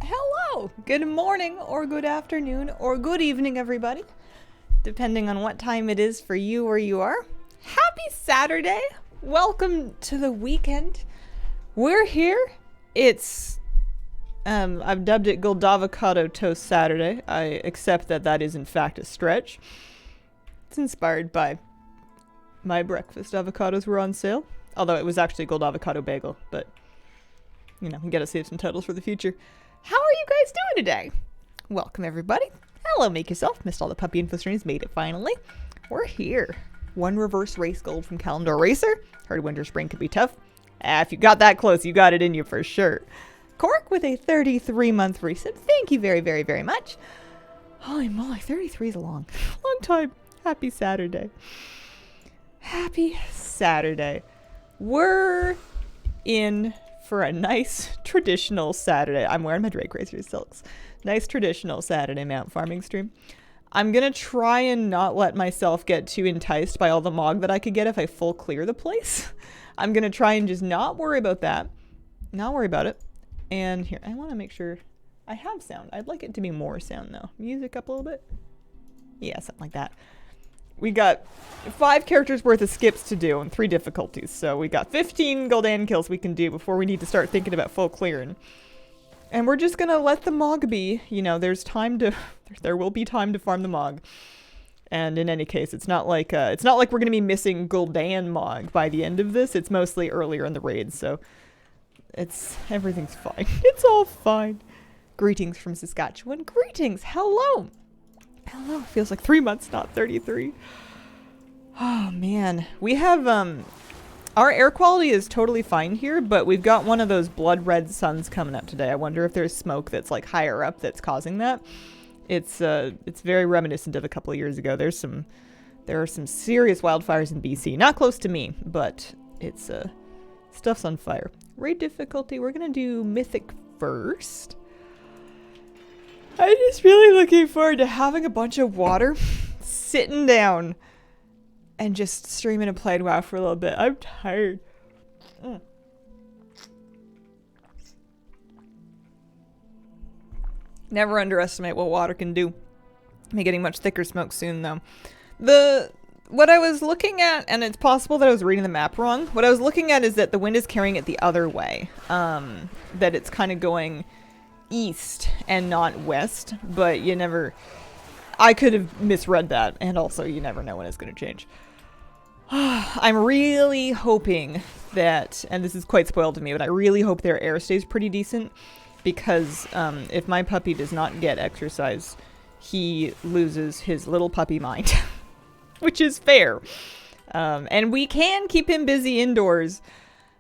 Hello, good morning or good afternoon or good evening, everybody, depending on what time it is for you where you are. Happy Saturday. Welcome to the weekend. We're here. It's I've dubbed it Gul'dan Toast Saturday. I accept that that is in fact a stretch. It's inspired by my breakfast. Avocados were on sale, although it was actually Gold Avocado Bagel, but you know, we gotta save some titles for the future. How are you guys doing today? Welcome, everybody. Hello, make yourself. Missed all the puppy info streams. Made it finally. We're here. One reverse race gold from Calendar Racer. Heard winter spring could be tough. If you got that close, you got it in you for sure. Cork with a 33-month resub. Thank you very, very, very much. Holy moly, 33 is a long time. Happy Saturday. Happy Saturday. We're in for a nice traditional Saturday. I'm wearing my Drake Racer silks. Nice traditional Saturday mount farming stream. I'm gonna try and not let myself get too enticed by all the mog that I could get if I full clear the place. I'm gonna try and just not worry about that. Not worry about it. And here, I want to make sure I have sound. I'd like it to be more sound though. Music up a little bit. Yeah, something like that. We got 5 characters worth of skips to do and 3 difficulties. So we got 15 Gul'dan kills we can do before we need to start thinking about full clearing. And we're just gonna let the mog be. You know, there will be time to farm the mog. And in any case, it's not like we're gonna be missing Gul'dan mog by the end of this. It's mostly earlier in the raid, so everything's fine. It's all fine. Greetings from Saskatchewan. Greetings. Hello. Hello. Feels like 3 months, not 33. Oh man, we have our air quality is totally fine here, but we've got one of those blood red suns coming up today. I wonder if there's smoke that's like higher up that's causing that. It's very reminiscent of a couple of years ago. There are some serious wildfires in BC. Not close to me, but it's stuff's on fire. Raid difficulty, we're gonna do mythic first. I'm just really looking forward to having a bunch of water, sitting down, and just streaming and playing WoW for a little bit. I'm tired. Never underestimate what water can do. Be getting much thicker smoke soon, though. What I was looking at, and it's possible that I was reading the map wrong, what I was looking at is that the wind is carrying it the other way. That it's kind of going east and not west, but I could have misread that, and also you never know when it's going to change. I'm really hoping that, and this is quite spoiled to me, but I really hope their air stays pretty decent, because if my puppy does not get exercise, he loses his little puppy mind, which is fair. And we can keep him busy indoors,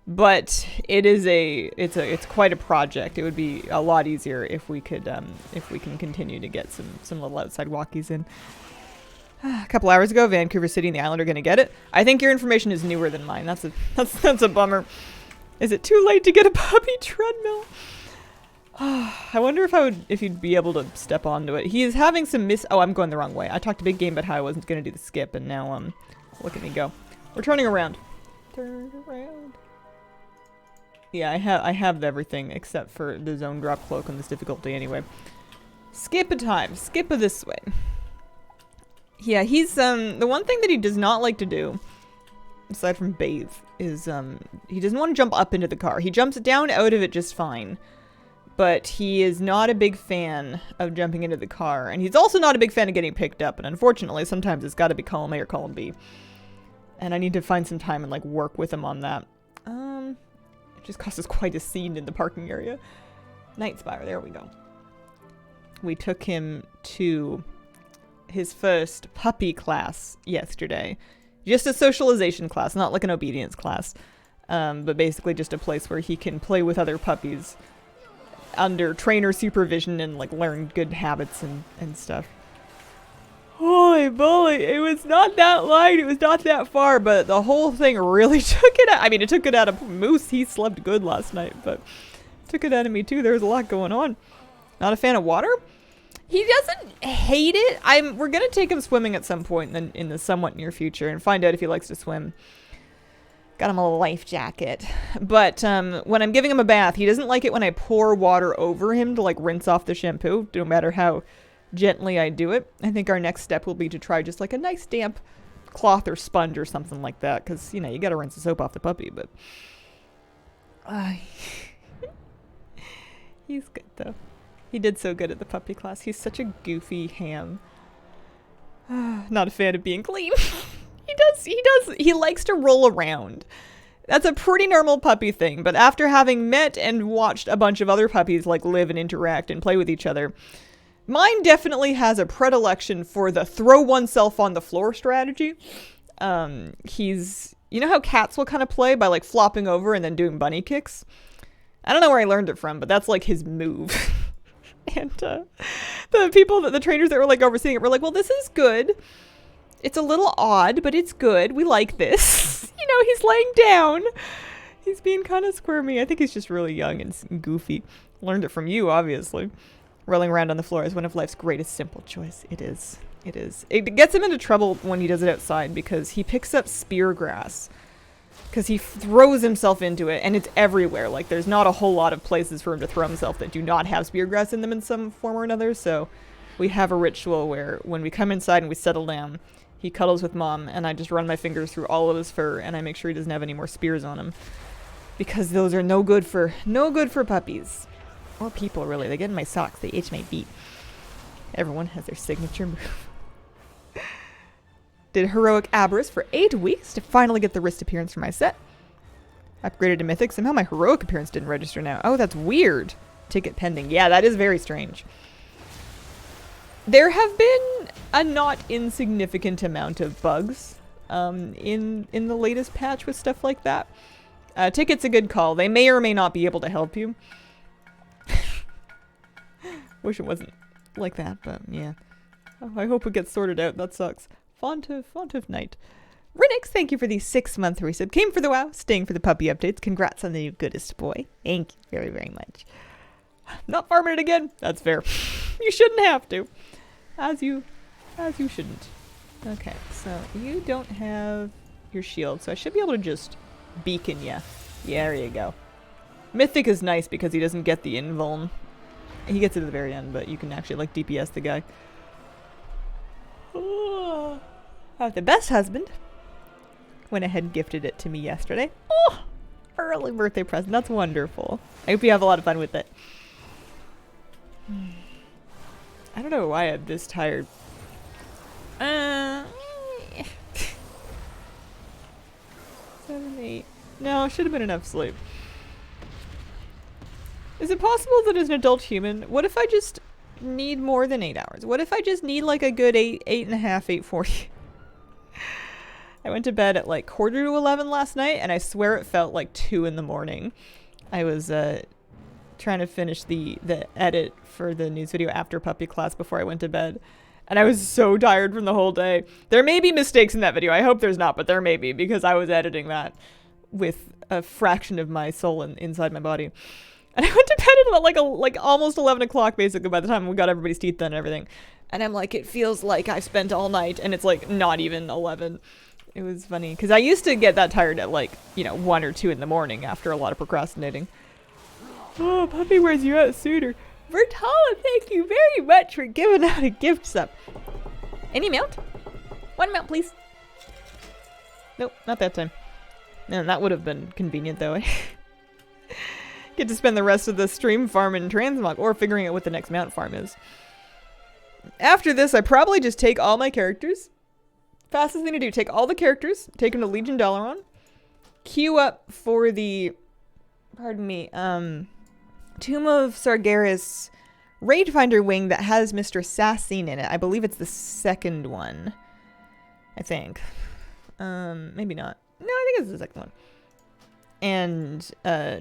but it's quite a project. It would be a lot easier if we can continue to get some little outside walkies in. A couple hours ago, Vancouver City and the Island are going to get it. I think your information is newer than mine. That's a bummer. Is it too late to get a puppy treadmill? I wonder if you'd be able to step onto it. He is having some Oh, I'm going the wrong way. I talked to Big Game about how I wasn't going to do the skip, and now look at me go. We're turning around. Turn around. Yeah, I have everything except for the zone drop cloak on this difficulty anyway. Skip a time. Skip a this way. Yeah, he's the one thing that he does not like to do, aside from bathe, is he doesn't want to jump up into the car. He jumps down out of it just fine, but he is not a big fan of jumping into the car, and he's also not a big fan of getting picked up, and unfortunately sometimes it's got to be column A or column B. And I need to find some time and like work with him on that. It just causes quite a scene in the parking area. Night Spire, there we go. We took him to his first puppy class yesterday. Just a socialization class, not like an obedience class. But basically just a place where he can play with other puppies under trainer supervision and like learn good habits and stuff. Holy moly, it was not that line, it was not that far, but the whole thing really took it out. I mean, it took it out of Moose. He slept good last night, but took it out of me too. There was a lot going on. Not a fan of water? He doesn't hate it. We're gonna take him swimming at some point in the somewhat near future and find out if he likes to swim. Got him a life jacket. But when I'm giving him a bath, he doesn't like it when I pour water over him to like rinse off the shampoo, no matter how gently I do it. I think our next step will be to try just like a nice damp cloth or sponge or something like that, because, you know, you gotta rinse the soap off the puppy, but he's good though. He did so good at the puppy class. He's such a goofy ham. Not a fan of being clean. He likes to roll around. That's a pretty normal puppy thing, but after having met and watched a bunch of other puppies like live and interact and play with each other, mine definitely has a predilection for the throw oneself on the floor strategy. You know how cats will kind of play by like flopping over and then doing bunny kicks? I don't know where I learned it from, but that's like his move. And the trainers that were like overseeing it were like, well, this is good. It's a little odd, but it's good. We like this. You know, he's laying down. He's being kind of squirmy. I think he's just really young and goofy. Learned it from you, obviously. Rolling around on the floor is one of life's greatest simple joys. It is. It is. It gets him into trouble when he does it outside because he picks up spear grass. Because he throws himself into it, and it's everywhere. Like, there's not a whole lot of places for him to throw himself that do not have spear grass in them in some form or another. So we have a ritual where when we come inside and we settle down, he cuddles with Mom, and I just run my fingers through all of his fur, and I make sure he doesn't have any more spears on him. Because those are no good for puppies. Or people, really. They get in my socks. They itch my feet. Everyone has their signature move. Did heroic Aberrus for 8 weeks to finally get the wrist appearance for my set. Upgraded to Mythic. Somehow my heroic appearance didn't register now. Oh, that's weird. Ticket pending. Yeah, that is very strange. There have been a not insignificant amount of bugs in the latest patch with stuff like that. Ticket's a good call. They may or may not be able to help you. Wish it wasn't like that, but yeah. Oh, I hope it gets sorted out. That sucks. Font of night. Rinix, thank you for the 6-month resub. Came for the WoW, staying for the puppy updates. Congrats on the new goodest boy. Thank you very, very much. Not farming it again. That's fair. You shouldn't have to. As you shouldn't. Okay, so you don't have your shield, so I should be able to just beacon you. Yeah, there you go. Mythic is nice because he doesn't get the invuln. He gets it at the very end, but you can actually like DPS the guy. Oh. I have the best husband. Went ahead and gifted it to me yesterday. Oh, early birthday present. That's wonderful. I hope you have a lot of fun with it. I don't know why I'm this tired. 7, 8. No, should have been enough sleep. Is it possible that as an adult human, what if I just need more than 8 hours? What if I just need like a good 8.5, 8:40? I went to bed at like 10:45 last night, and I swear it felt like 2 in the morning. I was trying to finish the edit for the news video after puppy class before I went to bed, and I was so tired from the whole day. There may be mistakes in that video. I hope there's not, but there may be, because I was editing that with a fraction of my soul inside my body. And I went to bed at like almost 11 o'clock basically by the time we got everybody's teeth done and everything. And I'm like, it feels like I spent all night, and it's like not even 11. It was funny because I used to get that tired at like, 1 or 2 in the morning after a lot of procrastinating. Oh, puppy wears you out sooner. Bertala, thank you very much for giving out a gift sub. Any mount? 1 mount, please. Nope, not that time. No, that would have been convenient though. Get to spend the rest of the stream farming transmog or figuring out what the next mount farm is. After this, I probably just take all my characters. Fastest thing to do, take all the characters, take them to Legion Dalaran, queue up for the, pardon me, Tomb of Sargeras Raid Finder wing that has Mr. Sassine in it. I believe it's the second one. I think. Maybe not. No, I think it's the second one. And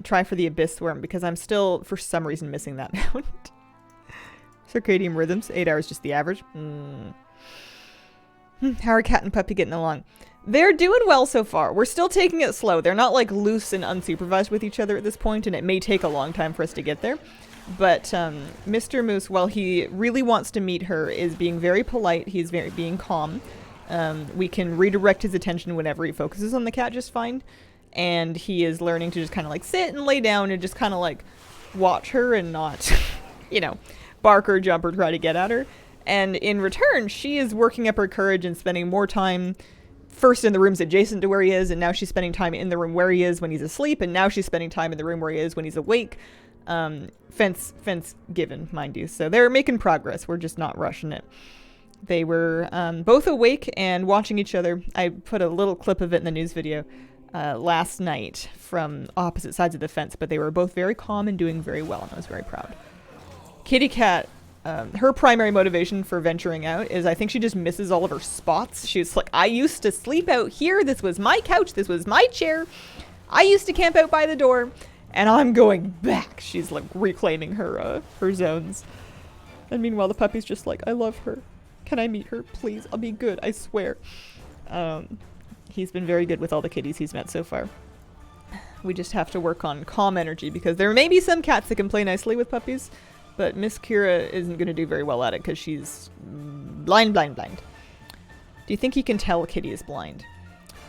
try for the Abyss Worm because I'm still, for some reason, missing that mount. Circadian Rhythms, 8 hours, just the average. How are cat and puppy getting along? They're doing well so far. We're still taking it slow. They're not like loose and unsupervised with each other at this point, and it may take a long time for us to get there. But Mr. Moose, while he really wants to meet her, is being very polite. He's being calm. We can redirect his attention whenever he focuses on the cat just fine. and he is learning to just kind of like sit and lay down and just kind of like watch her and not, you know, bark or jump or try to get at her. And in return, she is working up her courage and spending more time first in the rooms adjacent to where he is, and now she's spending time in the room where he is when he's asleep, and now she's spending time in the room where he is when he's awake. Fence given, mind you. So they're making progress. We're just not rushing it. They were both awake and watching each other. I put a little clip of it in the news video last night from opposite sides of the fence, but they were both very calm and doing very well, and I was very proud. Kitty Cat, her primary motivation for venturing out is I think she just misses all of her spots. She's like, I used to sleep out here. This was my couch. This was my chair. I used to camp out by the door, and I'm going back. She's like reclaiming her zones. And meanwhile, the puppy's just like, I love her. Can I meet her? Please, I'll be good. I swear. He's been very good with all the kitties he's met so far. We just have to work on calm energy because there may be some cats that can play nicely with puppies, but Miss Kira isn't going to do very well at it because she's blind. Do you think he can tell a kitty is blind?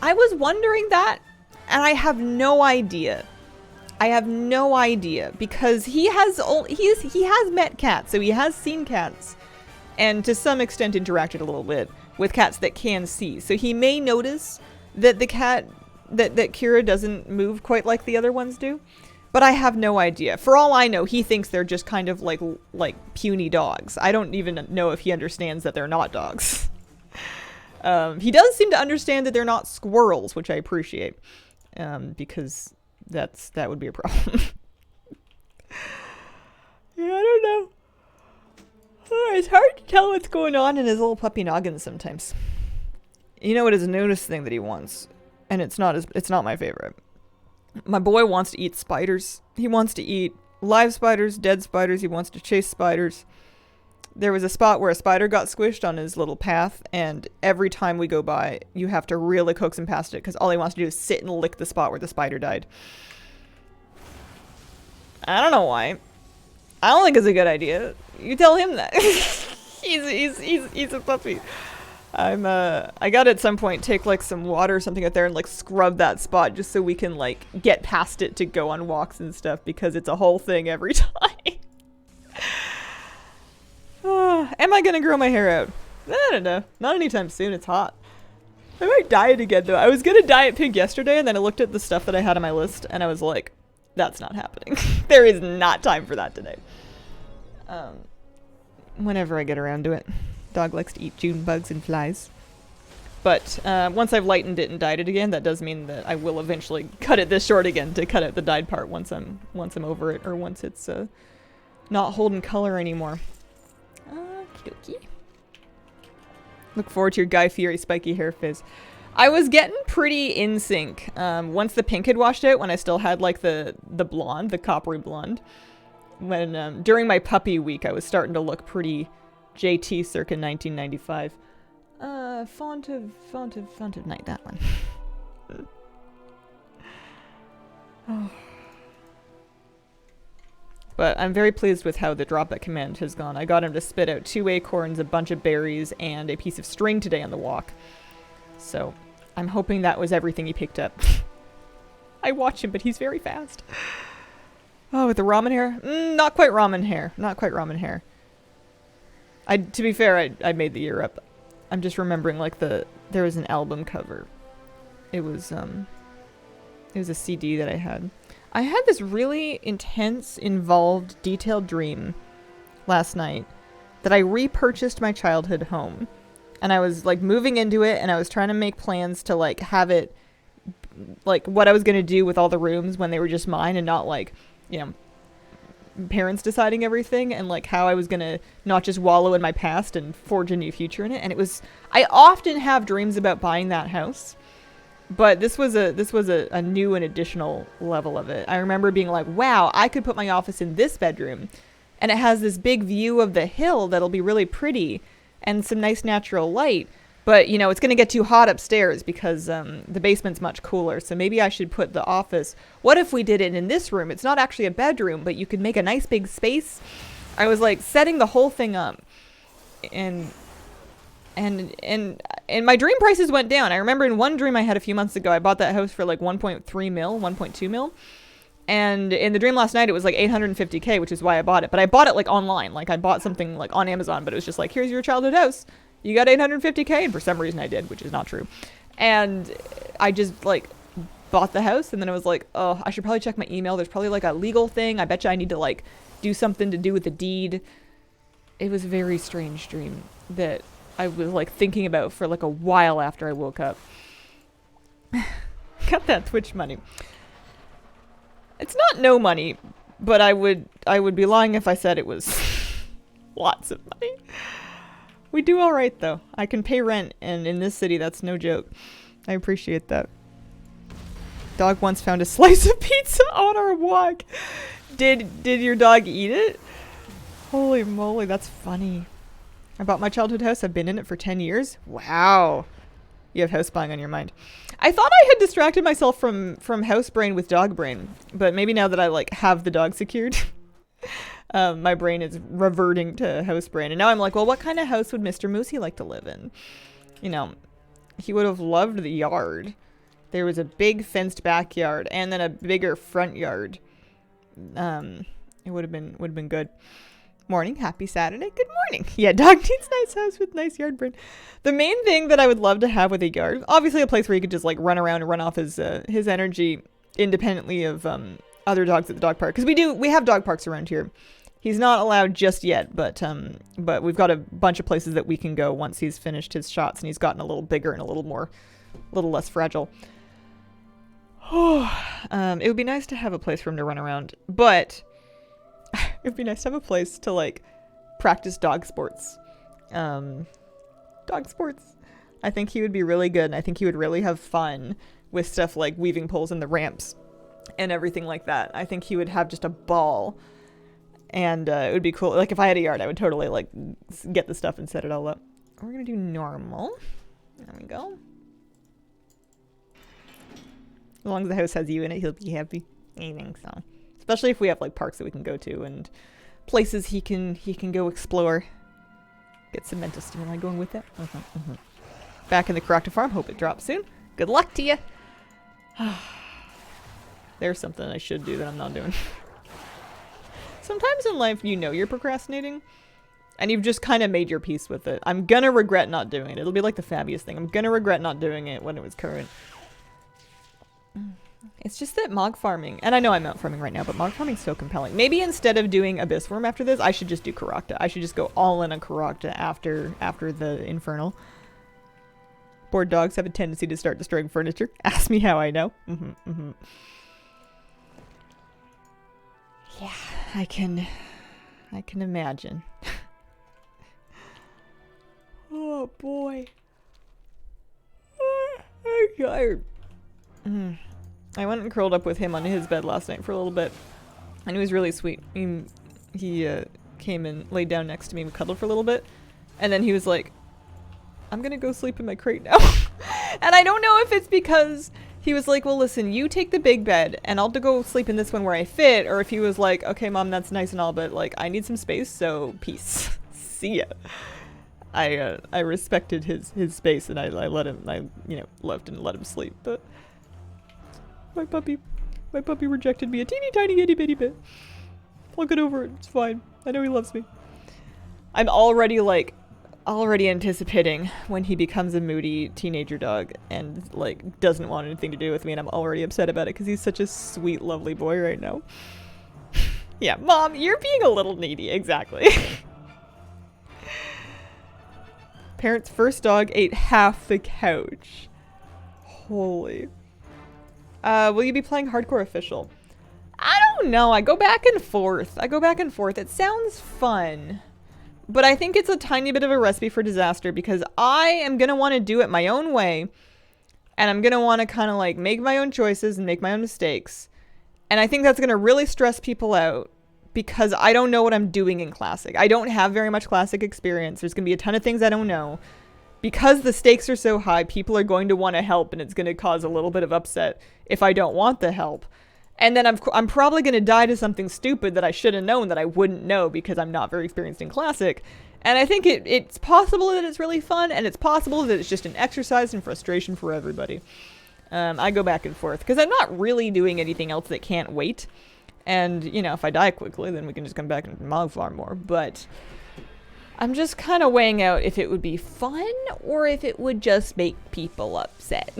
I was wondering that, and I have no idea. Because he has met cats, so he has seen cats, and to some extent interacted a little bit with cats that can see. So he may notice that the cat that Kira doesn't move quite like the other ones do. But I have no idea. For all I know, he thinks they're just kind of like puny dogs. I don't even know if he understands that they're not dogs. He does seem to understand that they're not squirrels, which I appreciate, because that would be a problem. Yeah, I don't know. It's hard to tell what's going on in his little puppy noggin sometimes. You know what his newest thing that he wants, and it's not my favorite. My boy wants to eat spiders. He wants to eat live spiders, dead spiders. He wants to chase spiders. There was a spot where a spider got squished on his little path, and every time we go by, you have to really coax him past it because all he wants to do is sit and lick the spot where the spider died. I don't know why. I don't think it's a good idea. You tell him that. he's a puppy. I gotta at some point take like some water or something out there and like scrub that spot just so we can like get past it to go on walks and stuff because it's a whole thing every time. Am I gonna grow my hair out? I don't know. Not anytime soon. It's hot. I might dye it again though. I was gonna dye it pink yesterday and then I looked at the stuff that I had on my list and I was like, that's not happening. There is not time for that today. Whenever I get around to it. Dog likes to eat June bugs and flies. But once I've lightened it and dyed it again, that does mean that I will eventually cut it this short again to cut out the dyed part once I'm over it or once it's not holding color anymore. Okie dokie. Look forward to your Guy Fieri spiky hair phase. I was getting pretty in sync once the pink had washed out when I still had like the blonde, the coppery blonde. When during my puppy week, I was starting to look pretty JT circa 1995. Font of night, that one. Oh. But I'm very pleased with how the drop that command has gone. I got him to spit out 2 acorns, a bunch of berries, and a piece of string today on the walk. So I'm hoping that was everything he picked up. I watch him, but he's very fast. Oh, with the ramen hair? Not quite ramen hair. Not quite ramen hair. To be fair, I made the ear up. I'm just remembering like there was an album cover. It was a CD that I had. I had this really intense, involved, detailed dream last night that I repurchased my childhood home. And I was like moving into it and I was trying to make plans to like have it like what I was going to do with all the rooms when they were just mine and not like, you know, parents deciding everything and like how I was going to not just wallow in my past and forge a new future in it. And I often have dreams about buying that house. But this was a new and additional level of it. I remember being like, wow, I could put my office in this bedroom and it has this big view of the hill that'll be really pretty and some nice natural light. But, you know, it's going to get too hot upstairs because the basement's much cooler. So maybe I should put the office. What if we did it in this room? It's not actually a bedroom, but you could make a nice big space. I was like setting the whole thing up. And And my dream prices went down. I remember in one dream I had a few months ago, I bought that house for like 1.3 mil, 1.2 mil. And in the dream last night, it was like 850K, which is why I bought it. But I bought it like online. Like I bought something like on Amazon, but it was just like, here's your childhood house. You got 850K. And for some reason I did, which is not true. And I just like bought the house. And then I was like, oh, I should probably check my email. There's probably like a legal thing. I bet you I need to like do something to do with the deed. It was a very strange dream that I was like thinking about for like a while after I woke up. Got that Twitch money. It's not no money, but I would be lying if I said it was lots of money. We do all right though. I can pay rent, and in this city that's no joke. I appreciate that. Dog once found a slice of pizza on our walk. Did your dog eat it? Holy moly, that's funny. I bought my childhood house. I've been in it for 10 years. Wow. You have house buying on your mind. I thought I had distracted myself from house brain with dog brain, but maybe now that I like have the dog secured, my brain is reverting to house brain. And now I'm like, well, what kind of house would Mr. Moosey like to live in? You know, he would have loved the yard. There was a big fenced backyard and then a bigger front yard. It would have been good. Morning, happy Saturday. Good morning. Yeah, dog needs nice house with nice yard brain. The main thing that I would love to have with a yard, obviously a place where he could just like run around and run off his energy independently of other dogs at the dog park, because we have dog parks around here. He's not allowed just yet, but we've got a bunch of places that we can go once he's finished his shots and he's gotten a little bigger and a little less fragile. It would be nice to have a place for him to run around, but it'd be nice to have a place to like practice dog sports. Dog sports. I think he would be really good, and I think he would really have fun with stuff like weaving poles in the ramps and everything like that. I think he would have just a ball, and it would be cool. Like if I had a yard, I would totally like get the stuff and set it all up. We're gonna do normal. There we go. As long as the house has you in it, he'll be happy. I think so. Especially if we have like parks that we can go to and places he can go explore. Get some mental stimuli going with that. Back in the Caracta farm. Hope it drops soon. Good luck to you. There's something I should do that I'm not doing. Sometimes in life you know you're procrastinating and you've just kind of made your peace with it. I'm gonna regret not doing it. It'll be like the Fabius thing. I'm gonna regret not doing it when it was current. It's just that mog farming, and I know I'm mount farming right now, but mog farming is so compelling. Maybe instead of doing Abyss Worm after this, I should just do Caracta. I should just go all in on Caracta after the Infernal. Bored dogs have a tendency to start destroying furniture. Ask me how I know. Yeah, I can imagine. Oh boy. I'm tired. I went and curled up with him on his bed last night for a little bit, and it was really sweet. He came and laid down next to me and cuddled for a little bit, and then he was like, I'm gonna go sleep in my crate now. And I don't know if it's because he was like, well listen, you take the big bed and I'll go sleep in this one where I fit, or if he was like, okay mom, that's nice and all, but like I need some space, so peace. See ya. I respected his space, and I let him, left and let him sleep, but my puppy rejected me a teeny tiny itty bitty bit. I'll get over it. It's fine. I know he loves me. I'm already anticipating when he becomes a moody teenager dog and like doesn't want anything to do with me, and I'm already upset about it because he's such a sweet, lovely boy right now. Yeah, mom, you're being a little needy. Exactly. Parents' first dog ate half the couch. Holy. Will you be playing Hardcore Official? I don't know. I go back and forth. It sounds fun. But I think it's a tiny bit of a recipe for disaster, because I am going to want to do it my own way. And I'm going to want to kind of like make my own choices and make my own mistakes. And I think that's going to really stress people out, because I don't know what I'm doing in Classic. I don't have very much Classic experience. There's going to be a ton of things I don't know. Because the stakes are so high, people are going to want to help, and it's going to cause a little bit of upset if I don't want the help. And then I'm probably going to die to something stupid that I should have known that I wouldn't know because I'm not very experienced in Classic. And I think it's possible that it's really fun, and it's possible that it's just an exercise in frustration for everybody. I go back and forth, because I'm not really doing anything else that can't wait. And, you know, if I die quickly, then we can just come back and mog farm more. But I'm just kind of weighing out if it would be fun, or if it would just make people upset.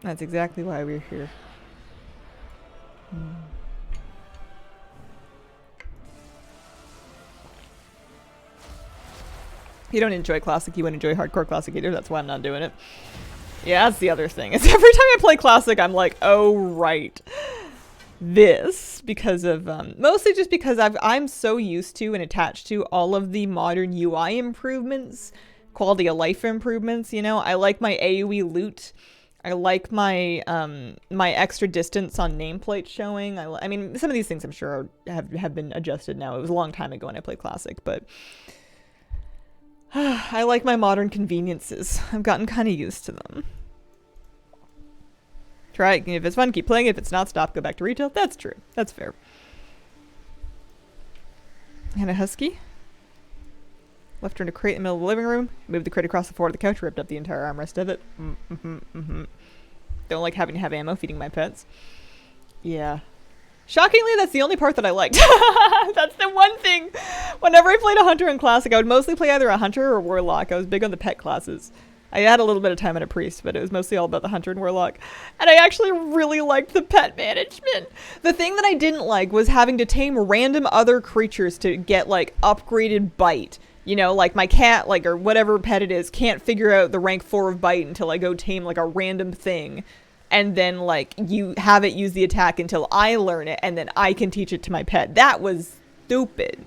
That's exactly why we're here. You don't enjoy Classic, you wouldn't enjoy Hardcore Classic either. That's why I'm not doing it. Yeah, that's the other thing. Is every time I play Classic, I'm like, oh, right. This, because of, mostly just because I'm so used to and attached to all of the modern UI improvements, quality of life improvements, you know? I like my AoE loot. I like my my extra distance on nameplate showing. I mean, some of these things I'm sure have been adjusted now. It was a long time ago when I played Classic, but I like my modern conveniences. I've gotten kind of used to them. Try it. If it's fun, keep playing it. If it's not, stop, go back to retail. That's true. That's fair. And a husky. Left her in a crate in the middle of the living room. Moved the crate across the floor of the couch. Ripped up the entire armrest of it. Don't like having to have ammo feeding my pets. Yeah. Shockingly, that's the only part that I liked. That's the one thing. Whenever I played a hunter in Classic, I would mostly play either a hunter or warlock. I was big on the pet classes. I had a little bit of time at a priest, but it was mostly all about the hunter and warlock. And I actually really liked the pet management. The thing that I didn't like was having to tame random other creatures to get, like, upgraded bite. You know, like my cat, like, or whatever pet it is, can't figure out the rank 4 of bite until I go tame, like, a random thing. And then, like, you have it use the attack until I learn it, and then I can teach it to my pet. That was stupid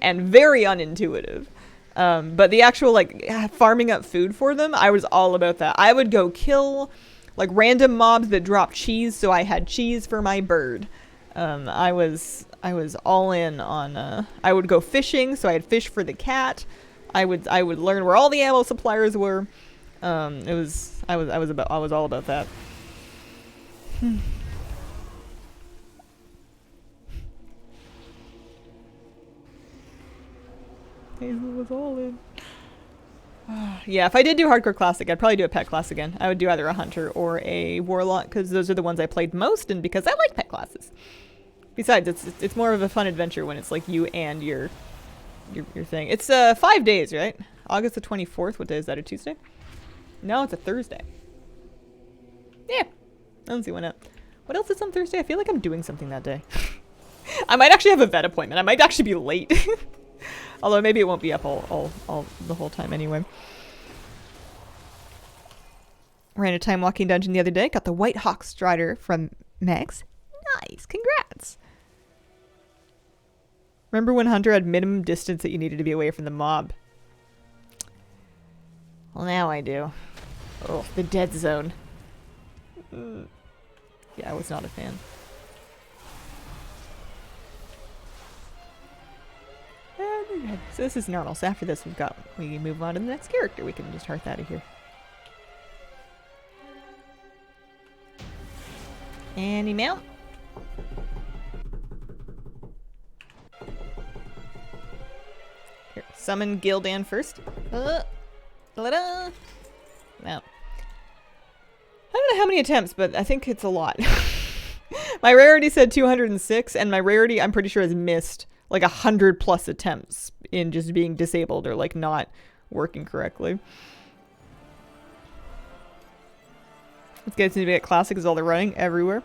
and very unintuitive. But the actual, like, farming up food for them, I was all about that. I would go kill, like, random mobs that drop cheese, so I had cheese for my bird. I was all in on, I would go fishing, so I had fish for the cat. I would learn where all the ammo suppliers were. I was all about that. Hazel was all in. Yeah, if I did do Hardcore Classic, I'd probably do a pet class again. I would do either a hunter or a warlock, because those are the ones I played most, and because I like pet classes. Besides, it's more of a fun adventure when it's like you and your thing. It's 5 days, right? August the 24th. What day is that? A Tuesday? No, it's a Thursday. Yeah, I don't see why not. What else is on Thursday? I feel like I'm doing something that day. I might actually have a vet appointment. I might actually be late. Although maybe it won't be up all the whole time anyway. Ran a time walking dungeon the other day. Got the White Hawk Strider from Max. Nice. Congrats. Remember when Hunter had minimum distance that you needed to be away from the mob? Well, now I do. Oh, the dead zone. Yeah, I was not a fan. So this is normal. So after this, we can move on to the next character. We can just hearth out of here. Any mount? Here, summon Gul'dan first. No. I don't know how many attempts, but I think it's a lot. My rarity said 206, and my rarity, I'm pretty sure, has missed like 100+ attempts in just being disabled or like not working correctly. Let's get to get Classic is all they're running everywhere.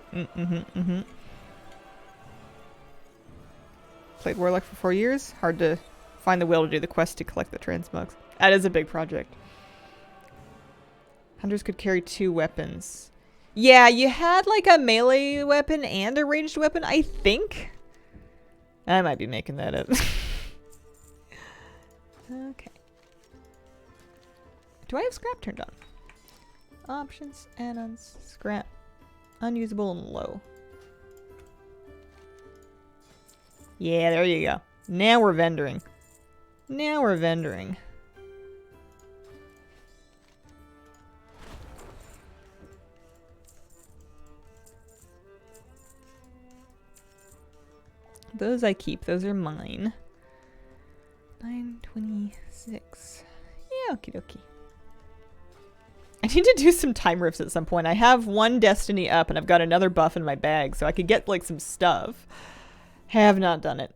Played Warlock for 4 years. Hard to find the will to do the quest to collect the transmogs. That is a big project. Hunters could carry 2 weapons. Yeah, you had like a melee weapon and a ranged weapon, I think. I might be making that up. Okay. Do I have scrap turned on? Options, add-ons, scrap, unusable and low. Yeah, there you go. Now we're vendoring. Now we're vendoring. Those I keep. Those are mine. 926. Yeah, okie dokie. I need to do some time rifts at some point. I have one destiny up and I've got another buff in my bag, so I could get like some stuff. Have not done it.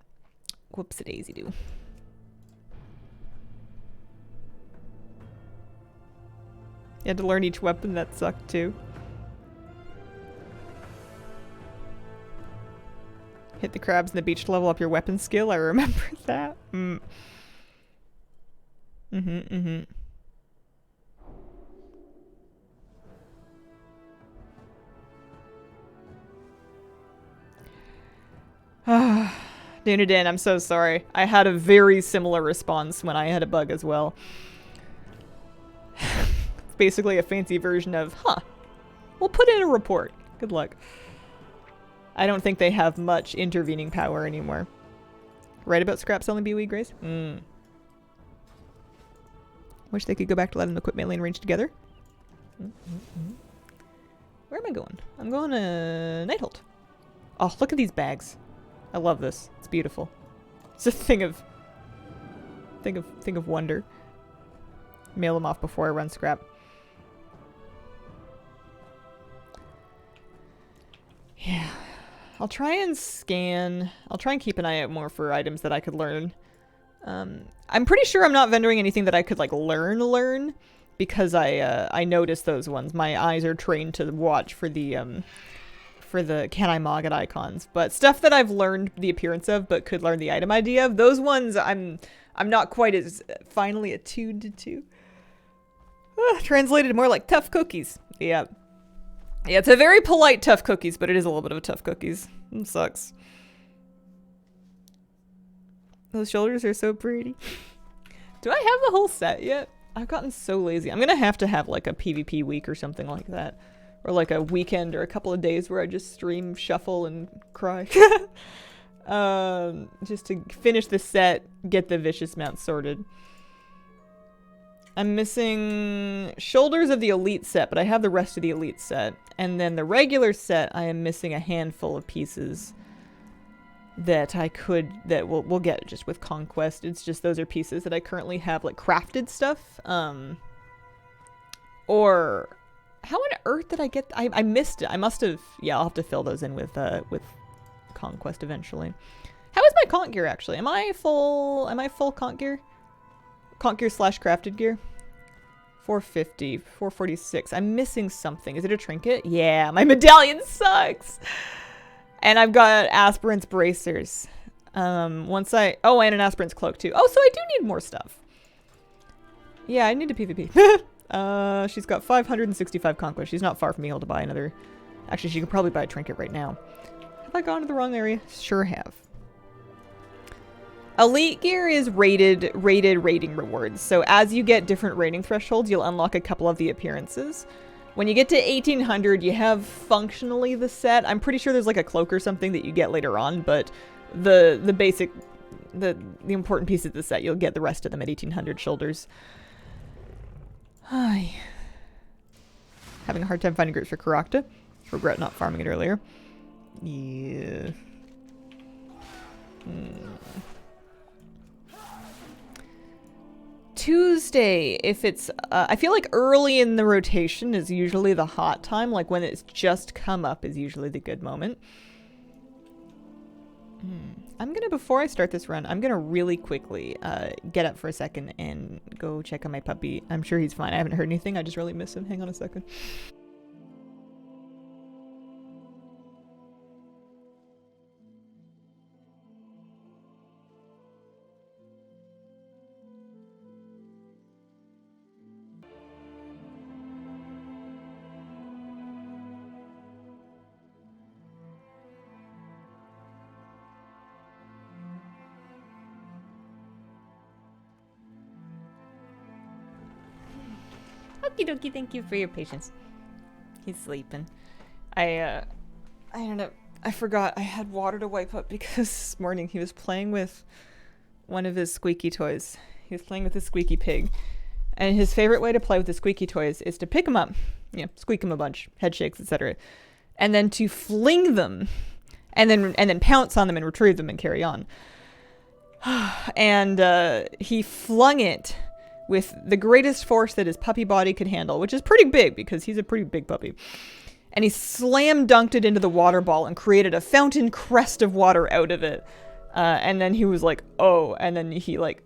Whoops-a-daisy do. You had to learn each weapon. That sucked too. Hit the crabs in the beach to level up your weapon skill. I remember that. Dunadan, I'm so sorry. I had a very similar response when I had a bug as well. It's basically a fancy version of, we'll put in a report. Good luck. I don't think they have much intervening power anymore. Right about scrap selling BOE Grace? Wish they could go back to letting them equip melee and range together. Where am I going? I'm going to Nighthold. Oh, look at these bags. I love this. It's beautiful. It's a thing of wonder. Mail them off before I run scrap. Yeah. I'll try and scan. I'll try and keep an eye out more for items that I could learn. I'm pretty sure I'm not vendoring anything that I could like learn because I noticed those ones. My eyes are trained to watch for the can I mog it icons, but stuff that I've learned the appearance of but could learn the item idea of, those ones I'm not quite as finely attuned to. Translated more like tough cookies. Yeah. Yeah, it's a very polite tough cookies, but it is a little bit of a tough cookies. It sucks. Those shoulders are so pretty. Do I have the whole set yet? I've gotten so lazy. I'm gonna have to have like a PvP week or something like that. Or like a weekend or a couple of days where I just stream, shuffle, and cry. Just to finish the set, get the vicious mount sorted. I'm missing shoulders of the elite set, but I have the rest of the elite set. And then the regular set, I am missing a handful of pieces that we'll get just with Conquest. It's just those are pieces that I currently have like crafted stuff. Or how on earth did I get I missed it. I must have, yeah, I'll have to fill those in with Conquest eventually. How is my conch gear actually? Am I full conch gear? Conch gear / crafted gear? 450, 446. I'm missing something. Is it a trinket? Yeah, my medallion sucks. And I've got aspirant's bracers. And an aspirant's cloak too. Oh, so I do need more stuff. Yeah, I need a PvP. She's got 565 conquest. She's not far from being able to buy another. Actually, she could probably buy a trinket right now. Have I gone to the wrong area? Sure have. Elite gear is rated rating rewards. So as you get different rating thresholds, you'll unlock a couple of the appearances. When you get to 1800, you have functionally the set. I'm pretty sure there's like a cloak or something that you get later on, but the basic, the important piece of the set, you'll get the rest of them at 1800 shoulders. Hi. Having a hard time finding groups for Karakta. Regret not farming it earlier. Yeah. Tuesday, if it's, I feel like early in the rotation is usually the hot time. Like when it's just come up is usually the good moment. Before I start this run, I'm gonna really quickly get up for a second and go check on my puppy. I'm sure he's fine. I haven't heard anything. I just really miss him. Hang on a second. Okie dokie, thank you for your patience. He's sleeping. I ended up, I forgot I had water to wipe up because this morning he was playing with one of his squeaky toys. He was playing with his squeaky pig. And his favorite way to play with the squeaky toys is to pick them up, squeak them a bunch, head shakes, etc. And then to fling them and then pounce on them and retrieve them and carry on. And he flung it with the greatest force that his puppy body could handle, which is pretty big because he's a pretty big puppy. And he slam dunked it into the water ball and created a fountain crest of water out of it. And then he was like, oh, and then he like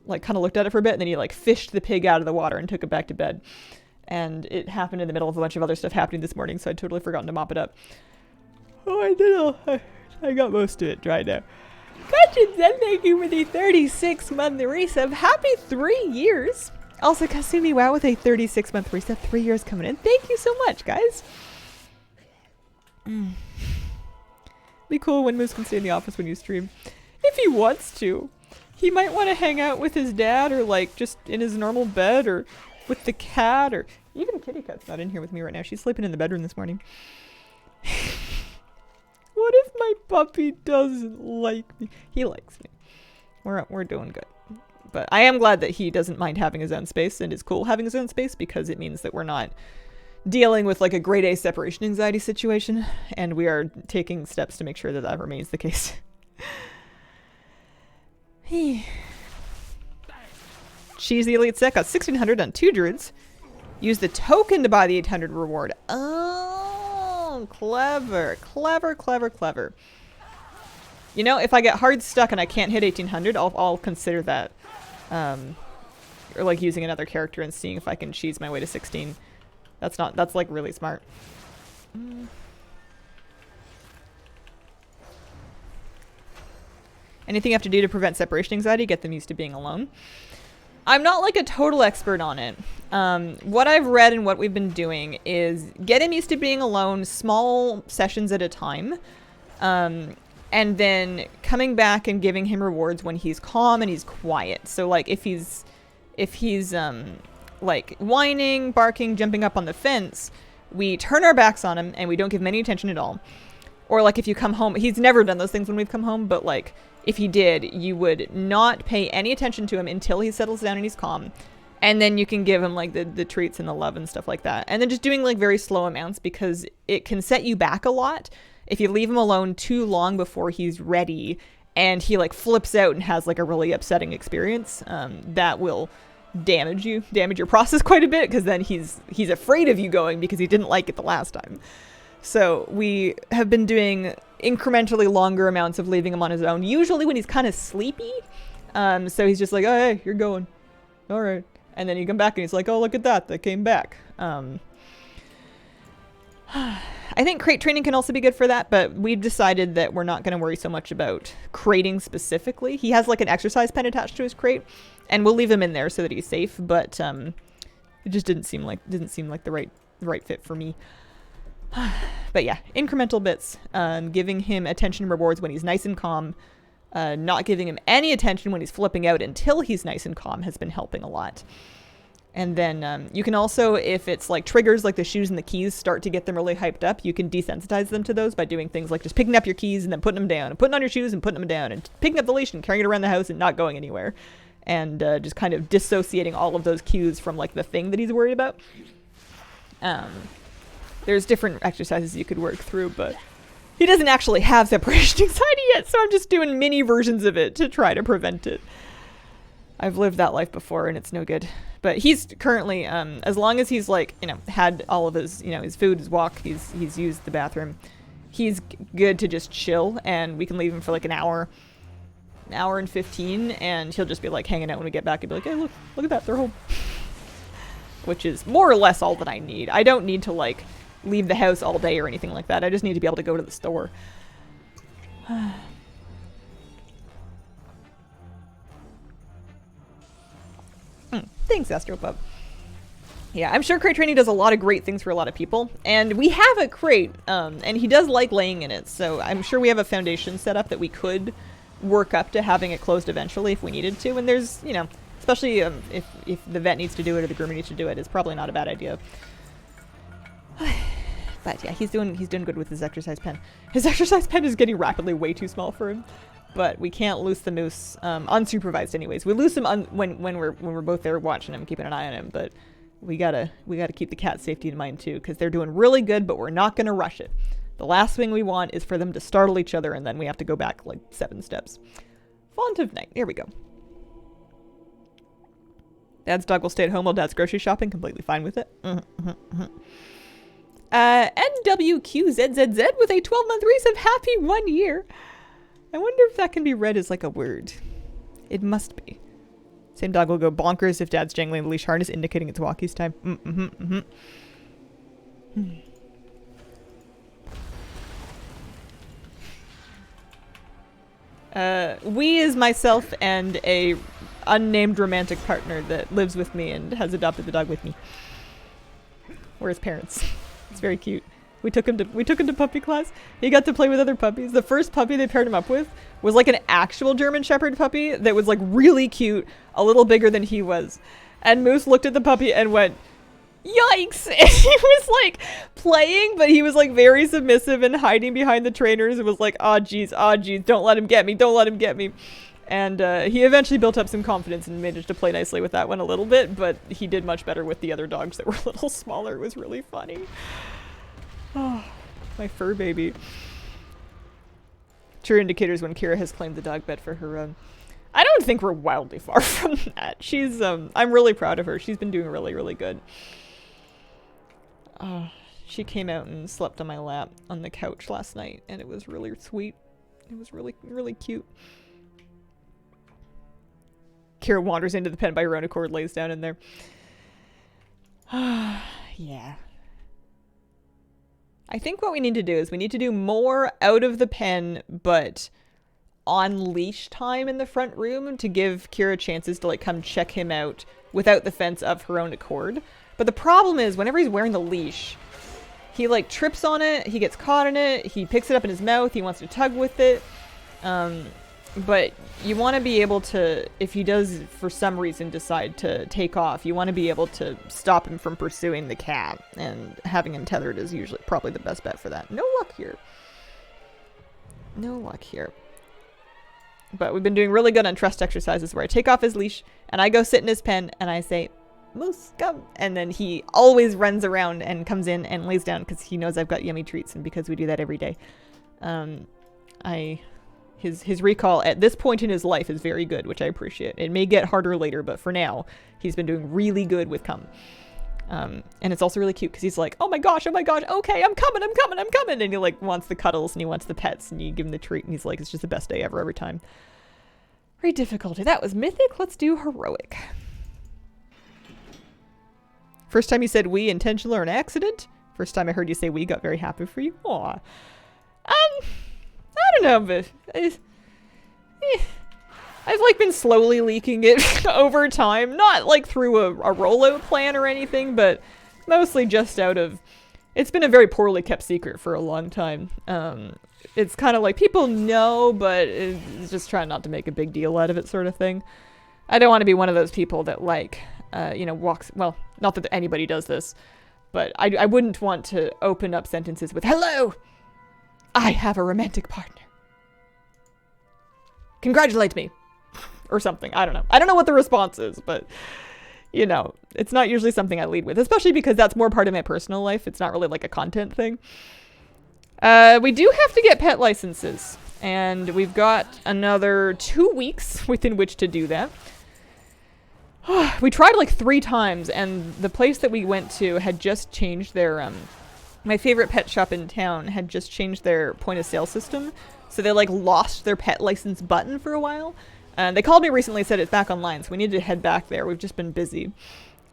kind of looked at it for a bit, and then he like fished the pig out of the water and took it back to bed. And it happened in the middle of a bunch of other stuff happening this morning, so I'd totally forgotten to mop it up. Oh, I did. I got most of it dry now. Gotcha, then thank you for the 36-month resub. Happy 3 years. Also, Kasumi Wow with a 36-month resub. 3 years coming in. Thank you so much, guys. Be cool when Moose can stay in the office when you stream. If he wants to. He might want to hang out with his dad, or like just in his normal bed, or with the cat, or even Kitty Cat's not in here with me right now. She's sleeping in the bedroom this morning. What if my puppy doesn't like me? He likes me. We're doing good. But I am glad that he doesn't mind having his own space and is cool having his own space, because it means that we're not dealing with like a grade A separation anxiety situation, and we are taking steps to make sure that that remains the case. She's the elite set, got 1600 on 2 druids. Use the token to buy the 800 reward. Oh, clever. Clever, clever, clever. You know, if I get hard stuck and I can't hit 1800, I'll consider that. Or like using another character and seeing if I can cheese my way to 16. That's like really smart. Anything you have to do to prevent separation anxiety? Get them used to being alone. I'm not like a total expert on it. What I've read and what we've been doing is get him used to being alone, small sessions at a time. And then coming back and giving him rewards when he's calm and he's quiet. So like if he's like whining, barking, jumping up on the fence, we turn our backs on him and we don't give him any attention at all. Or like if you come home, he's never done those things when we've come home, but like if he did, you would not pay any attention to him until he settles down and he's calm. And then you can give him like the treats and the love and stuff like that. And then just doing like very slow amounts, because it can set you back a lot if you leave him alone too long before he's ready and he like flips out and has like a really upsetting experience. That will damage your process quite a bit, because then he's afraid of you going because he didn't like it the last time. So we have been doing incrementally longer amounts of leaving him on his own, usually when he's kind of sleepy. So he's just like, oh, hey, you're going. All right. And then you come back and he's like, oh, look at that. They came back. I think crate training can also be good for that, but we've decided that we're not going to worry so much about crating specifically. He has like an exercise pen attached to his crate, and we'll leave him in there so that he's safe, but it just didn't seem like the right fit for me. But yeah, incremental bits, giving him attention rewards when he's nice and calm, not giving him any attention when he's flipping out until he's nice and calm has been helping a lot. And then you can also, if it's like triggers like the shoes and the keys start to get them really hyped up, you can desensitize them to those by doing things like just picking up your keys and then putting them down, and putting on your shoes and putting them down, and picking up the leash and carrying it around the house and not going anywhere. And just kind of dissociating all of those cues from like the thing that he's worried about. There's different exercises you could work through, but he doesn't actually have separation anxiety yet, so I'm just doing mini versions of it to try to prevent it. I've lived that life before and it's no good. But he's currently, as long as he's like, had all of his, his food, his walk, he's used the bathroom, he's good to just chill, and we can leave him for like an hour and 15, and he'll just be like hanging out when we get back and be like, hey, look at that, they're home. Which is more or less all that I need. I don't need to like leave the house all day or anything like that. I just need to be able to go to the store. Thanks, Astropub. Yeah, I'm sure crate training does a lot of great things for a lot of people, and we have a crate, and he does like laying in it, so I'm sure we have a foundation set up that we could work up to having it closed eventually if we needed to. And there's, especially if the vet needs to do it or the groomer needs to do it, it's probably not a bad idea. But yeah, he's doing good with his exercise pen. His exercise pen is getting rapidly way too small for him. But we can't loose the moose unsupervised anyways. We loose him when we're both there watching him, keeping an eye on him. But we gotta keep the cat's safety in mind too, because they're doing really good, but we're not gonna rush it. The last thing we want is for them to startle each other and then we have to go back like 7 steps. Font of night. Here we go. Dad's dog will stay at home while Dad's grocery shopping. Completely fine with it. NWQZZZ with a 12-month resub. Happy 1 year. I wonder if that can be read as like a word. It must be. Same dog will go bonkers if Dad's jangling the leash harness, indicating it's walkies time. We is myself and a unnamed romantic partner that lives with me and has adopted the dog with me. We're his parents. It's very cute. We took him to puppy class. He got to play with other puppies. The first puppy they paired him up with was like an actual German Shepherd puppy that was like really cute, a little bigger than he was. And Moose looked at the puppy and went, "Yikes!" And he was like playing, but he was like very submissive and hiding behind the trainers. It was like, "Oh geez, don't let him get me, don't let him get me." And he eventually built up some confidence and managed to play nicely with that one a little bit, but he did much better with the other dogs that were a little smaller. It was really funny. Oh, my fur baby. True indicators when Kira has claimed the dog bed for her own. I don't think we're wildly far from that. She's, I'm really proud of her. She's been doing really, really good. She came out and slept on my lap on the couch last night, and it was really sweet. It was really, really cute. Kira wanders into the pen by her own accord, lays down in there. Yeah. I think what we need to do is we need to do more out of the pen, but on leash time in the front room to give Kira chances to like come check him out without the fence of her own accord. But the problem is whenever he's wearing the leash, he like trips on it, he gets caught in it, he picks it up in his mouth, he wants to tug with it. But you want to be able to, if he does for some reason decide to take off, you want to be able to stop him from pursuing the cat, and having him tethered is usually probably the best bet for that. No luck here. No luck here. But we've been doing really good on trust exercises where I take off his leash and I go sit in his pen and I say, "Moose, come." And then he always runs around and comes in and lays down because he knows I've got yummy treats, and because we do that every day. His recall at this point in his life is very good, which I appreciate. It may get harder later, but for now, he's been doing really good with come. And it's also really cute because he's like, oh my gosh, okay, I'm coming. And he like wants the cuddles and he wants the pets, and you give him the treat and he's like, it's just the best day ever every time. Great difficulty. That was mythic. Let's do heroic. First time you said we, intentional or an accident? First time I heard you say we, got very happy for you. Aw. I don't know, but I've like been slowly leaking it over time. Not like through a rollout plan or anything, but mostly just out of... It's been a very poorly kept secret for a long time. It's kind of like people know, but it's just trying not to make a big deal out of it sort of thing. I don't want to be one of those people that like, walks... Well, not that anybody does this, but I wouldn't want to open up sentences with, "Hello! I have a romantic partner. Congratulate me." Or something. I don't know. I don't know what the response is, but, you know, it's not usually something I lead with, especially because that's more part of my personal life. It's not really like a content thing. We do have to get pet licenses, and we've got another 2 weeks within which to do that. We tried like 3 times, and the place that we went to had just changed their, my favorite pet shop in town had just changed their point of sale system. So they like lost their pet license button for a while. They called me recently, said it's back online, so we need to head back there. We've just been busy.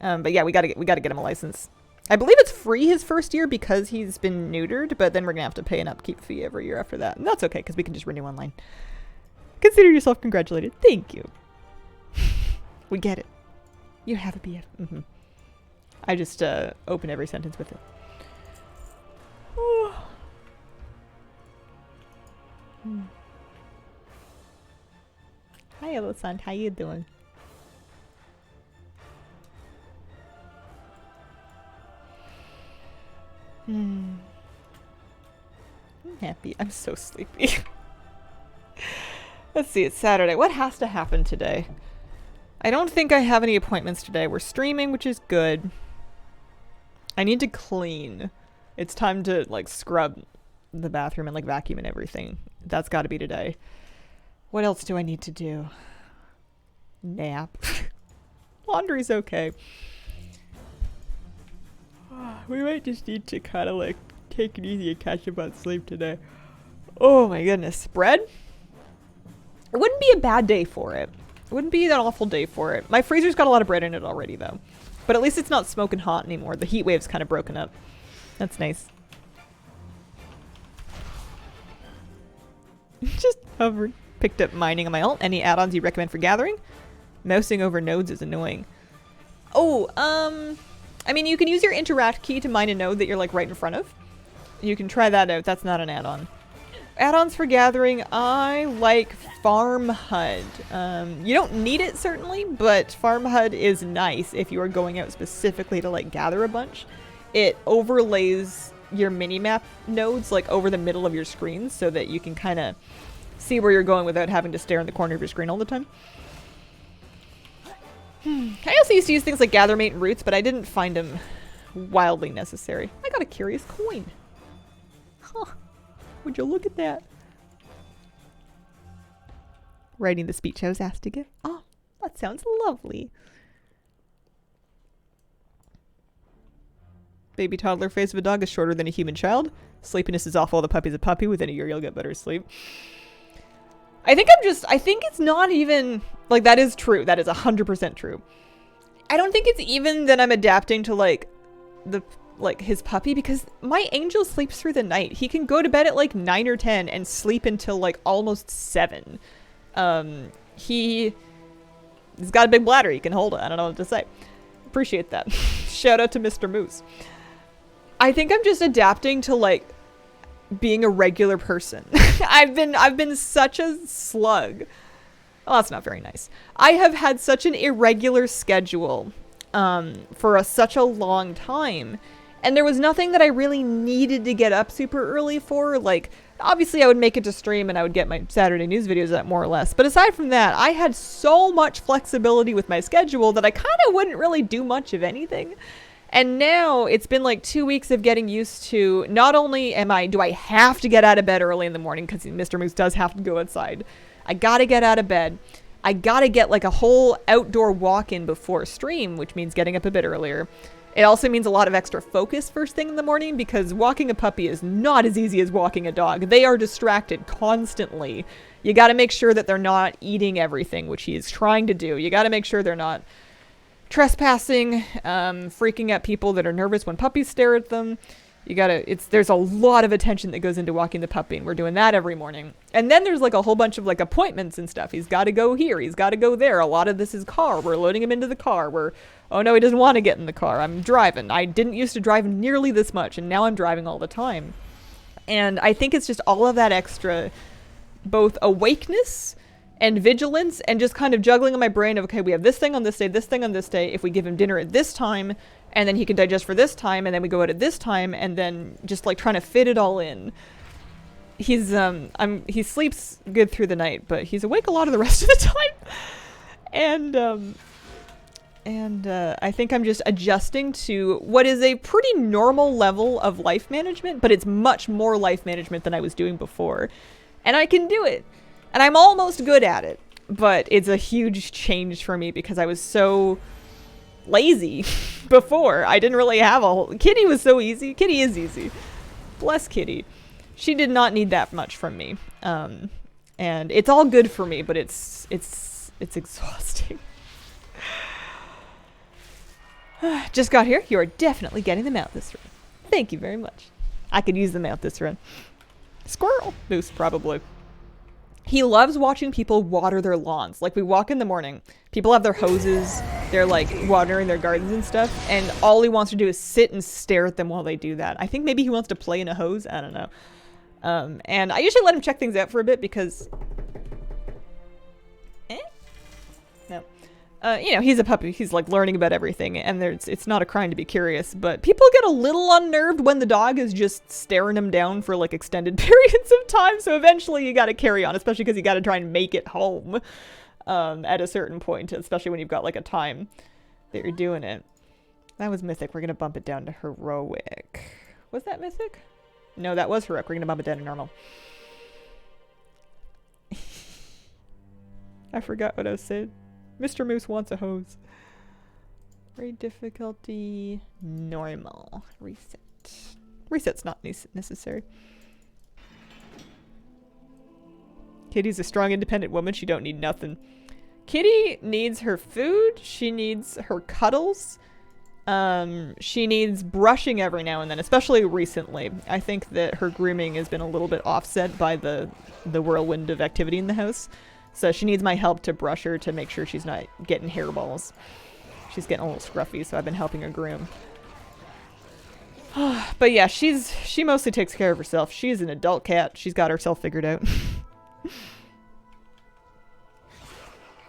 But yeah, we gotta get him a license. I believe it's free his first year because he's been neutered, but then we're gonna have to pay an upkeep fee every year after that. And that's okay, because we can just renew online. Consider yourself congratulated. Thank you. We get it. You have a BF. Mm-hmm. I just open every sentence with it. Hi, Elo-san. How you doing? I'm happy. I'm so sleepy. Let's see. It's Saturday. What has to happen today? I don't think I have any appointments today. We're streaming, which is good. I need to clean. It's time to, like, scrub the bathroom and like vacuum and everything. That's got to be today. What else do I need to do? Nap. Laundry's okay. We might just need to kind of like take it easy and catch up on sleep today. Oh my goodness. Bread? It wouldn't be a bad day for it. It wouldn't be an awful day for it. My freezer's got a lot of bread in it already though. But at least it's not smoking hot anymore. The heat wave's kind of broken up. That's nice. Just hovered. Picked up mining on my alt. Any add-ons you recommend for gathering? Mousing over nodes is annoying. Oh, I mean, you can use your interact key to mine a node that you're like right in front of. You can try that out. That's not an add-on. Add-ons for gathering, I like Farm HUD. You don't need it certainly, but Farm HUD is nice if you are going out specifically to like gather a bunch. It overlays your minimap nodes like over the middle of your screen so that you can kind of see where you're going without having to stare in the corner of your screen all the time. I also used to use things like Gathermate and Roots, but I didn't find them wildly necessary. I got a curious coin. Huh. Would you look at that? Writing the speech I was asked to give. Oh, that sounds lovely. Baby toddler face of a dog is shorter than a human child. Sleepiness is awful. The puppy's a puppy. Within a year, you'll get better sleep. I think it's not even, like, that is true. That is 100% true. I don't think it's even that I'm adapting to, like, his puppy, because my angel sleeps through the night. He can go to bed at, like, 9 or 10 and sleep until, like, almost 7. He's got a big bladder. He can hold it. I don't know what to say. Appreciate that. Shout out to Mr. Moose. I think I'm just adapting to, like, being a regular person. I've been such a slug. Oh, that's not very nice. I have had such an irregular schedule for such a long time. And there was nothing that I really needed to get up super early for. Like, obviously I would make it to stream and I would get my Saturday news videos out more or less. But aside from that, I had so much flexibility with my schedule that I kind of wouldn't really do much of anything. And now it's been like 2 weeks of getting used to, not only do I have to get out of bed early in the morning because Mr. Moose does have to go outside. I gotta get out of bed. I gotta get like a whole outdoor walk in before stream, which means getting up a bit earlier. It also means a lot of extra focus first thing in the morning because walking a puppy is not as easy as walking a dog. They are distracted constantly. You gotta make sure that they're not eating everything, which he is trying to do. You gotta make sure they're not trespassing, freaking out people that are nervous when puppies stare at them. There's a lot of attention that goes into walking the puppy, and we're doing that every morning. And then there's like a whole bunch of like appointments and stuff. He's got to go here. He's got to go there. A lot of this is car. We're loading him into the car. Oh no, he doesn't want to get in the car. I'm driving. I didn't used to drive nearly this much, and now I'm driving all the time. And I think it's just all of that extra, both awakeness and vigilance, and just kind of juggling in my brain of, okay, we have this thing on this day, this thing on this day. If we give him dinner at this time, and then he can digest for this time, and then we go out at this time, and then just like trying to fit it all in. He sleeps good through the night, but he's awake a lot of the rest of the time. And I think I'm just adjusting to what is a pretty normal level of life management, but it's much more life management than I was doing before. And I can do it. And I'm almost good at it, but it's a huge change for me because I was so lazy before. I didn't really have Kitty was so easy. Kitty is easy. Bless Kitty. She did not need that much from me. And it's all good for me, but it's exhausting. Just got here. You are definitely getting them out this run. Thank you very much. I could use them out this run. Squirrel. Moose, probably. He loves watching people water their lawns. Like, we walk in the morning, people have their hoses, they're like watering their gardens and stuff, and all he wants to do is sit and stare at them while they do that. I think maybe he wants to play in a hose. I don't know. And I usually let him check things out for a bit because... No. You know, he's a puppy. He's like learning about everything, and it's not a crime to be curious, but people get a little unnerved when the dog is just staring him down for like extended periods of time, so eventually you gotta carry on, especially because you gotta try and make it home at a certain point, especially when you've got like a time that you're doing it. That was mythic. We're gonna bump it down to heroic. Was that mythic? No, that was heroic. We're gonna bump it down to normal. I forgot what I was saying. Mr. Moose wants a hose. Raid difficulty normal. Reset. Reset's not necessary. Kitty's a strong, independent woman. She don't need nothing. Kitty needs her food. She needs her cuddles. She needs brushing every now and then, especially recently. I think that her grooming has been a little bit offset by the whirlwind of activity in the house. So she needs my help to brush her to make sure she's not getting hairballs. She's getting a little scruffy, so I've been helping her groom. But yeah, she mostly takes care of herself. She's an adult cat. She's got herself figured out.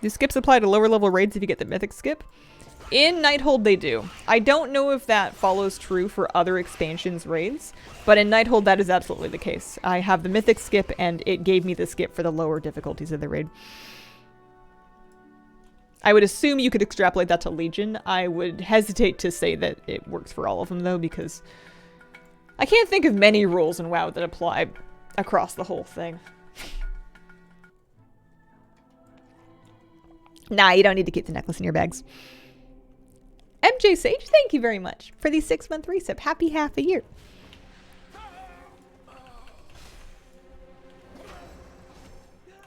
Do skips apply to lower level raids if you get the mythic skip? In Nighthold they do. I don't know if that follows true for other expansions raids, but in Nighthold that is absolutely the case. I have the mythic skip and it gave me the skip for the lower difficulties of the raid. I would assume you could extrapolate that to Legion. I would hesitate to say that it works for all of them though, because I can't think of many rules in WoW that apply across the whole thing. Nah, you don't need to keep the necklace in your bags. MJ Sage, thank you very much for the 6-month resub. Happy half a year.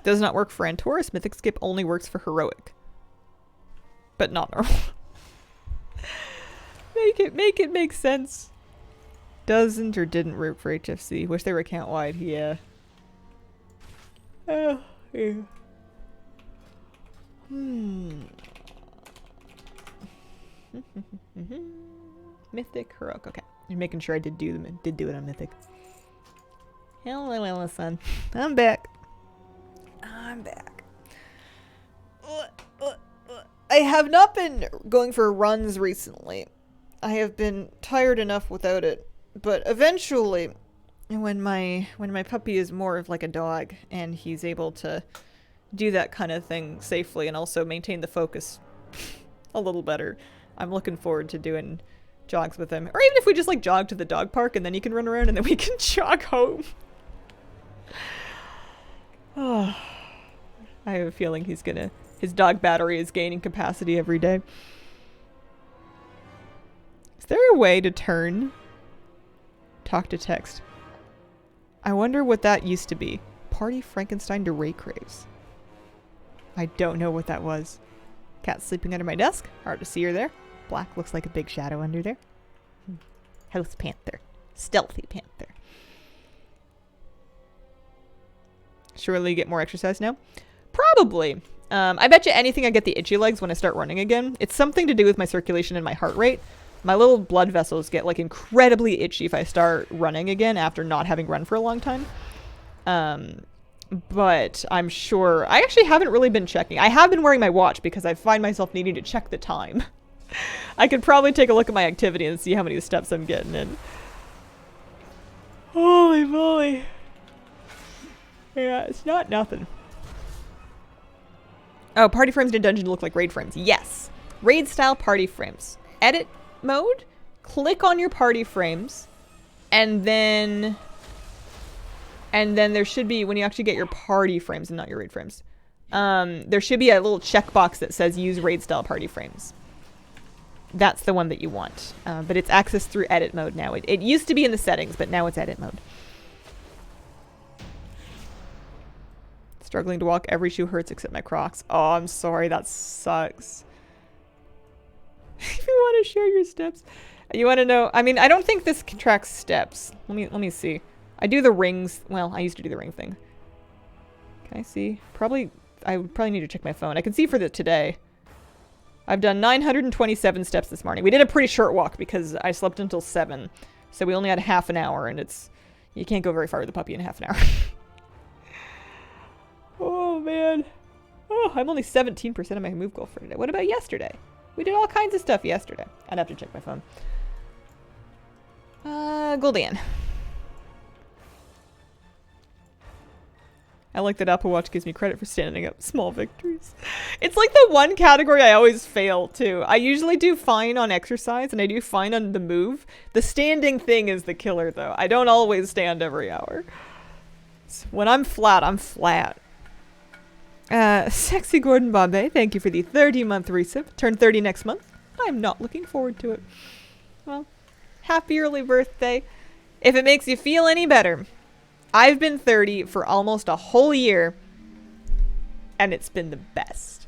Does not work for Antorus. Mythic skip only works for heroic. But not normal. Make it make sense. Doesn't or didn't work for HFC. Wish they were account wide, yeah. Oh, yeah. Mythic, heroic. Okay, you're making sure I did do it on Mythic. Hello, Ellison. I'm back. I'm back. I have not been going for runs recently. I have been tired enough without it. But eventually, when my puppy is more of like a dog and he's able to do that kind of thing safely and also maintain the focus a little better, I'm looking forward to doing jogs with him. Or even if we just like jog to the dog park and then he can run around and then we can jog home. Oh, I have a feeling his dog battery is gaining capacity every day. Is there a way to turn talk to text? I wonder what that used to be. Party Frankenstein to Ray Craves. I don't know what that was. Cat sleeping under my desk. Hard to see her there. Black looks like a big shadow under there. House panther. Stealthy panther. Surely get more exercise now? Probably. I bet you anything I get the itchy legs when I start running again. It's something to do with my circulation and my heart rate. My little blood vessels get like incredibly itchy if I start running again after not having run for a long time. But I'm sure... I actually haven't really been checking. I have been wearing my watch because I find myself needing to check the time. I could probably take a look at my activity and see how many steps I'm getting in. Holy moly. Yeah, it's not nothing. Oh, party frames in dungeon look like raid frames. Yes. Raid style party frames. Edit mode. Click on your party frames. And then there should be, when you actually get your party frames and not your raid frames, there should be a little checkbox that says use raid style party frames. That's the one that you want. But it's accessed through edit mode now. It used to be in the settings, but now it's edit mode. Struggling to walk. Every shoe hurts except my Crocs. Oh, I'm sorry. That sucks. If you want to share your steps. You want to know... I mean, I don't think this tracks steps. Let me see. I do the rings. Well, I used to do the ring thing. Can I see? I would probably need to check my phone. I can see for today. I've done 927 steps this morning. We did a pretty short walk because I slept until 7. So we only had half an hour and you can't go very far with the puppy in half an hour. Oh, man. Oh, I'm only 17% of my move goal for today. What about yesterday? We did all kinds of stuff yesterday. I'd have to check my phone. Gul'dan. I like that Apple Watch gives me credit for standing up small victories. It's like the one category I always fail too. I usually do fine on exercise and I do fine on the move. The standing thing is the killer though. I don't always stand every hour. So when I'm flat, I'm flat. Sexy Gordon Bombay, thank you for the 30-month resub. Turn 30 next month. I'm not looking forward to it. Well, happy early birthday. If it makes you feel any better, I've been 30 for almost a whole year, and it's been the best.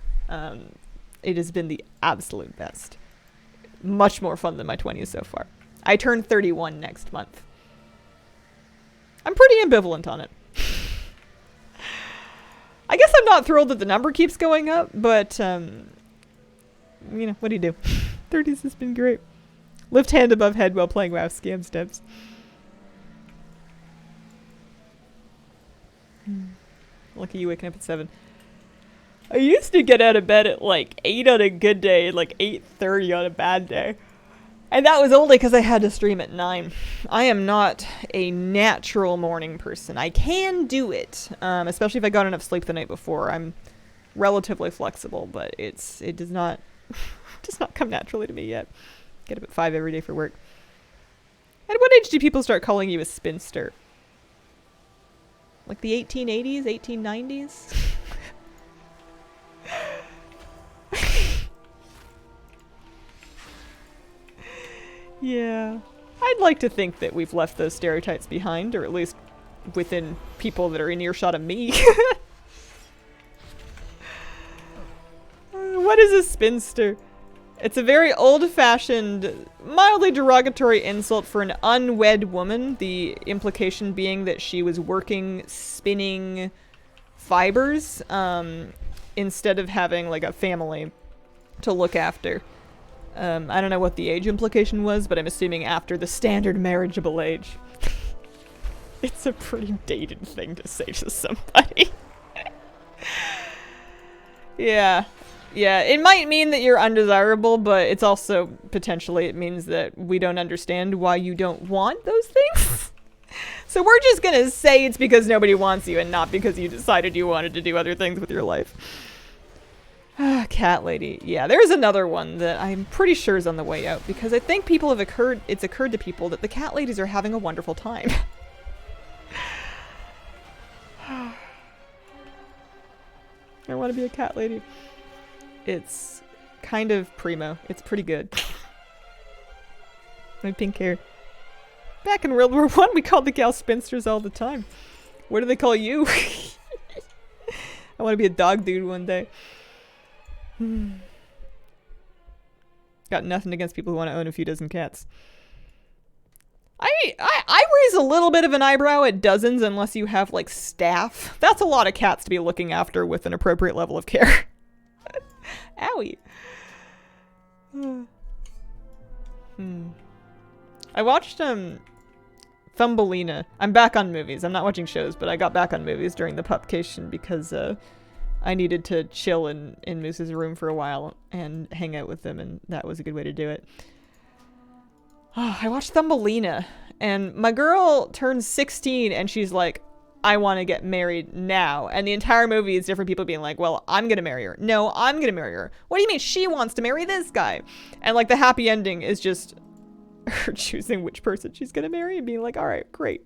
It has been the absolute best. Much more fun than my 20s so far. I turn 31 next month. I'm pretty ambivalent on it. I guess I'm not thrilled that the number keeps going up, but, you know, what do you do? 30s has been great. Lift hand above head while playing WoW scam steps. Lucky you waking up at 7. I used to get out of bed at like 8 on a good day and like 8:30 on a bad day. And that was only because I had to stream at 9. I am not a natural morning person. I can do it, especially if I got enough sleep the night before. I'm relatively flexible, but it does not come naturally to me yet. Get up at 5 every day for work. At what age do people start calling you a spinster? Like the 1880s, 1890s? Yeah. I'd like to think that we've left those stereotypes behind, or at least within people that are in earshot of me. What is a spinster? It's a very old-fashioned, mildly derogatory insult for an unwed woman, the implication being that she was working spinning fibers instead of having like a family to look after. I don't know what the age implication was, but I'm assuming after the standard marriageable age. It's a pretty dated thing to say to somebody. Yeah. Yeah, it might mean that you're undesirable, but it's also potentially it means that we don't understand why you don't want those things. So we're just gonna say it's because nobody wants you and not because you decided you wanted to do other things with your life. Cat lady. Yeah, there's another one that I'm pretty sure is on the way out because I think it's occurred to people that the cat ladies are having a wonderful time. I want to be a cat lady. It's kind of primo. It's pretty good. My pink hair. Back in World War I, we called the gal spinsters all the time. What do they call you? I want to be a dog dude one day. Got nothing against people who want to own a few dozen cats. I raise a little bit of an eyebrow at dozens unless you have, like, staff. That's a lot of cats to be looking after with an appropriate level of care. Owie. I watched, Thumbelina. I'm back on movies. I'm not watching shows, but I got back on movies during the pupcation because, I needed to chill in Moose's room for a while and hang out with them, and that was a good way to do it. Oh, I watched Thumbelina, and my girl turns 16, and she's like, I want to get married now. And the entire movie is different people being like, well, I'm going to marry her. No, I'm going to marry her. What do you mean she wants to marry this guy? And, like, the happy ending is just her choosing which person she's going to marry and being like, all right, great.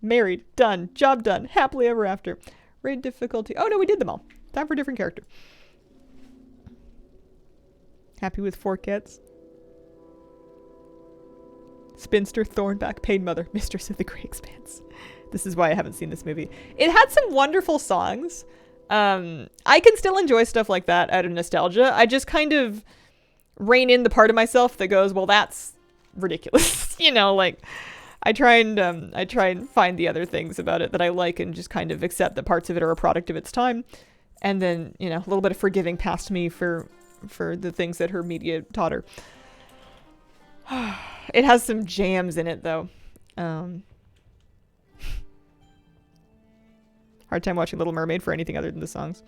Married, done, job done, happily ever after. Raid difficulty. Oh no, we did them all. Time for a different character. Happy with 4 cats. Spinster, Thornback, Pain Mother, Mistress of the Great Expanse. This is why I haven't seen this movie. It had some wonderful songs. I can still enjoy stuff like that out of nostalgia. I just kind of rein in the part of myself that goes, well, that's ridiculous. You know, like... I try and find the other things about it that I like and just kind of accept that parts of it are a product of its time. And then, you know, a little bit of forgiving past me for the things that her media taught her. It has some jams in it, though. Hard time watching Little Mermaid for anything other than the songs.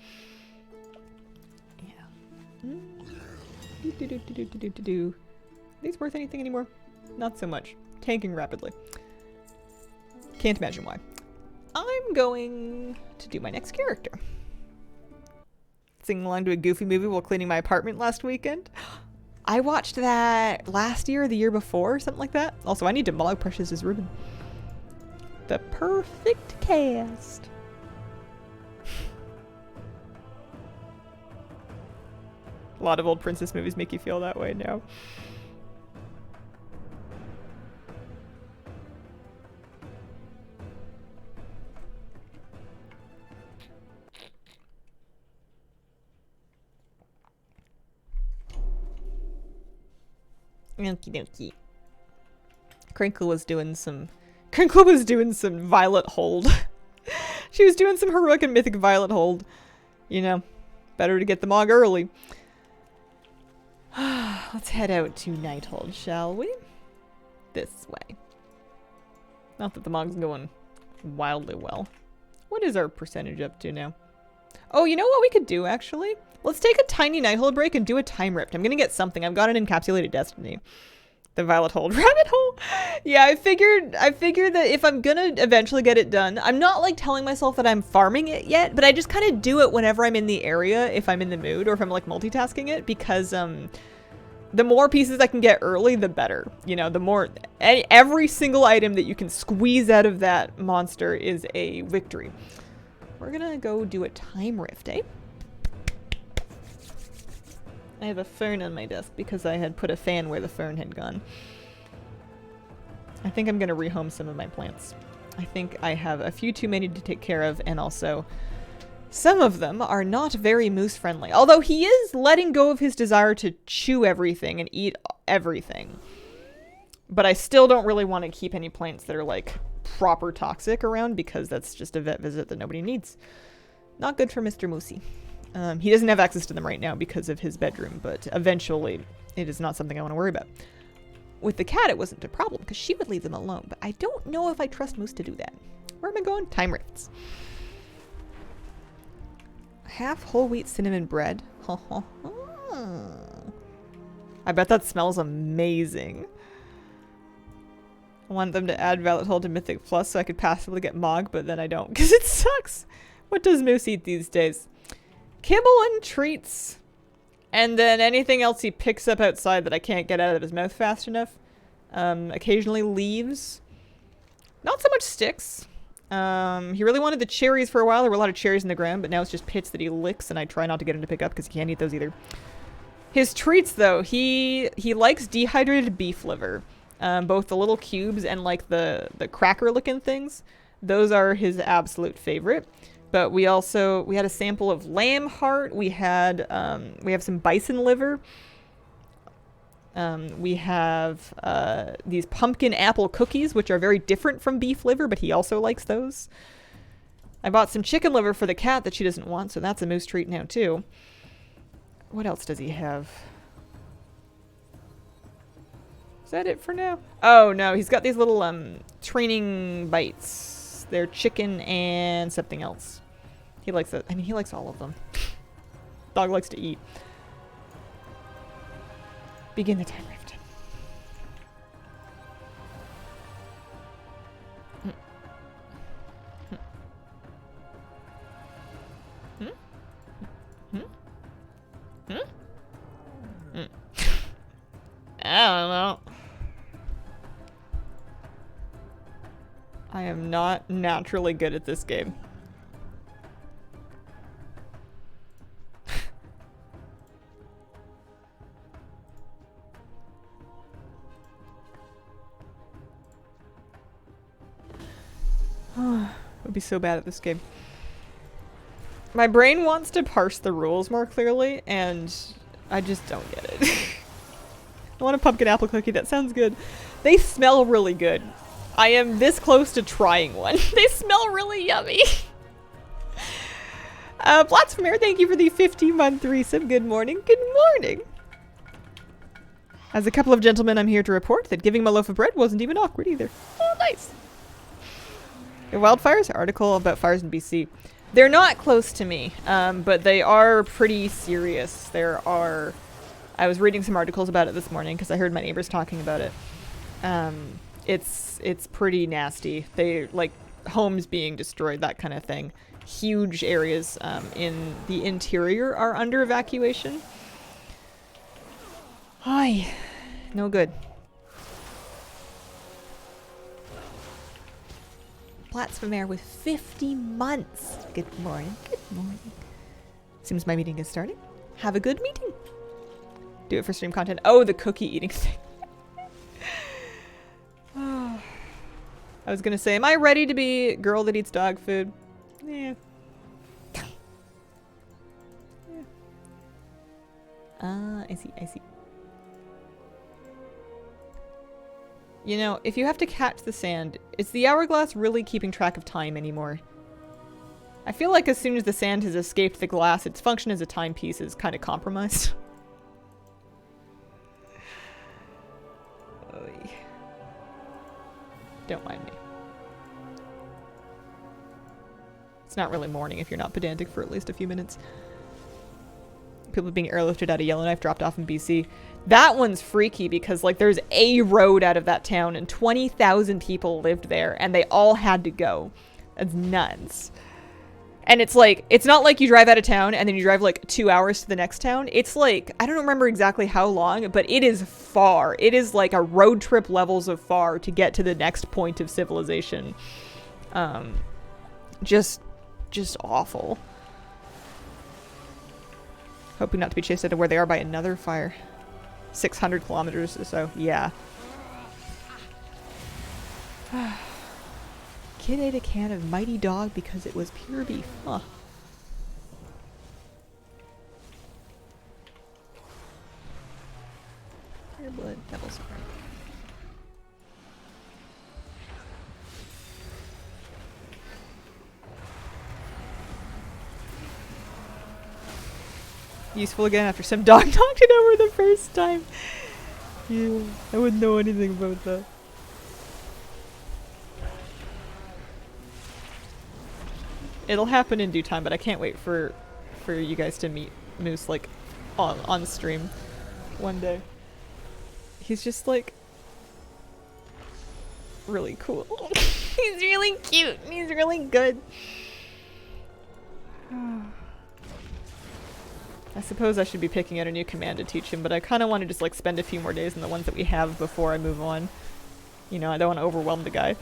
Yeah. These worth anything anymore? Not so much. Tanking rapidly. Can't imagine why. I'm going to do my next character. Singing along to a Goofy movie while cleaning my apartment last weekend. I watched that last year or the year before, something like that. Also, I need to molly Precious's ribbon. The perfect cast. A lot of old princess movies make you feel that way now. Okie dokie. Crinkle was doing some Violet Hold. She was doing some heroic and mythic Violet Hold. You know, better to get the Mog early. Let's head out to Nighthold, shall we? This way. Not that the Mog's going wildly well. What is our percentage up to now? Oh, you know what we could do, actually? Let's take a tiny Nighthold break and do a Time Rift. I'm gonna get something. I've got an Encapsulated Destiny. The Violet Hold Rabbit Hole. Yeah, I figured that if I'm gonna eventually get it done, I'm not like telling myself that I'm farming it yet, but I just kind of do it whenever I'm in the area, if I'm in the mood, or if I'm like multitasking it, because the more pieces I can get early, the better. You know, the more every single item that you can squeeze out of that monster is a victory. We're gonna go do a Time Rift, eh? I have a fern on my desk because I had put a fan where the fern had gone. I think I'm going to rehome some of my plants. I think I have a few too many to take care of, and also some of them are not very moose friendly. Although he is letting go of his desire to chew everything and eat everything. But I still don't really want to keep any plants that are like proper toxic around, because that's just a vet visit that nobody needs. Not good for Mr. Moosey. He doesn't have access to them right now because of his bedroom, but eventually it is not something I want to worry about. With the cat, it wasn't a problem because she would leave them alone, but I don't know if I trust Moose to do that. Where am I going? Time Rifts. Half whole wheat cinnamon bread. I bet that smells amazing. I want them to add Violet Hold to Mythic Plus so I could passively get Mog, but then I don't because it sucks. What does Moose eat these days? Kibble and treats. And then anything else he picks up outside that I can't get out of his mouth fast enough. Occasionally leaves. Not so much sticks. He really wanted the cherries for a while. There were a lot of cherries in the ground, but now it's just pits that he licks, and I try not to get him to pick up because he can't eat those either. His treats, though, he likes dehydrated beef liver. Both the little cubes and like the cracker-looking things. Those are his absolute favorite. But we had a sample of lamb heart. We have some bison liver. We have these pumpkin apple cookies, which are very different from beef liver, but he also likes those. I bought some chicken liver for the cat that she doesn't want, so that's a Moose treat now too. What else does he have? Is that it for now? Oh no, he's got these little training bites. They're chicken and something else. He likes that. I mean, he likes all of them. Dog likes to eat. Begin the Time Rift. I don't know. I am not naturally good at this game. I'd be so bad at this game. My brain wants to parse the rules more clearly, and I just don't get it. I want a pumpkin apple cookie. That sounds good. They smell really good. I am this close to trying one. They smell really yummy. Blasphemous, thank you for the 15-month resub. Good morning. Good morning. As a couple of gentlemen, I'm here to report that giving him a loaf of bread wasn't even awkward either. Oh, nice. The wildfires? Article about fires in BC. They're not close to me, but they are pretty serious. I was reading some articles about it this morning because I heard my neighbors talking about it. It's pretty nasty. They, like, homes being destroyed, that kind of thing. Huge areas in the interior are under evacuation. Hi, no good. Platzvermeer with 50 months. Good morning. Good morning. Seems my meeting is starting. Have a good meeting. Do it for stream content. Oh, the cookie eating thing. Oh. I was gonna say, am I ready to be a girl that eats dog food? Yeah. I see, I see. You know, if you have to catch the sand, is the hourglass really keeping track of time anymore? I feel like as soon as the sand has escaped the glass, its function as a timepiece is kind of compromised. Oy. Don't mind me. It's not really morning if you're not pedantic for at least a few minutes. People being airlifted out of Yellowknife, dropped off in BC. That one's freaky because, like, there's a road out of that town and 20,000 people lived there and they all had to go. That's nuts. And it's like, it's not like you drive out of town and then you drive like 2 hours to the next town. It's like, I don't remember exactly how long, but it is far. It is like a road trip levels of far to get to the next point of civilization. Just awful. Hoping not to be chased out of where they are by another fire. 600 kilometers or so. Yeah. Kid ate a can of Mighty Dog because it was pure beef. Huh. Pure blood, devil spray. Useful again after some dog knocked it over the first time. Yeah, I wouldn't know anything about that. It'll happen in due time, but I can't wait for you guys to meet Moose like on stream one day. He's just like really cool. He's really cute. He's really good. I suppose I should be picking out a new command to teach him, but I kind of want to just like spend a few more days in the ones that we have before I move on. You know, I don't want to overwhelm the guy.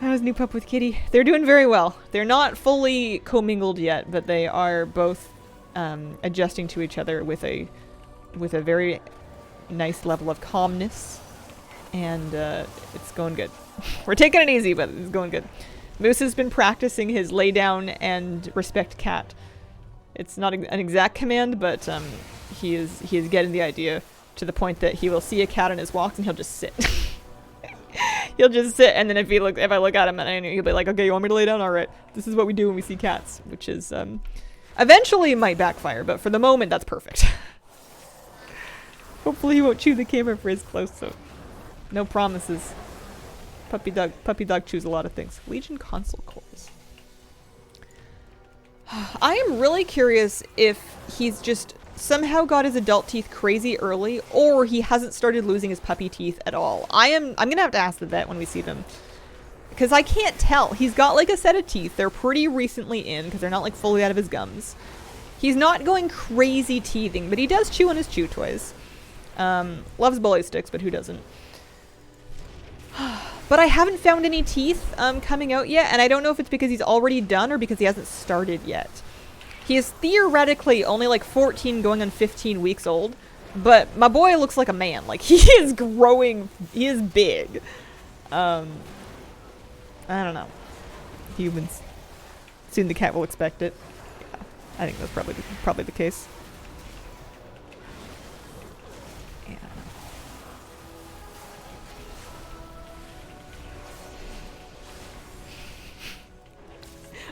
How's new pup with kitty? They're doing very well. They're not fully commingled yet, but they are both adjusting to each other with a very nice level of calmness, and it's going good. We're taking it easy, but it's going good. Moose has been practicing his lay down and respect cat. It's not an exact command, but he is getting the idea to the point that he will see a cat on his walks and he'll just sit. He'll just sit, and then if I look at him and he'll be like, "Okay, you want me to lay down? All right. This is what we do when we see cats," which is eventually it might backfire, but for the moment that's perfect. Hopefully he won't chew the camera for his close-up. No promises. Puppy dog chews a lot of things. Legion console cores. I am really curious if he's just somehow got his adult teeth crazy early, or he hasn't started losing his puppy teeth at all. I'm gonna have to ask the vet when we see them, because I can't tell. He's got like a set of teeth. They're pretty recently in because they're not like fully out of his gums. He's not going crazy teething, but he does chew on his chew toys. Loves bully sticks, but who doesn't? But I haven't found any teeth coming out yet, and I don't know if it's because he's already done or because he hasn't started yet. He is theoretically only like 14 going on 15 weeks old, but my boy looks like a man. Like, he is growing. He is big. I don't know. Humans. Soon the cat will expect it. Yeah, I think that's probably the case. Yeah.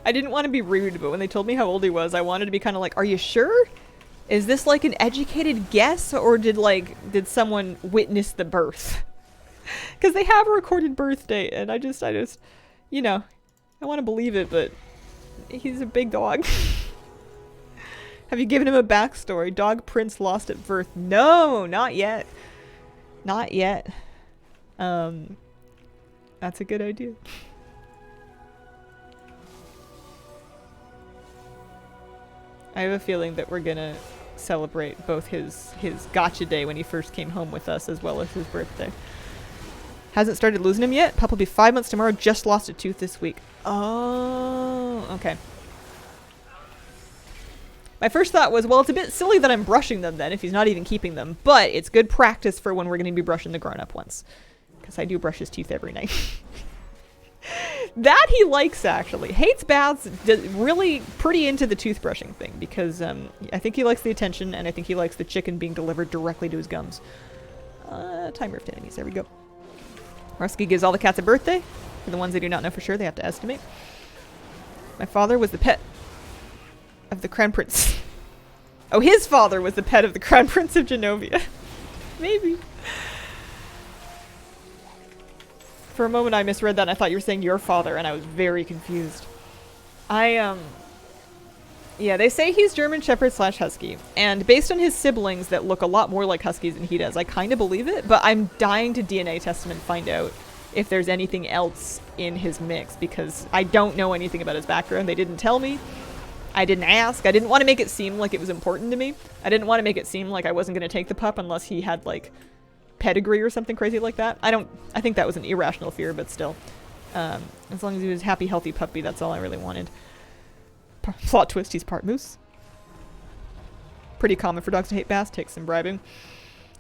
I didn't want to be rude, but when they told me how old he was, I wanted to be kind of like, "Are you sure? Is this like an educated guess, or did someone witness the birth?" Because they have a recorded birth date, and I just, you know, I want to believe it, but he's a big dog. Have you given him a backstory? Dog prince lost at birth. No, not yet. Not yet. That's a good idea. I have a feeling that we're gonna celebrate both his gotcha day when he first came home with us, as well as his birthday. Hasn't started losing him yet. Pup will be 5 months tomorrow. Just lost a tooth this week. Oh, okay. My first thought was, well, it's a bit silly that I'm brushing them then if he's not even keeping them, but it's good practice for when we're going to be brushing the grown-up ones, because I do brush his teeth every night. That he likes, actually. Hates baths, really pretty into the toothbrushing thing, because I think he likes the attention, and I think he likes the chicken being delivered directly to his gums. Time rift enemies, there we go. Rusky gives all the cats a birthday. For the ones they do not know for sure, they have to estimate. My father was the pet of the Crown Prince. Oh, his father was the pet of the Crown Prince of Genovia. Maybe. For a moment I misread that and I thought you were saying your father, and I was very confused. Yeah, they say he's German Shepherd / Husky, and based on his siblings that look a lot more like Huskies than he does, I kind of believe it, but I'm dying to DNA test him and find out if there's anything else in his mix, because I don't know anything about his background. They didn't tell me. I didn't ask. I didn't want to make it seem like it was important to me. I didn't want to make it seem like I wasn't going to take the pup unless he had, like, pedigree or something crazy like that. I think that was an irrational fear, but still. As long as he was a happy, healthy puppy, that's all I really wanted. Plot twist, he's part moose. Pretty common for dogs to hate baths. Takes some bribing.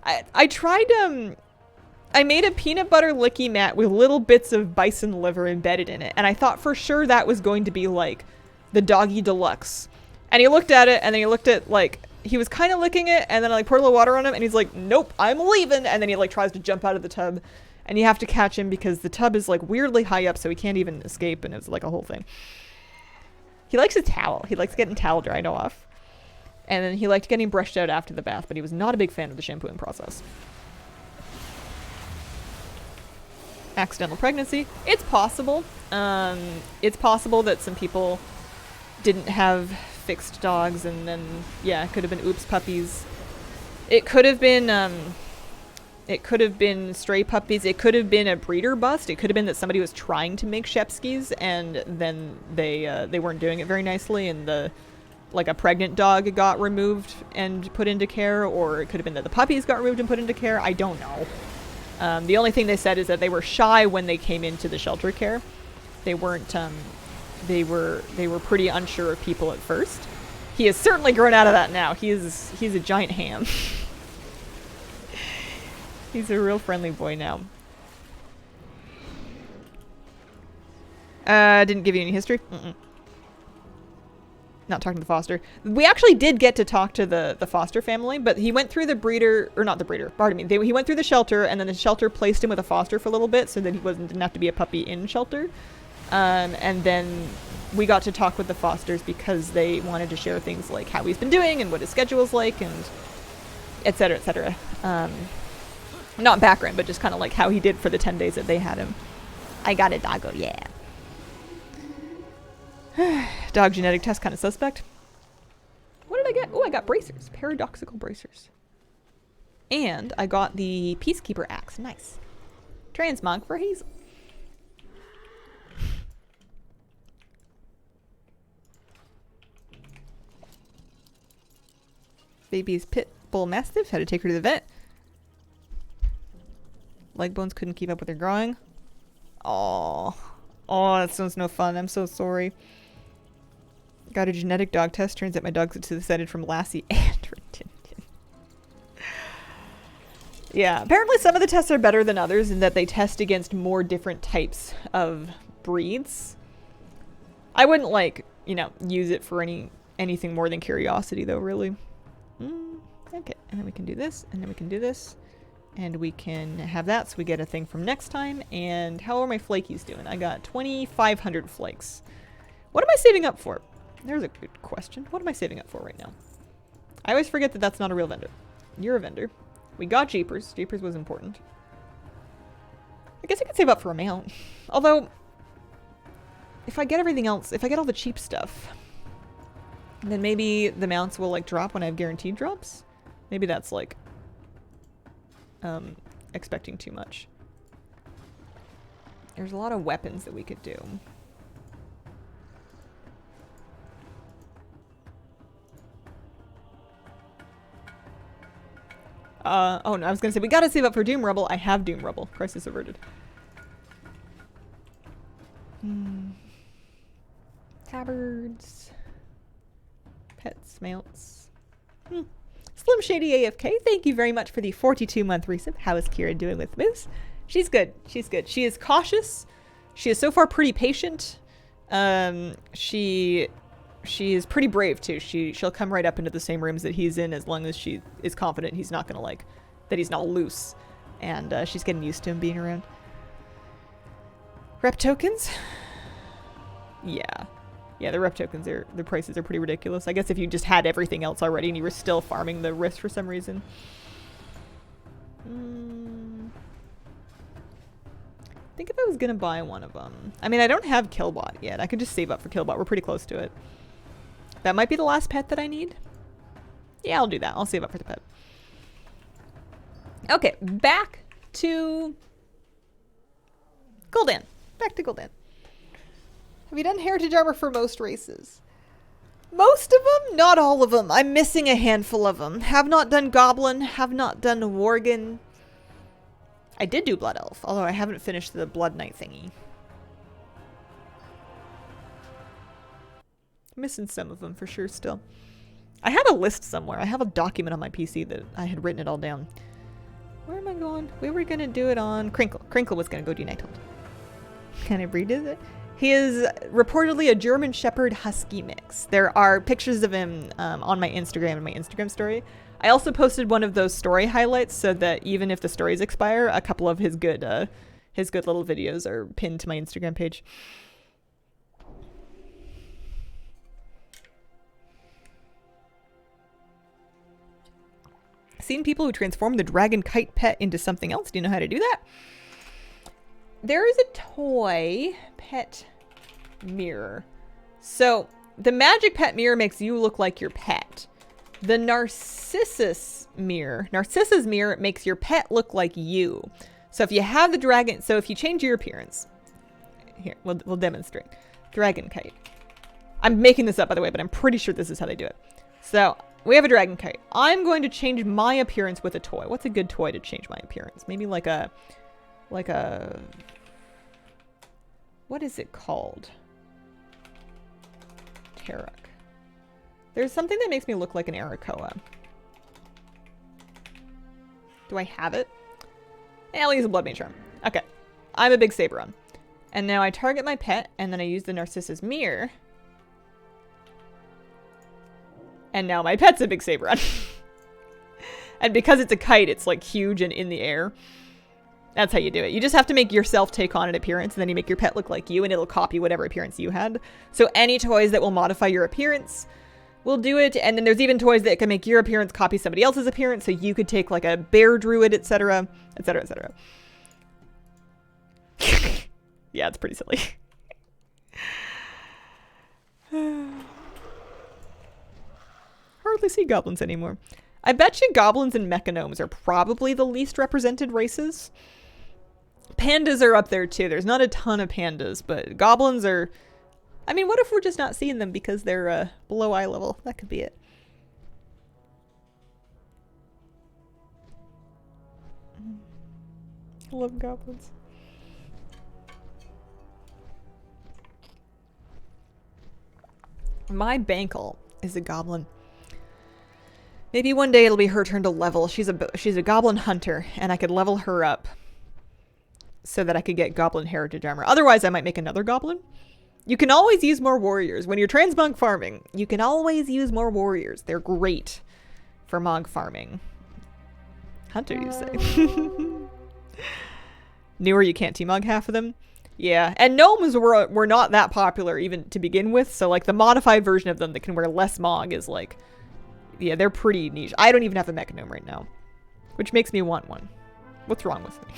I tried, I made a peanut butter licky mat with little bits of bison liver embedded in it, and I thought for sure that was going to be, like, the Doggy Deluxe. And he looked at it, and then he looked at, like, he was kind of licking it, and then I, like, poured a little water on him, and he's like, nope, I'm leaving. And then he, like, tries to jump out of the tub, and you have to catch him because the tub is, like, weirdly high up, so he can't even escape, and it's, like, a whole thing. He likes a towel. He likes getting towel dried off. And then he liked getting brushed out after the bath, but he was not a big fan of the shampooing process. Accidental pregnancy. It's possible. It's possible that some people didn't have fixed dogs, and then, yeah, it could have been oops puppies. It could have been stray puppies. It could have been a breeder bust. It could have been that somebody was trying to make Shepskis, and then they weren't doing it very nicely, and a pregnant dog got removed and put into care, or it could have been that the puppies got removed and put into care. I don't know. The only thing they said is that they were shy when they came into the shelter care. They weren't, they were pretty unsure of people at first. He has certainly grown out of that now. He's a giant ham. He's a real friendly boy now. Didn't give you any history? Not talking to the foster. We actually did get to talk to the foster family, but he went through the breeder, or not the breeder, pardon me. He went through the shelter, and then the shelter placed him with a foster for a little bit so that he didn't have to be a puppy in shelter. And then we got to talk with the fosters because they wanted to share things like how he's been doing and what his schedule's like, and et cetera, et cetera. Not background, but just kind of like how he did for the 10 days that they had him. I got a doggo, yeah. Dog genetic test kind of suspect. What did I get? Oh, I got bracers. Paradoxical bracers. And I got the Peacekeeper axe. Nice. Transmog for Hazel. Baby's pit bull mastiff. Had to take her to the vet. Leg bones couldn't keep up with her growing. Oh, that sounds no fun. I'm so sorry. Got a genetic dog test. Turns out my dog's descended from Lassie and Rintintin. Yeah, apparently some of the tests are better than others in that they test against more different types of breeds. I wouldn't, use it for anything more than curiosity, though, really. Okay, and then we can do this, and then we can do this. And we can have that, so we get a thing from next time. And how are my flakies doing? I got 2,500 flakes. What am I saving up for? There's a good question. What am I saving up for right now? I always forget that that's not a real vendor. You're a vendor. We got Jeepers. Jeepers was important. I guess I could save up for a mount. Although, if I get everything else, if I get all the cheap stuff, then maybe the mounts will, drop when I have guaranteed drops. Maybe that's, expecting too much. There's a lot of weapons that we could do. Oh no, I was gonna say, we gotta save up for Doom Rubble. I have Doom Rubble. Crisis averted. Tabards. Pet smelts. Slim Shady AFK, thank you very much for the 42-month resub. How is Kira doing with Moose? She's good. She's good. She is cautious. She is so far pretty patient. She is pretty brave too. She'll come right up into the same rooms that he's in as long as she is confident he's not gonna that he's not loose. And she's getting used to him being around. Rep tokens? Yeah. Yeah, the rep tokens the prices are pretty ridiculous. I guess if you just had everything else already and you were still farming the rift for some reason. I think if I was gonna buy one of them. I mean, I don't have Killbot yet. I could just save up for Killbot. We're pretty close to it. That might be the last pet that I need. Yeah, I'll do that. I'll save up for the pet. Okay, back to Gul'dan. Back to Gul'dan. Have you done Heritage Armor for most races? Most of them? Not all of them. I'm missing a handful of them. Have not done Goblin. Have not done Worgen. I did do Blood Elf, although I haven't finished the Blood Knight thingy. Missing some of them for sure still. I had a list somewhere. I have a document on my PC that I had written it all down. Where am I going? We were going to do it on Crinkle. Crinkle was going to go do Nighthold. Can I breed it? He is reportedly a German Shepherd Husky mix. There are pictures of him on my Instagram and my Instagram story. I also posted one of those story highlights so that even if the stories expire, a couple of his good little videos are pinned to my Instagram page. Seen people who transform the dragon kite pet into something else. Do you know how to do that? There is a toy pet mirror. So the magic pet mirror makes you look like your pet. The Narcissus mirror makes your pet look like you. So if you have the dragon, so if you change your appearance, here, we'll demonstrate. Dragon kite. I'm making this up, by the way, but I'm pretty sure this is how they do it. So we have a dragon kite. I'm going to change my appearance with a toy. What's a good toy to change my appearance? Maybe like a, what is it called? Tarok. There's something that makes me look like an Arakoa. Do I have it? Yeah, I'll use a Blood Mage Charm. Okay. I'm a big Saberon. And now I target my pet, and then I use the Narcissus Mirror. And now my pet's a big Saberon. And because it's a kite, it's like huge and in the air. That's how you do it. You just have to make yourself take on an appearance, and then you make your pet look like you, and it'll copy whatever appearance you had. So any toys that will modify your appearance will do it. And then there's even toys that can make your appearance copy somebody else's appearance, so you could take like a bear druid, etc., etc., etc. Yeah, it's pretty silly. Hardly see goblins anymore. I bet you goblins and mechanomes are probably the least represented races. Pandas are up there too. There's not a ton of pandas, but goblins are... I mean, what if we're just not seeing them because they're below eye level? That could be it. I love goblins. My Bankle is a goblin. Maybe one day it'll be her turn to level. She's a goblin hunter, and I could level her up so that I could get goblin heritage armor. Otherwise, I might make another goblin. You can always use more warriors. When you're transmog farming, you can always use more warriors. They're great for mog farming. Hunter, you say? Newer, you can't T-mog half of them. Yeah, and gnomes were not that popular even to begin with, so like the modified version of them that can wear less mog is like... Yeah, they're pretty niche. I don't even have a mechanome right now, which makes me want one. What's wrong with me?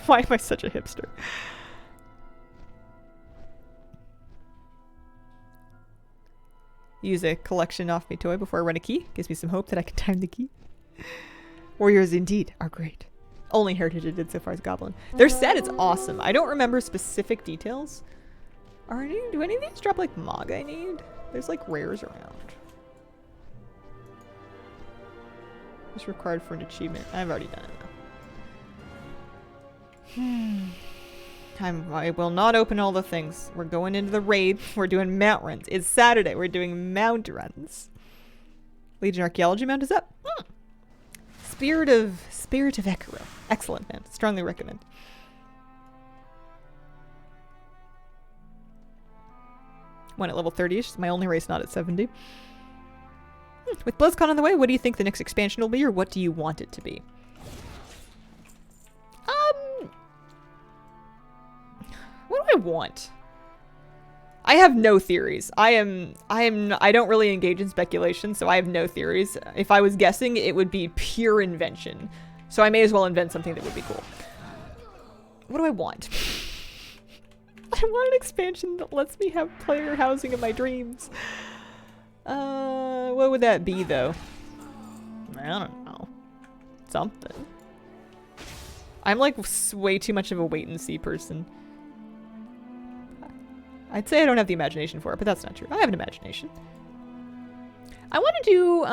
Why am I such a hipster? Use a collection off me toy before I run a key. Gives me some hope that I can time the key. Warriors indeed are great. Only heritage I did so far is goblin. Their set is awesome. I don't remember specific details. Do any of these drop like mog I need? There's like rares around. Just required for an achievement. I've already done it though. I will not open all the things. We're going into the raid. We're doing mount runs. It's Saturday. We're doing mount runs. Legion Archaeology mount is up. Spirit of Ekiro. Excellent mount. Strongly recommend. One at level 30-ish. It's my only race not at 70. With BlizzCon on the way, what do you think the next expansion will be, or what do you want it to be? What do I want? I have no theories. I don't really engage in speculation, so I have no theories. If I was guessing, it would be pure invention. So I may as well invent something that would be cool. What do I want? I want an expansion that lets me have player housing in my dreams. What would that be, though? I don't know. Something. I'm like way too much of a wait-and-see person. I'd say I don't have the imagination for it, but that's not true. I have an imagination. I want to do,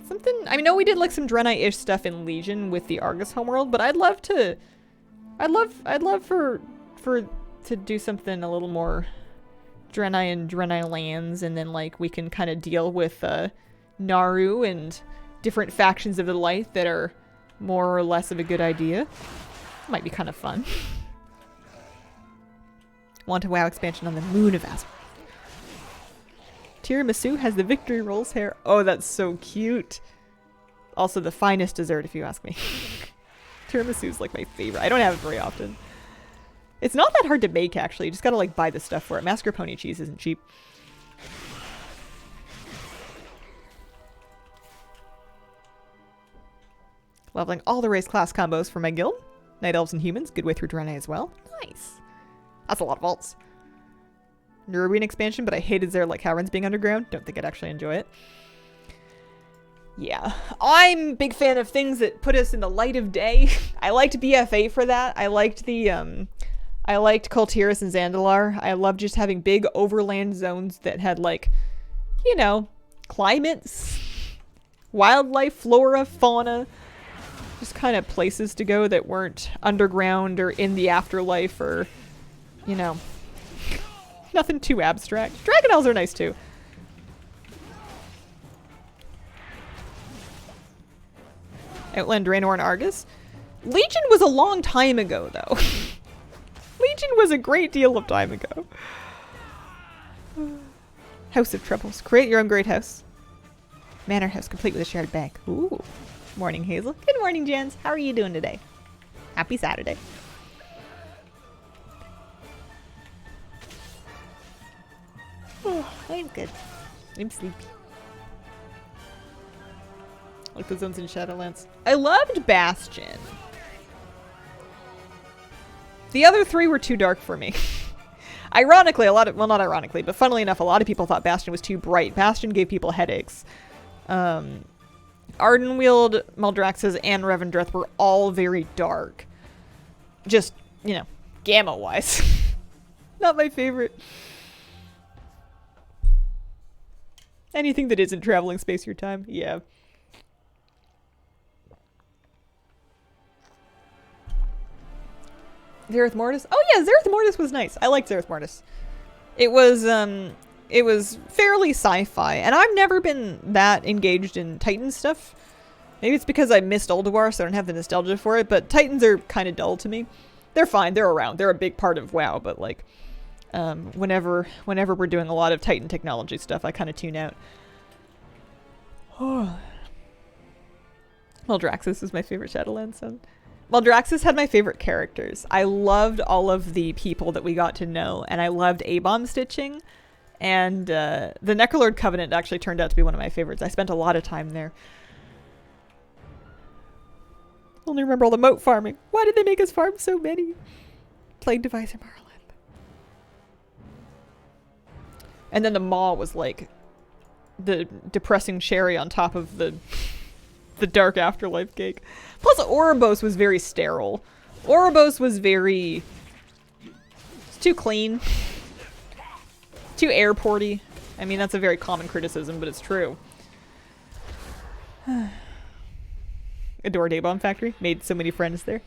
something... I know we did, like, some Draenei-ish stuff in Legion with the Argus homeworld, but I'd love to... I'd love for to do something a little more Draenei and Draenei lands, and then, like, we can kind of deal with, Naru and different factions of the light that are more or less of a good idea. Might be kind of fun. Want a WoW expansion on the moon of Azeroth. Tiramisu has the victory rolls hair. Oh, that's so cute. Also the finest dessert, if you ask me. Tiramisu's like my favorite. I don't have it very often. It's not that hard to make, actually. You just gotta, like, buy the stuff for it. Mascarpone cheese isn't cheap. Leveling all the race class combos for my guild. Night Elves and Humans. Good way through Draenei as well. Nice. That's a lot of vaults. Nerubian expansion, but I hated their, like, Howrens being underground. Don't think I'd actually enjoy it. Yeah. I'm a big fan of things that put us in the light of day. I liked BFA for that. I liked the, I liked Kultiris and Zandalar. I love just having big overland zones that had, like, you know, climates, wildlife, flora, fauna. Just kind of places to go that weren't underground or in the afterlife or... You know, nothing too abstract. Dragon Elves are nice too. Outland Draenor and Argus. Legion was a long time ago, though. Legion was a great deal of time ago. House of Troubles. Create your own great house. Manor house complete with a shared bank. Ooh. Morning, Hazel. Good morning, Jens. How are you doing today? Happy Saturday. Oh, I'm good. I'm sleepy. Like the zones in Shadowlands. I loved Bastion. The other three were too dark for me. Ironically, well, not ironically, but funnily enough, a lot of people thought Bastion was too bright. Bastion gave people headaches. Ardenweald, Maldraxxus, and Revendreth were all very dark. Just, you know, gamma-wise. Not my favorite. Anything that isn't traveling space your time, yeah. Zereth Mortis? Oh yeah, Zereth Mortis was nice. I liked Zereth Mortis. It was fairly sci-fi, and I've never been that engaged in Titan stuff. Maybe it's because I missed Ulduar, so I don't have the nostalgia for it, but Titans are kind of dull to me. They're fine, they're around, they're a big part of WoW, but like, whenever we're doing a lot of Titan technology stuff, I kind of tune out. Oh. Maldraxxus is my favorite Shadowlands son. Maldraxxus had my favorite characters. I loved all of the people that we got to know, and I loved A-bomb stitching, and the Necrolord Covenant actually turned out to be one of my favorites. I spent a lot of time there. Only remember all the moat farming. Why did they make us farm so many? Plague Deviser Marlin. And then the Maw was like the depressing cherry on top of the dark afterlife cake. Plus Ouroboros was very sterile. Ouroboros was very... It's too clean. Too airporty. I mean, that's a very common criticism, but it's true. Adore Day Bomb Factory. Made so many friends there.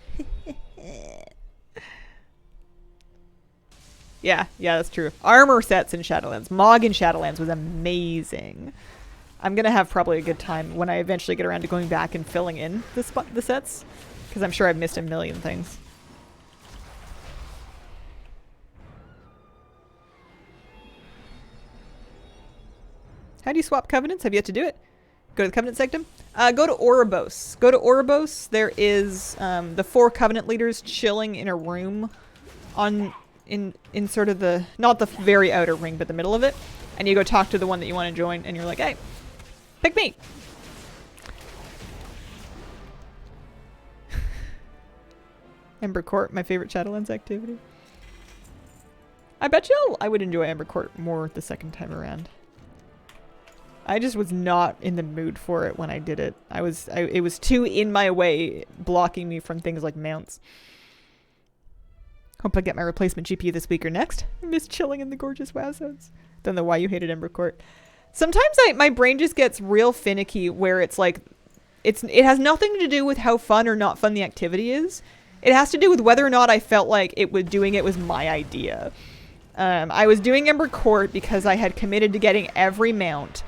Yeah, that's true. Armor sets in Shadowlands. Mog in Shadowlands was amazing. I'm going to have probably a good time when I eventually get around to going back and filling in the sets. Because I'm sure I've missed a million things. How do you swap covenants? Have you yet to do it? Go to the covenant sectum. Go to Oribos. Go to Oribos. There is the 4 covenant leaders chilling in a room in sort of the, not the very outer ring, but the middle of it. And you go talk to the one that you want to join, and you're like, hey, pick me. Ember Court, my favorite Shadowlands activity. I bet you I would enjoy Ember Court more the second time around. I just was not in the mood for it when I did it. It was too in my way, blocking me from things like mounts. Hope I get my replacement GPU this week or next. I miss chilling in the gorgeous WoW zones. Don't know why you hated Ember Court. Sometimes my brain just gets real finicky where it's like, it has nothing to do with how fun or not fun the activity is. It has to do with whether or not I felt like doing it was my idea. I was doing Ember Court because I had committed to getting every mount.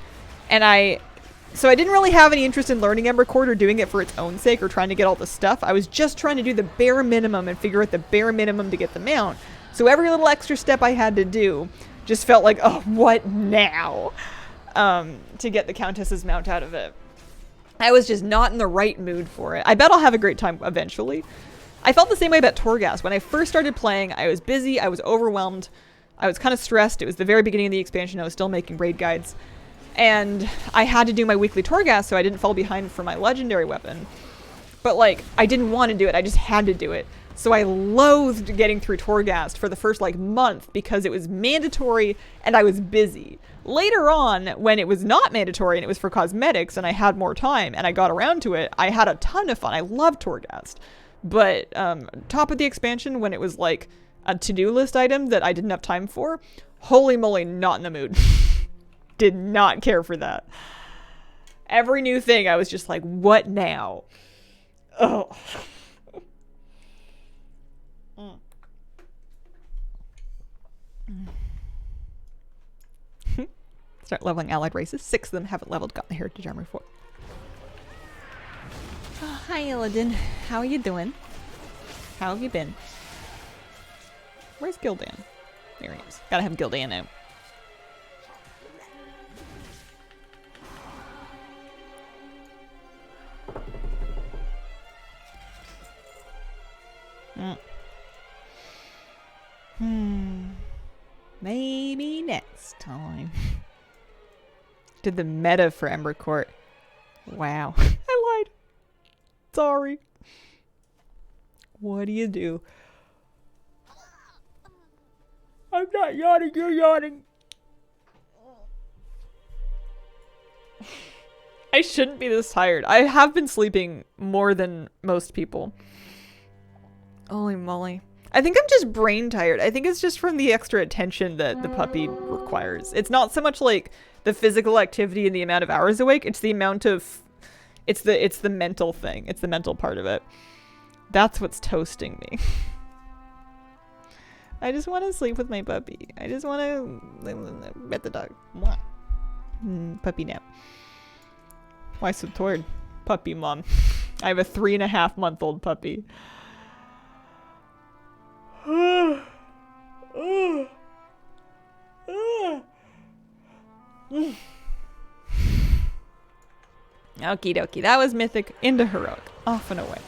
So I didn't really have any interest in learning Ember Court or doing it for its own sake or trying to get all the stuff. I was just trying to do the bare minimum and figure out the bare minimum to get the mount. So every little extra step I had to do just felt like, oh, what now? To get the Countess's mount out of it. I was just not in the right mood for it. I bet I'll have a great time eventually. I felt the same way about Torghast. When I first started playing, I was busy, I was overwhelmed, I was kind of stressed. It was the very beginning of the expansion. I was still making raid guides. And I had to do my weekly Torghast so I didn't fall behind for my legendary weapon. But like, I didn't want to do it, I just had to do it. So I loathed getting through Torghast for the first like month because it was mandatory and I was busy. Later on, when it was not mandatory and it was for cosmetics and I had more time and I got around to it, I had a ton of fun. I loved Torghast. But top of the expansion, when it was like a to-do list item that I didn't have time for, holy moly, not in the mood. Did not care for that. Every new thing, I was just like, what now? Oh. Start leveling allied races. 6 of them haven't leveled, got the heritage armor for. Oh, hi, Illidan. How are you doing? How have you been? Where's Gul'dan? There he is. Gotta have Gul'dan now. Maybe next time. Did the meta for Ember Court. Wow. I lied. Sorry. What do you do? I'm not yawning, you're yawning. I shouldn't be this tired. I have been sleeping more than most people. Holy moly. I think I'm just brain tired. I think it's just from the extra attention that the puppy requires. It's not so much like the physical activity and the amount of hours awake. It's the amount of... It's the mental thing. It's the mental part of it. That's what's toasting me. I just want to sleep with my puppy. I just want to pet the dog. Puppy nap. Why so tired? Puppy mom. I have a 3.5-month-old puppy. Okie dokie. That was mythic into heroic. Off and away.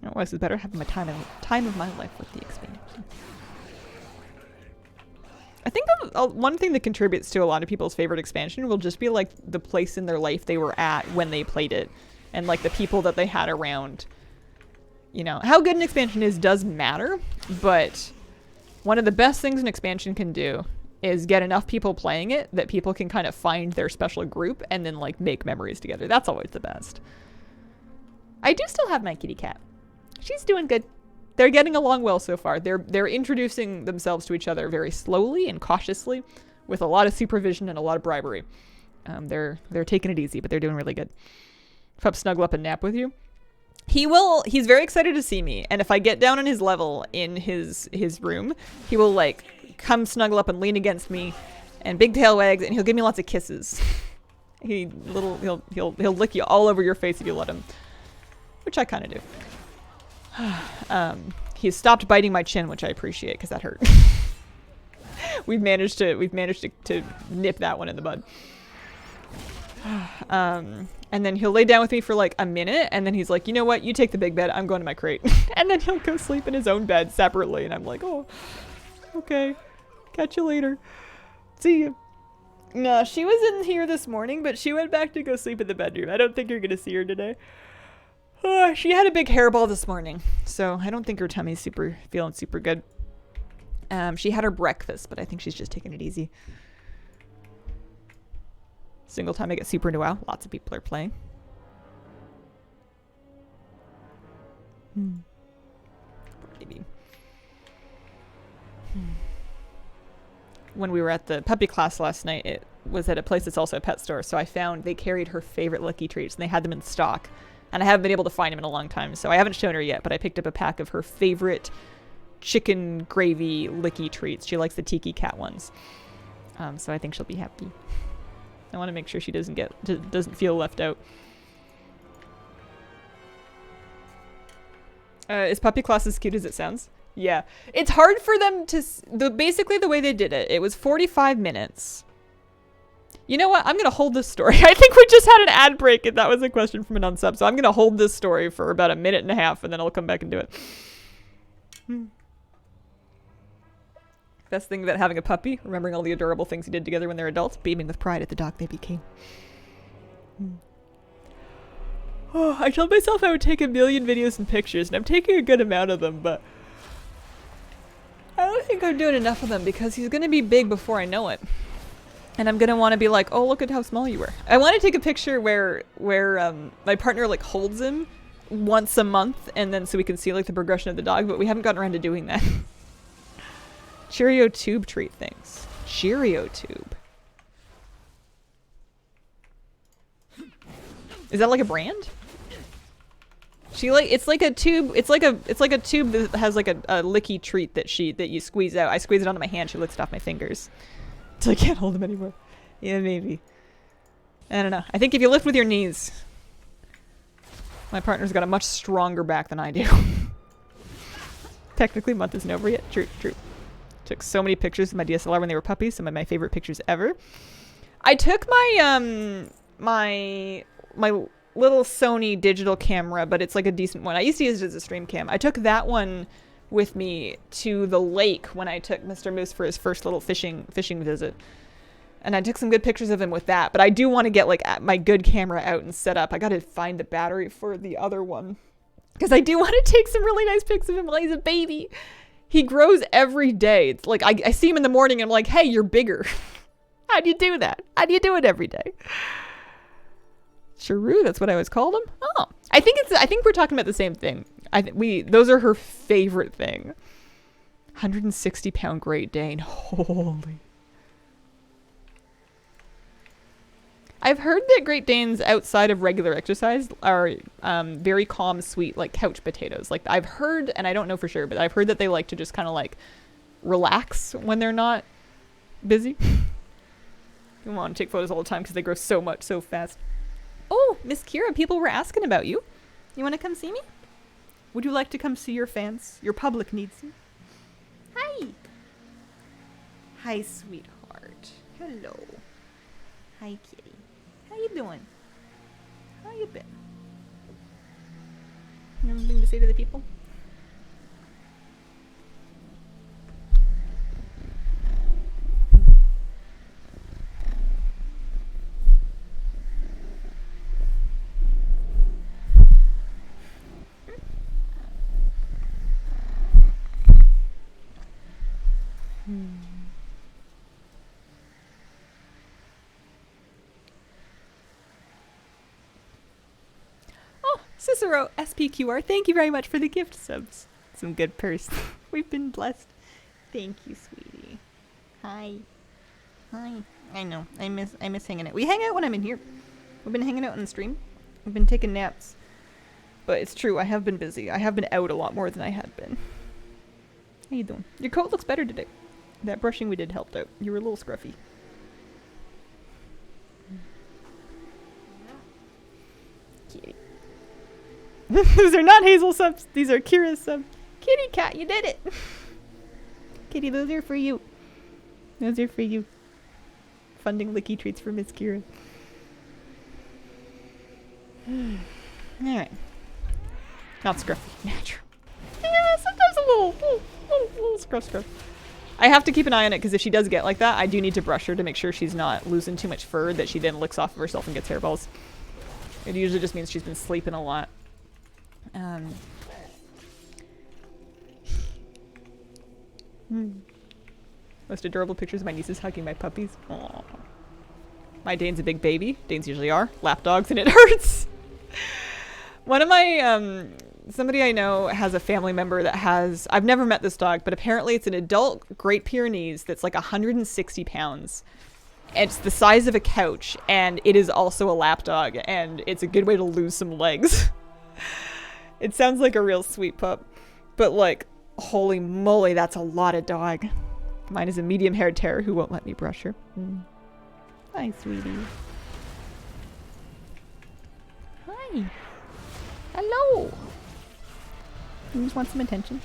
Oh, this is better having my time of my life with the expansion. I think one thing that contributes to a lot of people's favorite expansion will just be like the place in their life they were at when they played it. And like the people that they had around. You know, how good an expansion is does matter, but one of the best things an expansion can do is get enough people playing it that people can kind of find their special group and then like make memories together. That's always the best. I do still have my kitty cat. She's doing good. They're getting along well so far. They're introducing themselves to each other very slowly and cautiously, with a lot of supervision and a lot of bribery. They're taking it easy, but they're doing really good. Pup snuggle up and nap with you. He's very excited to see me, and if I get down on his level in his room, he will like come snuggle up and lean against me and big tail wags, and he'll give me lots of kisses. He'll lick you all over your face if you let him, which I kind of do. He's stopped biting my chin, which I appreciate because that hurt. we've managed to nip that one in the bud. And then he'll lay down with me for like a minute, and then he's like, you know what, you take the big bed, I'm going to my crate. And then he'll go sleep in his own bed separately, and I'm like, oh, okay, catch you later, see you. No, she was in here this morning, but she went back to go sleep in the bedroom. I don't think you're gonna see her today. She had a big hairball this morning, so I don't think her tummy's feeling super good. She had her breakfast, but I think she's just taking it easy. Single time I get super into WoW, lots of people are playing. Maybe. When we were at the puppy class last night, it was at a place that's also a pet store, so I found they carried her favorite licky treats, and they had them in stock. And I haven't been able to find them in a long time, so I haven't shown her yet, but I picked up a pack of her favorite chicken gravy licky treats. She likes the tiki cat ones. So I think she'll be happy. I want to make sure she doesn't feel left out. Is puppy class as cute as it sounds? Yeah. It's hard for them to... basically the way they did it, it was 45 minutes. You know what? I'm going to hold this story. I think we just had an ad break, and that was a question from an unsub. So I'm going to hold this story for about a minute and a half, and then I'll come back and do it. Best thing about having a puppy, remembering all the adorable things you did together when they're adults, beaming with pride at the dog they became. Oh, I told myself I would take 1 million videos and pictures, and I'm taking a good amount of them, but I don't think I'm doing enough of them because he's going to be big before I know it. And I'm going to want to be like, oh, look at how small you were. I want to take a picture where my partner like holds him once a month, and then so we can see like the progression of the dog, but we haven't gotten around to doing that. Cheerio tube treat things. Cheerio tube. Is that like a brand? It's like a tube. It's like a tube that has like a licky treat that you squeeze out. I squeeze it onto my hand. She licks it off my fingers until I can't hold them anymore. Yeah, maybe. I don't know. I think if you lift with your knees, my partner's got a much stronger back than I do. Technically, month isn't over yet. True. Took so many pictures of my DSLR when they were puppies. Some of my favorite pictures ever. I took my my little Sony digital camera, but it's like a decent one. I used to use it as a stream cam. I took that one with me to the lake when I took Mr. Moose for his first little fishing visit. And I took some good pictures of him with that, but I do want to get like my good camera out and set up. I got to find the battery for the other one because I do want to take some really nice pics of him while he's a baby. He grows every day. It's like I see him in the morning and I'm like, hey, you're bigger. How do you do that? How do you do it every day? Charu, that's what I always called him. Oh, I think we're talking about the same thing. Those are her favorite thing. 160-pound Great Dane. Holy. I've heard that Great Danes outside of regular exercise are very calm, sweet, like couch potatoes. Like I've heard, and I don't know for sure, but I've heard that they like to just kind of like relax when they're not busy. You want to take photos all the time because they grow so much so fast. Oh, Miss Kira, people were asking about you. You want to come see me? Would you like to come see your fans? Your public needs you. Hi. Hi, sweetheart. Hello. Hi, kitty. How you doing? How you been? You have anything to say to the people? Oh, Cicero SPQR, thank you very much for the gift subs. Some good purse. We've been blessed. Thank you, sweetie. Hi. Hi. I know. I miss hanging out. We hang out when I'm in here. We've been hanging out on the stream. We've been taking naps. But it's true, I have been busy. I have been out a lot more than I had been. How you doing? Your coat looks better today. That brushing we did helped out. You were a little scruffy. Kitty. Those are not Hazel subs. These are Kira's subs. Kitty cat, you did it. Kitty, those are for you. Those are for you. Funding licky treats for Miss Kira. Alright. Not scruffy. Natural. Yeah, sometimes a little scruff. I have to keep an eye on it because if she does get like that, I do need to brush her to make sure she's not losing too much fur that she then licks off of herself and gets hairballs. It usually just means she's been sleeping a lot. Most adorable pictures of my nieces hugging my puppies. Aww. My Dane's a big baby. Danes usually are. Lap dogs and it hurts. One of my, somebody I know has a family member that has, I've never met this dog, but apparently it's an adult Great Pyrenees that's like 160 pounds. It's the size of a couch, and it is also a lap dog, and it's a good way to lose some legs. It sounds like a real sweet pup, but like, holy moly, that's a lot of dog. Mine is a medium-haired terror who won't let me brush her. Hi, sweetie. Hi. Hello. You just want some attention.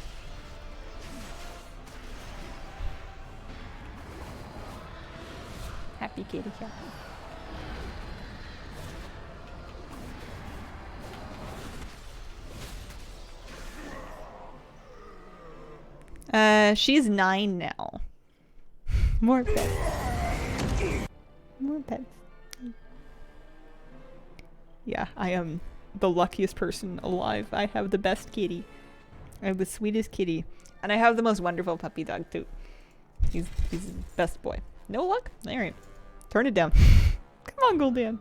Happy kitty cat. She's 9 now. More pets. More pets. Yeah, I am the luckiest person alive. I have the best kitty. I have the sweetest kitty. And I have the most wonderful puppy dog too. He's the best boy. No luck? Alright. Turn it down. Come on, Gul'dan.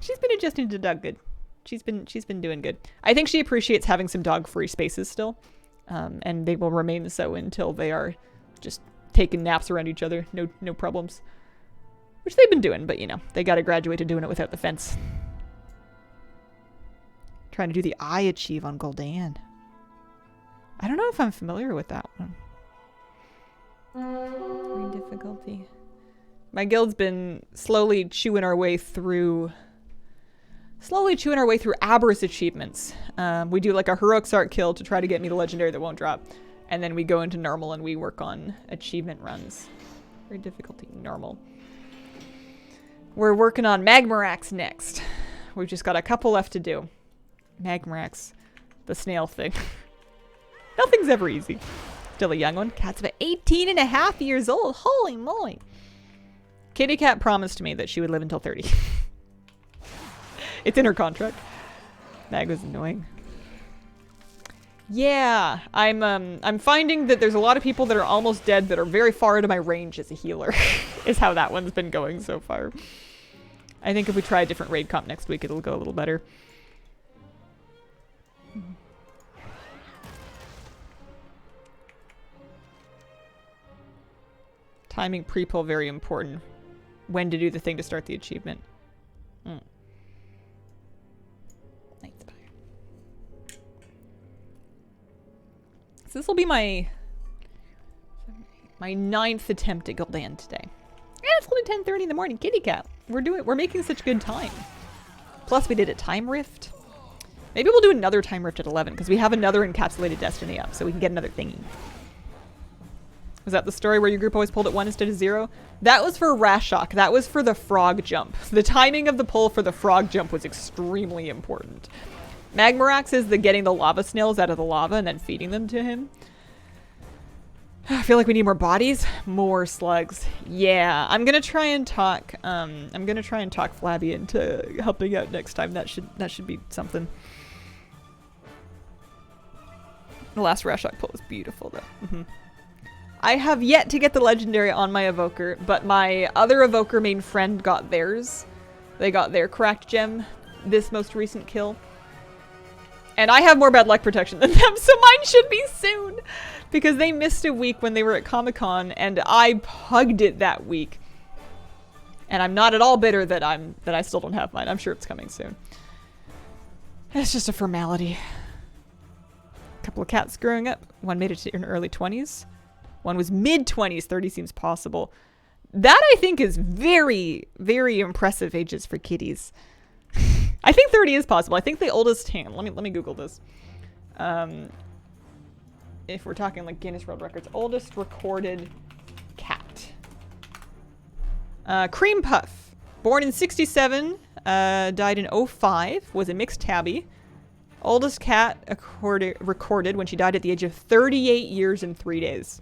She's been adjusting to dog good. She's been doing good. I think she appreciates having some dog-free spaces still. And they will remain so until they are just taking naps around each other. No problems. Which they've been doing, but you know, they gotta graduate to doing it without the fence. Trying to do the eye achieve on Gul'dan. I don't know if I'm familiar with that one. Very difficulty. My guild's been slowly chewing our way through Aberrus achievements. We do like a heroic art kill to try to get me the legendary that won't drop. And then we go into normal and we work on achievement runs. Very difficulty, normal. We're working on Magmarax next. We've just got a couple left to do. Magmarax, the snail thing. Nothing's ever easy. Still a young one. Cat's about 18 and a half years old. Holy moly. Kitty cat promised me that she would live until 30. It's in her contract. Mag was annoying. Yeah, I'm finding that there's a lot of people that are almost dead that are very far out of my range as a healer. Is how that one's been going so far. I think if we try a different raid comp next week, it'll go a little better. Timing pre-pull very important. When to do the thing to start the achievement. So this will be my 9th attempt at Gul'dan today. And it's only 10:30 in the morning. Kitty cat. We're making such good time. Plus we did a time rift. Maybe we'll do another time rift at 11 because we have another encapsulated destiny up so we can get another thingy. Was that the story where your group always pulled at 1 instead of 0? That was for Rashok. That was for the frog jump. The timing of the pull for the frog jump was extremely important. Magmarax is the getting the lava snails out of the lava and then feeding them to him. I feel like we need more bodies, more slugs. Yeah, I'm gonna try and talk Flabby into helping out next time. That should be something. The last Rashok pull was beautiful though. I have yet to get the legendary on my evoker, but my other evoker main friend got theirs. They got their cracked gem this most recent kill. And I have more bad luck protection than them, so mine should be soon. Because they missed a week when they were at Comic-Con, and I pugged it that week. And I'm not at all bitter that I still don't have mine. I'm sure it's coming soon. It's just a formality. A couple of cats growing up. One made it to in early 20s. One was mid-20s. 30 seems possible. That, I think, is very, very impressive ages for kitties. I think 30 is possible. I think the oldest... Hang on, let me Google this. If we're talking like Guinness World Records. Oldest recorded cat. Cream Puff. Born in 67. Died in 05. Was a mixed tabby. Oldest cat recorded when she died at the age of 38 years and 3 days.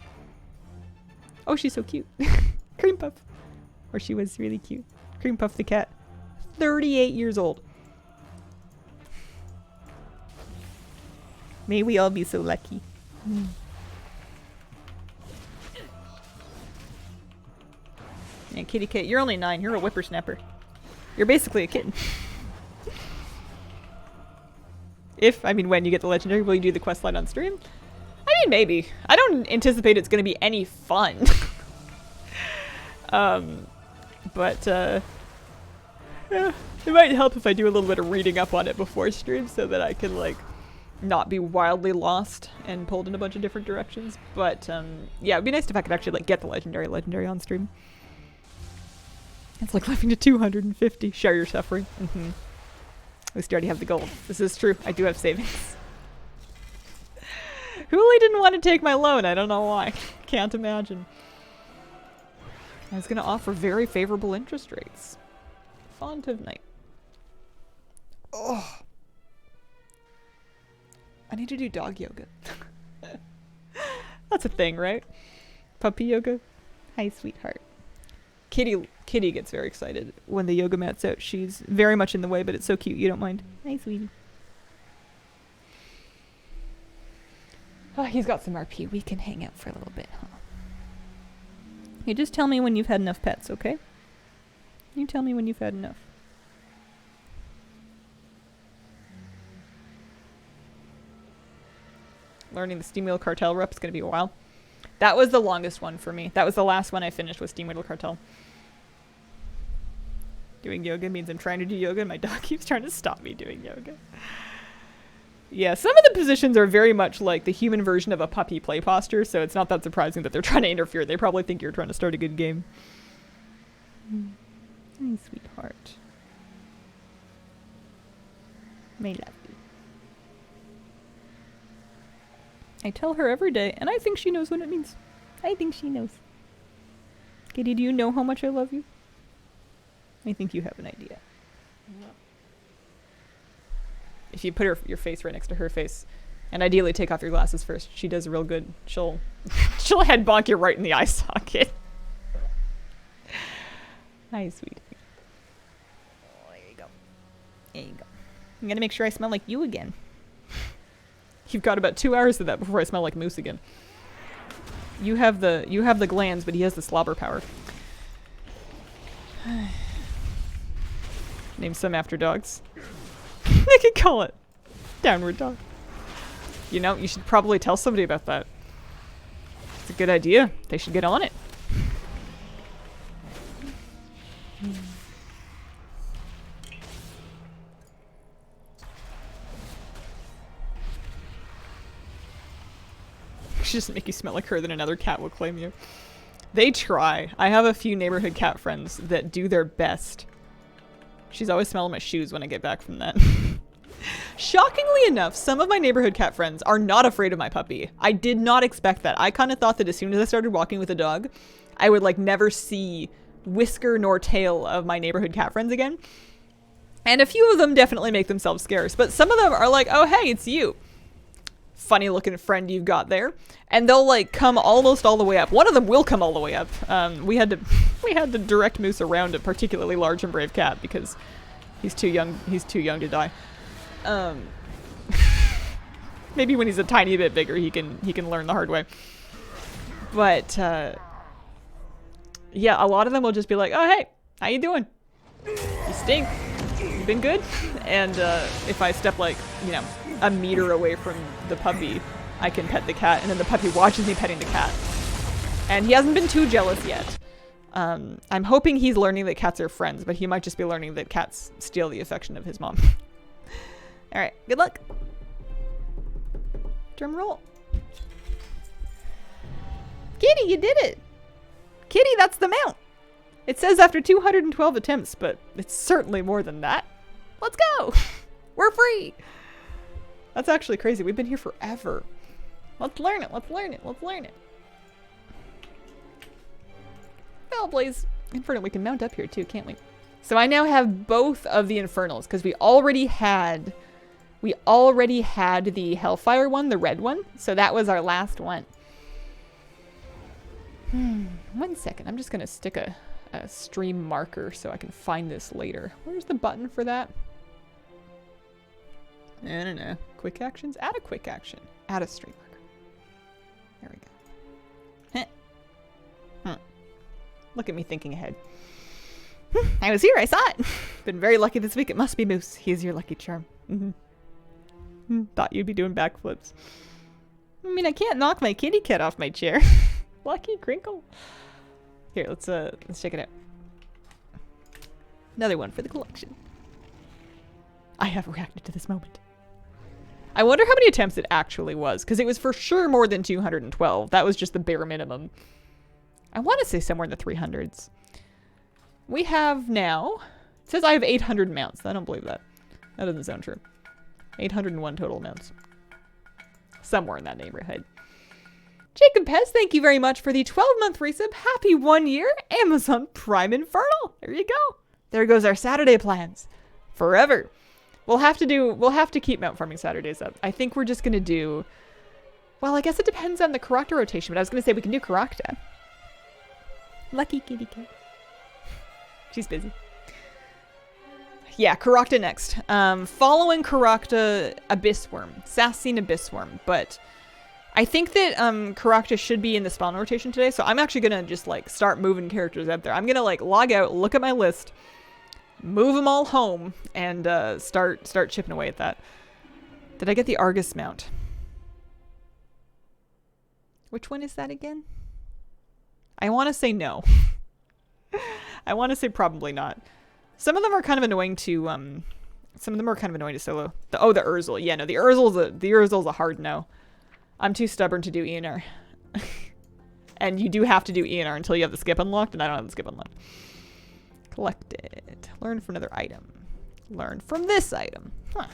Oh, she's so cute. Cream Puff. Or she was really cute. Cream Puff the cat. 38 years old. May we all be so lucky. Yeah, kitty cat, you're only 9. You're a whippersnapper. You're basically a kitten. When you get the legendary, will you do the quest line on stream? I mean, maybe. I don't anticipate it's going to be any fun. Yeah, it might help if I do a little bit of reading up on it before stream so that I can, like, not be wildly lost and pulled in a bunch of different directions. But, yeah, it'd be nice if I could actually, like, get the legendary on stream. It's like living to 250. Share your suffering. At least you already have the gold. This is true. I do have savings. Huli didn't want to take my loan. I don't know why. Can't imagine. I was going to offer very favorable interest rates. Font of night. Oh. I need to do dog yoga. That's a thing, right? Puppy yoga. Hi, sweetheart. Kitty gets very excited when the yoga mat's out. She's very much in the way, but it's so cute. You don't mind. Hi, sweetie. Oh, he's got some RP. We can hang out for a little bit, huh? You just tell me when you've had enough pets, okay? You tell me when you've had enough. Learning the Steam Wheel Cartel rep is going to be a while. That was the longest one for me. That was the last one I finished with Steam Wheel Cartel. Doing yoga means I'm trying to do yoga and my dog keeps trying to stop me doing yoga. Yeah, some of the positions are very much like the human version of a puppy play posture, so it's not that surprising that they're trying to interfere. They probably think you're trying to start a good game. Hi, sweetheart. May love you. I tell her every day, and I think she knows what it means. I think she knows. Kitty, do you know how much I love you? I think you have an idea. No. If you put your face right next to her face, and ideally take off your glasses first, she does real good. She'll head bonk you right in the eye socket. Hi, sweetie. Oh, there you go. There you go. I'm gonna make sure I smell like you again. You've got about 2 hours of that before I smell like Moose again. You have the glands, but he has the slobber power. Name some after dogs. They could call it Downward Dog. You know, you should probably tell somebody about that. It's a good idea. They should get on it. Should just make you smell like her, then another cat will claim you. They try. I have a few neighborhood cat friends that do their best. She's always smelling my shoes when I get back from that. Shockingly enough, some of my neighborhood cat friends are not afraid of my puppy. I did not expect that. I kind of thought that as soon as I started walking with a dog, I would like never see whisker nor tail of my neighborhood cat friends again. And a few of them definitely make themselves scarce, but some of them are like, oh hey, it's you. Funny looking friend you've got there. And they'll like come almost all the way up. One of them will come all the way up. We had to direct Moose around a particularly large and brave cat because he's too young to die. Maybe when he's a tiny bit bigger he can learn the hard way. But yeah, a lot of them will just be like, oh hey, how you doing? You stink. You been good? And if I step like, you know, a meter away from the puppy, I can pet the cat, and then the puppy watches me petting the cat. And he hasn't been too jealous yet. I'm hoping he's learning that cats are friends, but he might just be learning that cats steal the affection of his mom. All right, good luck. Drum roll. Kitty, you did it. Kitty, that's the mount. It says after 212 attempts, but it's certainly more than that. Let's go. We're free. That's actually crazy. We've been here forever. Let's learn it. Let's learn it. Let's learn it. Bellblaze Inferno. We can mount up here too, can't we? So I now have both of the Infernals because we already had the Hellfire one, the red one. So that was our last one. 1 second. I'm just going to stick a stream marker so I can find this later. Where's the button for that? I don't know. Quick actions? Add a quick action. Add a stream marker. There we go. Look at me thinking ahead. I was here. I saw it. Been very lucky this week. It must be Moose. He's your lucky charm. Thought you'd be doing backflips. I mean, I can't knock my kitty cat off my chair. Lucky Crinkle. Here, let's check it out. Another one for the collection. I have reacted to this moment. I wonder how many attempts it actually was, because it was for sure more than 212. That was just the bare minimum. I want to say somewhere in the 300s. We have now... It says I have 800 mounts. I don't believe that. That doesn't sound true. 801 total mounts. Somewhere in that neighborhood. Jacob Pez, thank you very much for the 12-month resub. Happy 1 year. Amazon Prime Infernal. There you go. There goes our Saturday plans. Forever. We'll have to keep mount farming Saturdays up. I think we're just going to do... Well, I guess it depends on the Caracta rotation, but I was going to say we can do Caracta. Lucky kitty cat. She's busy. Yeah, Caracta next. Following Caracta, Abyssworm. Sassine Abyssworm. But I think that Caracta should be in the spawn rotation today, so I'm actually going to just like start moving characters out there. I'm going to like log out, look at my list, move them all home, and start chipping away at that. Did I get the Argus mount? Which one is that again? I want to say no. I want to say probably not. Some of them are kind of annoying to solo. The Urzel. Yeah, no, the Urzel's a hard no. I'm too stubborn to do ENR. And you do have to do ENR until you have the skip unlocked, and I don't have the skip unlocked. Collect it. Learn from another item. Learn from this item. Huh.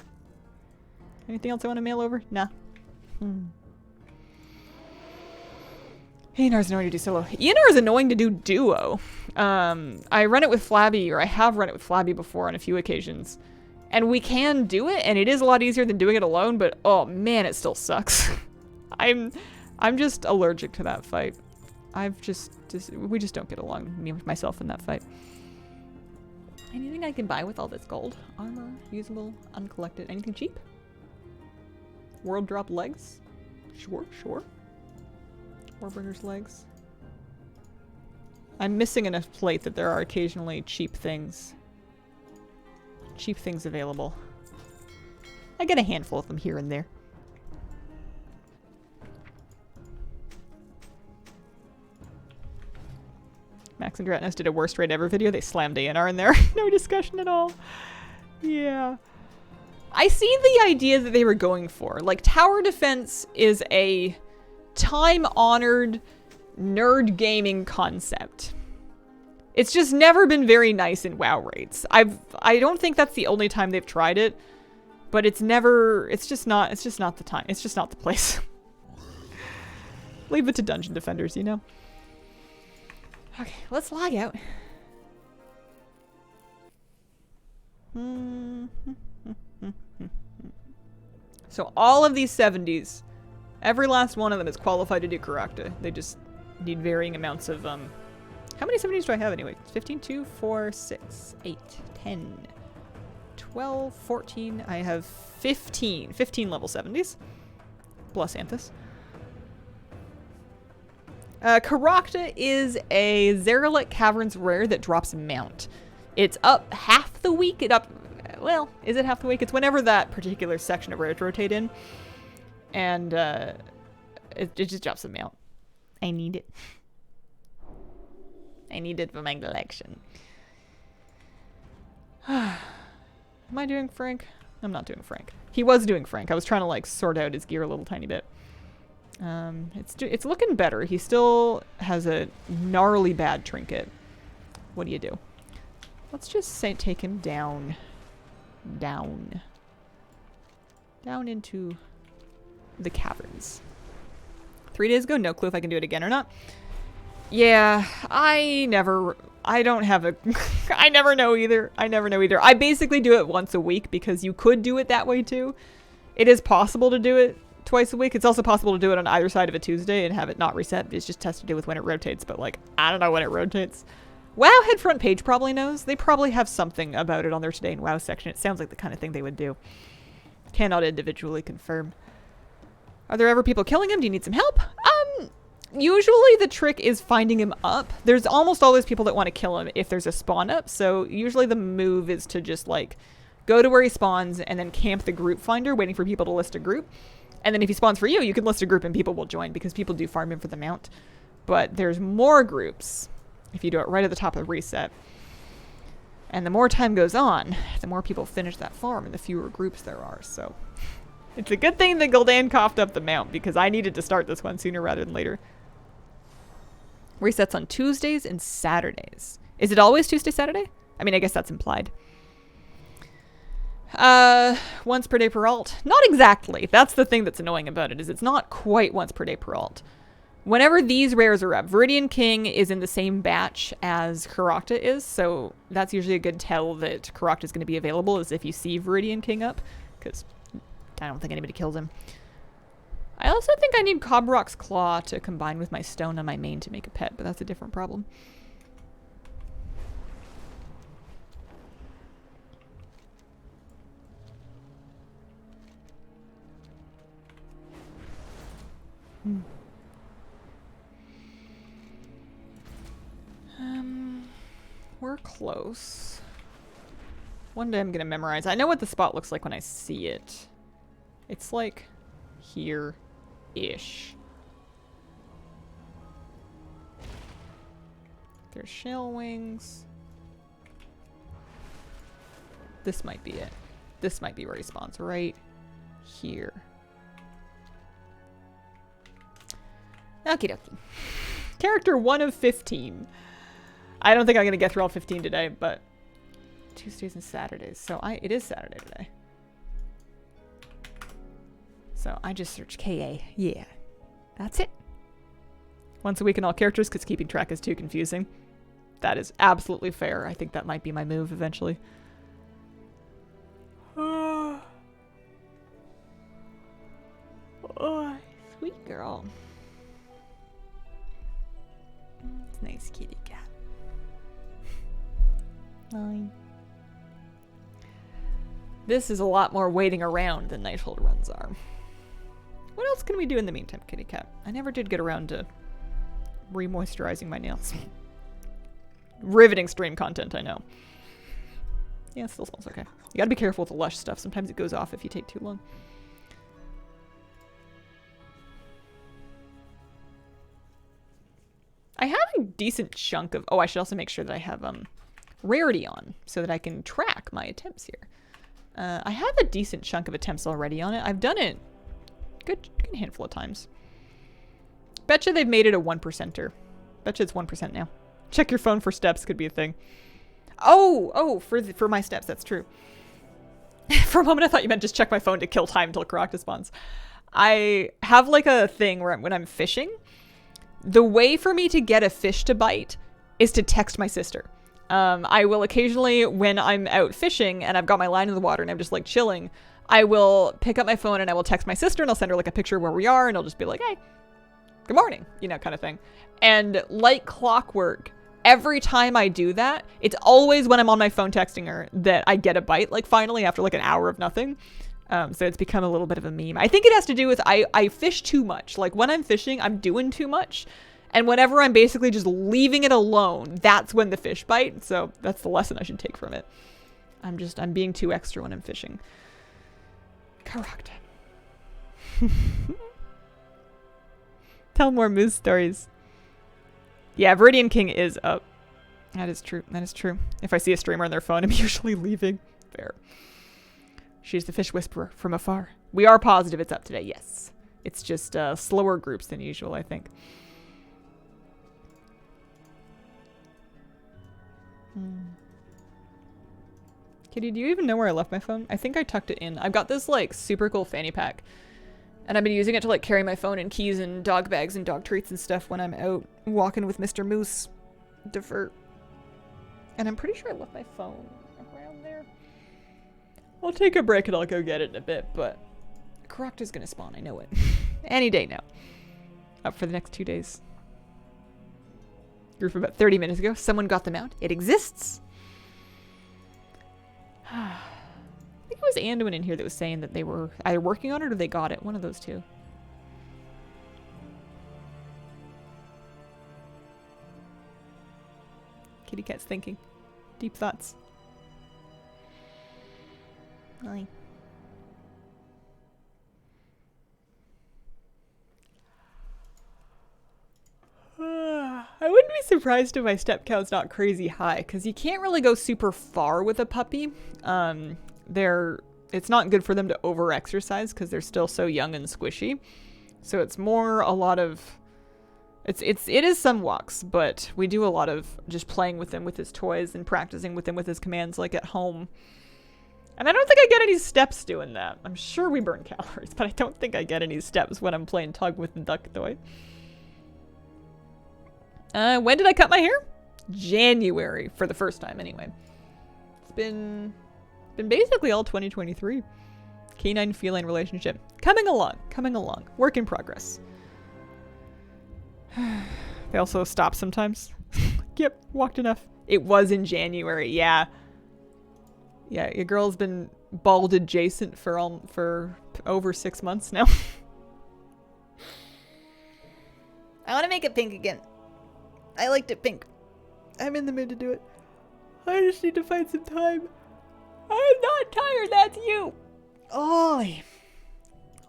Anything else I want to mail over? Nah. ENR is annoying to do solo. ENR is annoying to do duo. I run it with Flabby, or I have run it with Flabby before on a few occasions. And we can do it, and it is a lot easier than doing it alone, but oh man, it still sucks. I'm just allergic to that fight. We just don't get along, me and myself in that fight. Anything I can buy with all this gold? Armor, usable, uncollected, anything cheap? World drop legs? Sure. Warbringer's legs. I'm missing enough plate that there are occasionally cheap things. Cheap things available. I get a handful of them here and there. Max and Dratnos did a worst raid ever video. They slammed ANR in there. No discussion at all. Yeah. I see the idea that they were going for. Like, tower defense is a time-honored nerd gaming concept. It's just never been very nice in WoW raids. I don't think that's the only time they've tried it, but it's just not the time. It's just not the place. Leave it to dungeon defenders, you know? Okay, let's log out. So all of these 70s, every last one of them is qualified to do Caracta. They just need varying amounts of, how many 70s do I have anyway? 15, 2, 4, 6, 8, 10, 12, 14. I have 15 level 70s. Plus Anthus. Caracta is a Zeralik Caverns rare that drops mount. It's up half the week. well, is it half the week? It's whenever that particular section of rares rotate in. And it just drops them out. I need it. I need it for my collection. Am I doing Frank? I'm not doing Frank. He was doing Frank. I was trying to like sort out his gear a little tiny bit. It's looking better. He still has a gnarly bad trinket. What do you do? Let's just say take him down. Down into the caverns. 3 days ago, no clue if I can do it again or not. Yeah, I don't have a, I never know either. I basically do it once a week because you could do it that way too. It is possible to do it twice a week. It's also possible to do it on either side of a Tuesday and have it not reset. It's just has to do with when it rotates, but like, I don't know when it rotates. Wowhead front page probably knows. They probably have something about it on their Today in WoW section. It sounds like the kind of thing they would do. Cannot individually confirm. Are there ever people killing him? Do you need some help? Usually the trick is finding him up. There's almost always people that want to kill him if there's a spawn up. So usually the move is to just like go to where he spawns and then camp the group finder waiting for people to list a group. And then if he spawns for you, you can list a group and people will join because people do farm him for the mount. But there's more groups if you do it right at the top of the reset. And the more time goes on, the more people finish that farm and the fewer groups there are. So it's a good thing that Gul'dan coughed up the mount because I needed to start this one sooner rather than later. Resets on Tuesdays and Saturdays. Is it always Tuesday, Saturday? I mean, I guess that's implied. Once per day per alt. Not exactly. That's the thing that's annoying about it, is it's not quite once per day per alt. Whenever these rares are up, Viridian King is in the same batch as Karokta is, so that's usually a good tell that Karokta is going to be available, is if you see Viridian King up, because I don't think anybody kills him. I also think I need Cobrock's Claw to combine with my stone on my main to make a pet, but that's a different problem. We're close. One day I'm gonna memorize. I know what the spot looks like when I see it. It's like here-ish. There's shell wings. This might be it. This might be where he spawns, right here. Okie dokie. Character 1 of 15. I don't think I'm gonna get through all 15 today, but Tuesdays and Saturdays. So it is Saturday today. So I just searched KA. Yeah. That's it. Once a week in all characters, because keeping track is too confusing. That is absolutely fair. I think that might be my move eventually. Oh, sweet girl. It's nice kitty cat. Fine. This is a lot more waiting around than Nighthold runs are. What else can we do in the meantime, kitty cat? I never did get around to re-moisturizing my nails. Riveting stream content, I know. Yeah, it still smells okay. You gotta be careful with the Lush stuff. Sometimes it goes off if you take too long. I have a decent chunk of... Oh, I should also make sure that I have rarity on so that I can track my attempts here. I have a decent chunk of attempts already on it. I've done it good handful of times. Betcha they've made it a 1%er. Betcha it's 1% now. Check your phone for steps could be a thing. Oh, for my steps, that's true. For a moment I thought you meant just check my phone to kill time until Karokta spawns. I have like a thing where when I'm fishing, the way for me to get a fish to bite is to text my sister. I will occasionally, when I'm out fishing and I've got my line in the water and I'm just like chilling, I will pick up my phone and I will text my sister and I'll send her like a picture of where we are and I'll just be like, hey, good morning, you know, kind of thing. And like clockwork, every time I do that, it's always when I'm on my phone texting her that I get a bite, like finally after like an hour of nothing. So it's become a little bit of a meme. I think it has to do with I fish too much. Like when I'm fishing, I'm doing too much. And whenever I'm basically just leaving it alone, that's when the fish bite. So that's the lesson I should take from it. I'm being too extra when I'm fishing. Correct. Tell more moose stories. Yeah, Viridian King is up. That is true. That is true. If I see a streamer on their phone, I'm usually leaving. Fair. She's the fish whisperer from afar. We are positive it's up today, yes. It's just slower groups than usual, I think. Kitty, do you even know where I left my phone? I think I tucked it in. I've got this like super cool fanny pack. And I've been using it to like carry my phone and keys and dog bags and dog treats and stuff when I'm out walking with Mr. Moose. Defer. And I'm pretty sure I left my phone around there. I'll take a break and I'll go get it in a bit, but Croc is gonna spawn, I know it. Any day now. Up for the next 2 days. Grew from about 30 minutes ago. Someone got the mount. It exists. I think it was Anduin in here that was saying that they were either working on it or they got it. One of those two. Kitty cat's thinking. Deep thoughts. Hi. I wouldn't be surprised if my step count's not crazy high, because you can't really go super far with a puppy. It's not good for them to over-exercise because they're still so young and squishy. So it's more a lot of... It is some walks, but we do a lot of just playing with him with his toys and practicing with him with his commands like at home. And I don't think I get any steps doing that. I'm sure we burn calories, but I don't think I get any steps when I'm playing tug with the duck toy. When did I cut my hair? January, for the first time anyway. It's been basically all 2023. Canine feline relationship. Coming along. Work in progress. They also stop sometimes. Yep, walked enough. It was in January, yeah. Yeah, your girl's been bald adjacent for over 6 months now. I want to make it pink again. I liked it pink. I'm in the mood to do it. I just need to find some time. I'm not tired, that's you. Holy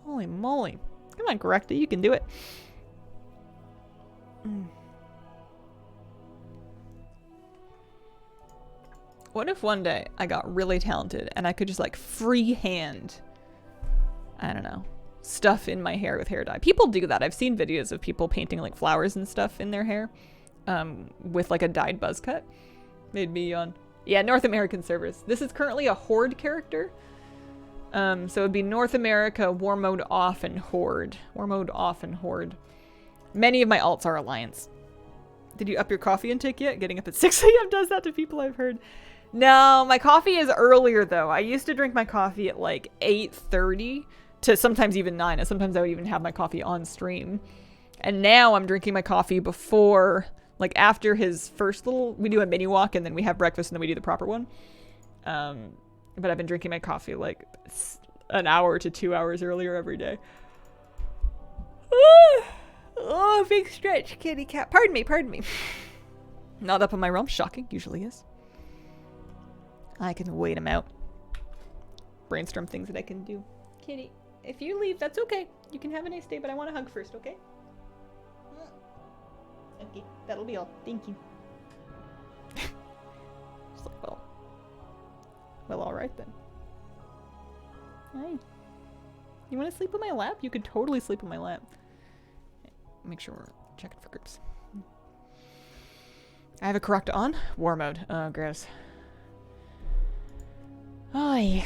moly. Come on, Correcta, you can do it. What if one day I got really talented and I could just like freehand, I don't know, stuff in my hair with hair dye? People do that. I've seen videos of people painting like flowers and stuff in their hair with like a dyed buzz cut. Made me yawn. Yeah, North American servers. This is currently a Horde character. So it would be North America, War Mode Off, and Horde. War Mode Off and Horde. Many of my alts are Alliance. Did you up your coffee intake yet? Getting up at 6 a.m. does that to people, I've heard. No, my coffee is earlier though. I used to drink my coffee at like 8:30 to sometimes even 9. And sometimes I would even have my coffee on stream. And now I'm drinking my coffee before, like after his first little, we do a mini walk and then we have breakfast and then we do the proper one. But I've been drinking my coffee like an hour to 2 hours earlier every day. Oh, big stretch, kitty cat. Pardon me. Not up in my realm. Shocking. Usually is. I can wait him out. Brainstorm things that I can do. Kitty, if you leave, that's okay. You can have a nice day, but I want a hug first, okay? Okay, that'll be all. Thank you. Just like, well, all right then. Hi. You want to sleep on my lap? You could totally sleep on my lap. Make sure we're checking for groups. I have a correct on. War mode. Oh, gross. Oy.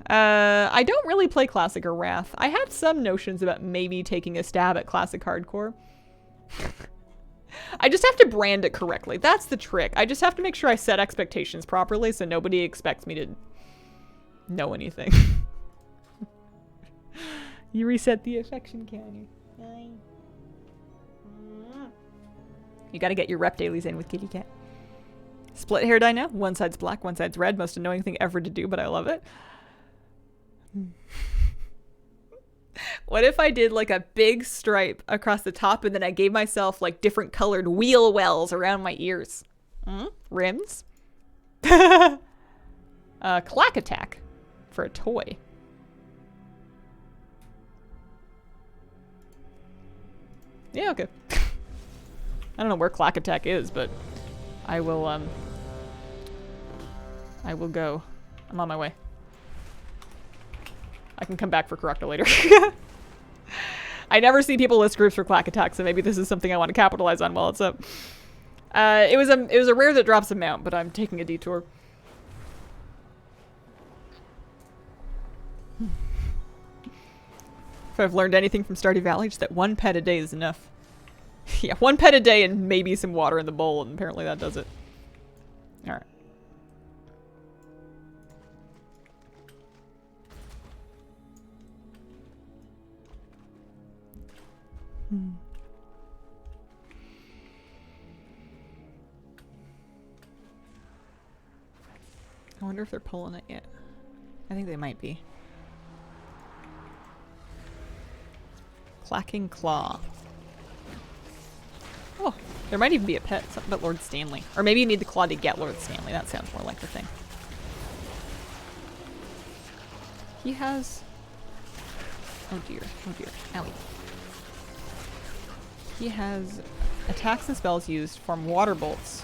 I don't really play Classic or Wrath. I have some notions about maybe taking a stab at Classic Hardcore. I just have to brand it correctly. That's the trick. I just have to make sure I set expectations properly so nobody expects me to know anything. You reset the affection counter. You gotta get your rep dailies in with Kitty Cat. Split hair dye now. One side's black, one side's red. Most annoying thing ever to do, but I love it. What if I did like a big stripe across the top and then I gave myself like different colored wheel wells around my ears? Rims? Clack Attack for a toy. Yeah, okay. I don't know where Clack Attack is, but I will go. I'm on my way. I can come back for Correcta later. I never see people list groups for Clack Attack, so maybe this is something I want to capitalize on while it's up. It was a rare that drops a mount, but I'm taking a detour. If I've learned anything from Stardew Valley, just that 1 pet a day is enough. Yeah, 1 pet a day and maybe some water in the bowl, and apparently that does it. Alright. I wonder if they're pulling it yet. I think they might be. Clacking Claw. Oh, there might even be a pet. Something about Lord Stanley. Or maybe you need the claw to get Lord Stanley. That sounds more like the thing. He has... Oh dear. Oh dear. Owie. He has attacks and spells used form water bolts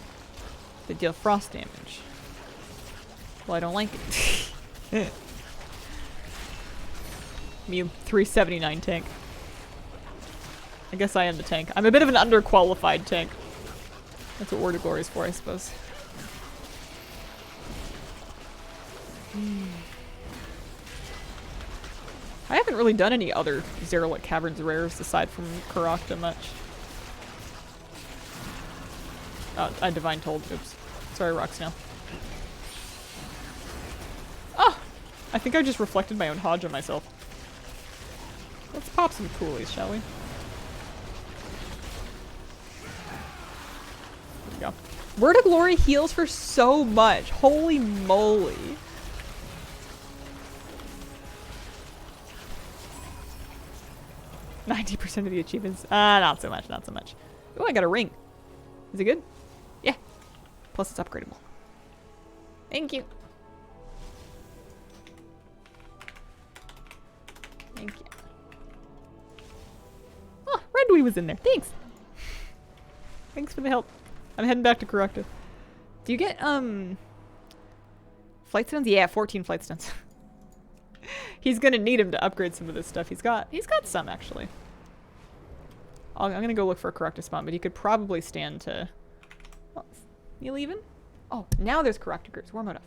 that deal frost damage. Well, I don't like it. Me 379 tank. I guess I am the tank. I'm a bit of an underqualified tank. That's what Word of Glory is for, I suppose. I haven't really done any other Zeralik Caverns rares aside from Correcta much. I Divine Told. Oops. Sorry, Roxanne. Oh! I think I just reflected my own Hodge on myself. Let's pop some coolies, shall we? There we go. Word of Glory heals for so much. Holy moly. %90 of the achievements. Not so much, not so much. Oh, I got a ring. Is it good? Yeah. Plus it's upgradable. Thank you. Thank you. Oh, Redwee was in there. Thanks. Thanks for the help. I'm heading back to Correcta. Do you get, flight stones? Yeah, 14 flight stones. He's gonna need him to upgrade some of this stuff. He's got some, actually. I'm gonna go look for a Correcta spawn, but he could probably stand to... Oh, you leaving? Oh, now there's Correcta groups. War mode off.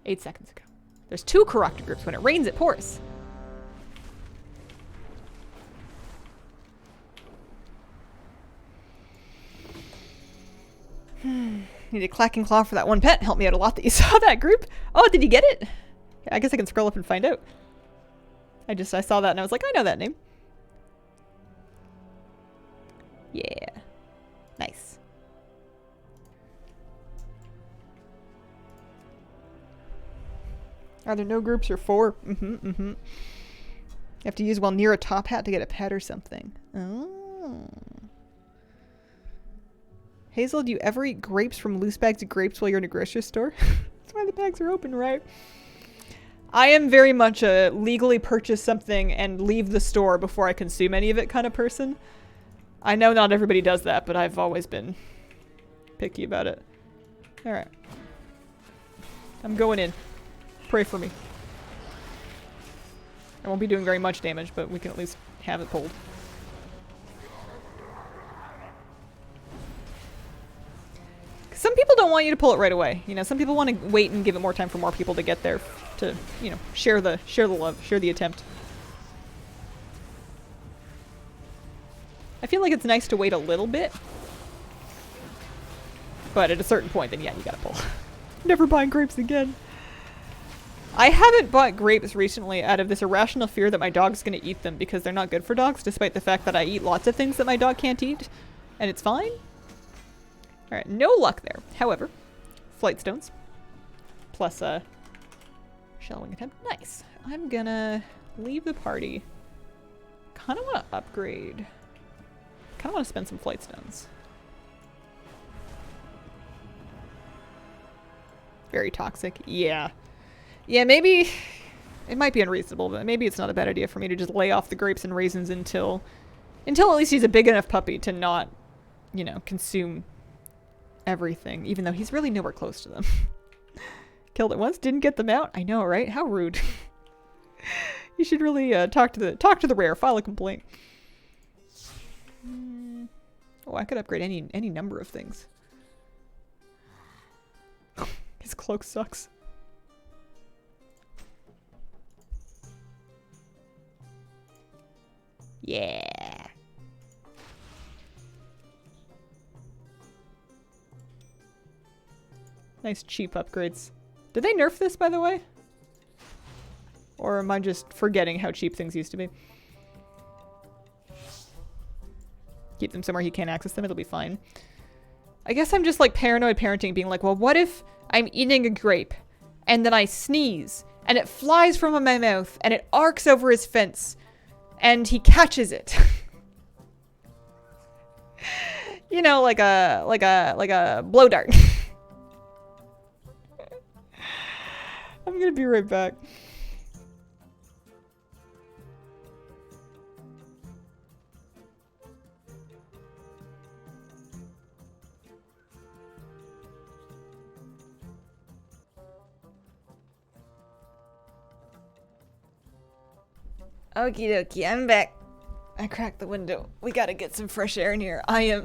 8 seconds ago. There's 2 Correcta groups. When it rains, it pours. Need a Clacking Claw for that 1 pet. Helped me out a lot that you saw that group. Oh, did you get it? I guess I can scroll up and find out. I saw that and I was like, I know that name. Yeah. Nice. Are there no groups or 4? You have to use while near a top hat to get a pet or something. Oh. Hazel, do you ever eat grapes from loose bags of grapes while you're in a grocery store? That's why the bags are open, right? I am very much a legally purchase something and leave the store before I consume any of it kind of person. I know not everybody does that, but I've always been picky about it. Alright. I'm going in. Pray for me. I won't be doing very much damage, but we can at least have it pulled. Some people don't want you to pull it right away. You know, some people want to wait and give it more time for more people to get there to, you know, share the love, share the attempt. I feel like it's nice to wait a little bit. But at a certain point, then yeah, you gotta pull. Never buying grapes again. I haven't bought grapes recently out of this irrational fear that my dog's gonna eat them because they're not good for dogs, despite the fact that I eat lots of things that my dog can't eat. And it's fine. Alright, no luck there. However, flight stones. Plus a shellwing attempt. Nice. I'm gonna leave the party. Kinda wanna upgrade. Kinda wanna spend some flight stones. Very toxic. Yeah. Yeah, maybe it might be unreasonable, but maybe it's not a bad idea for me to just lay off the grapes and raisins until at least he's a big enough puppy to not, you know, consume everything, even though he's really nowhere close to them. Killed it once, didn't get them out. I know, right? How rude. You should really talk to the rare, file a complaint. Oh, I could upgrade any number of things. His cloak sucks. Yeah. Nice cheap upgrades. Did they nerf this, by the way? Or am I just forgetting how cheap things used to be? Keep them somewhere he can't access them, it'll be fine. I guess I'm just like paranoid parenting, being like, well, what if I'm eating a grape and then I sneeze and it flies from my mouth and it arcs over his fence and he catches it? You know, like a blow dart. I'm gonna be right back. Okie dokie, I'm back. I cracked the window. We gotta get some fresh air in here. I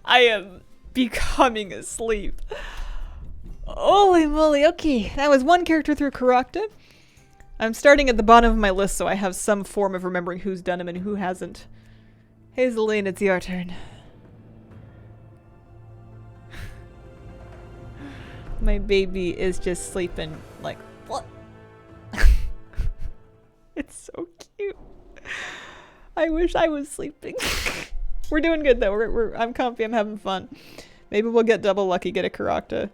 am becoming asleep. Holy moly, okay. That was one character through Karakta. I'm starting at the bottom of my list so I have some form of remembering who's done him and who hasn't. Hazeline, it's your turn. My baby is just sleeping like, what? It's so cute. I wish I was sleeping. We're doing good though. I'm comfy. I'm having fun. Maybe we'll get double lucky. Get a Karakta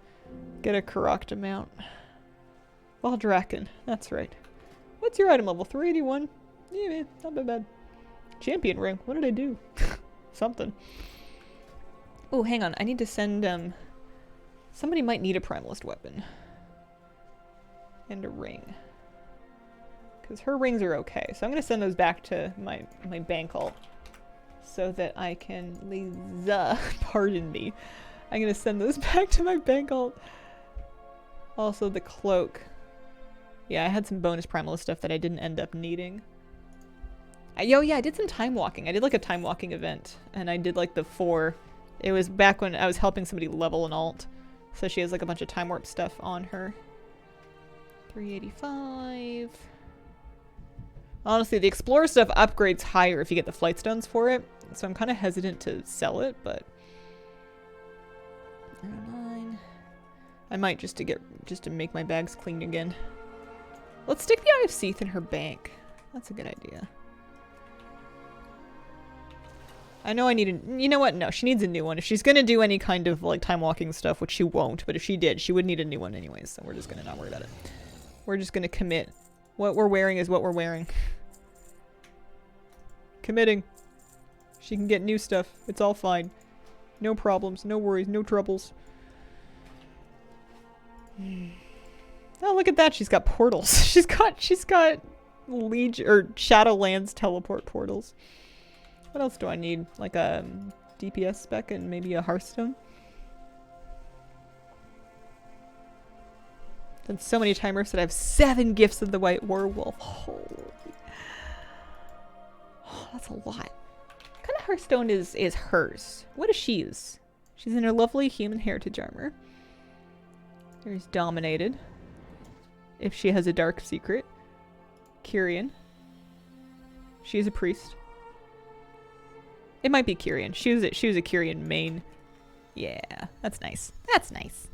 mount. Waldraken. That's right. What's your item level? 381. Yeah, man. Not bad. Champion ring. What did I do? Something. Oh, hang on. I need to send somebody might need a primalist weapon. And a ring. Because her rings are okay. So I'm going to send those back to my bank alt. So that I can... pardon me. I'm going to send those back to my bank alt. Also the cloak. Yeah, I had some bonus primalist stuff that I didn't end up needing. Yeah, I did some time walking. I did like a time walking event. And I did like the 4. It was back when I was helping somebody level an alt. So she has like a bunch of time warp stuff on her. 385... Honestly, the Explorer stuff upgrades higher if you get the Flight Stones for it. So I'm kind of hesitant to sell it, but... 9. I might just to make my bags clean again. Let's stick the Eye of Seath in her bank. That's a good idea. I know I need a... You know what? No, she needs a new one. If she's going to do any kind of like time walking stuff, which she won't, but if she did, she would need a new one anyways. So we're just going to not worry about it. We're just going to commit. What we're wearing is what we're wearing. Committing. She can get new stuff. It's all fine. No problems, no worries, no troubles. Oh, look at that. She's got portals. She's got Legion or Shadowlands teleport portals. What else do I need? Like a DPS spec and maybe a Hearthstone? Done so many timers that I have 7 Gifts of the White Werewolf. Holy. Oh, that's a lot. What kind of Hearthstone is hers? What is she's? She's in her lovely human heritage armor. There's Dominated. If she has a dark secret. Kyrian. She is a priest. It might be Kyrian. She was a Kyrian main. Yeah, that's nice. That's nice.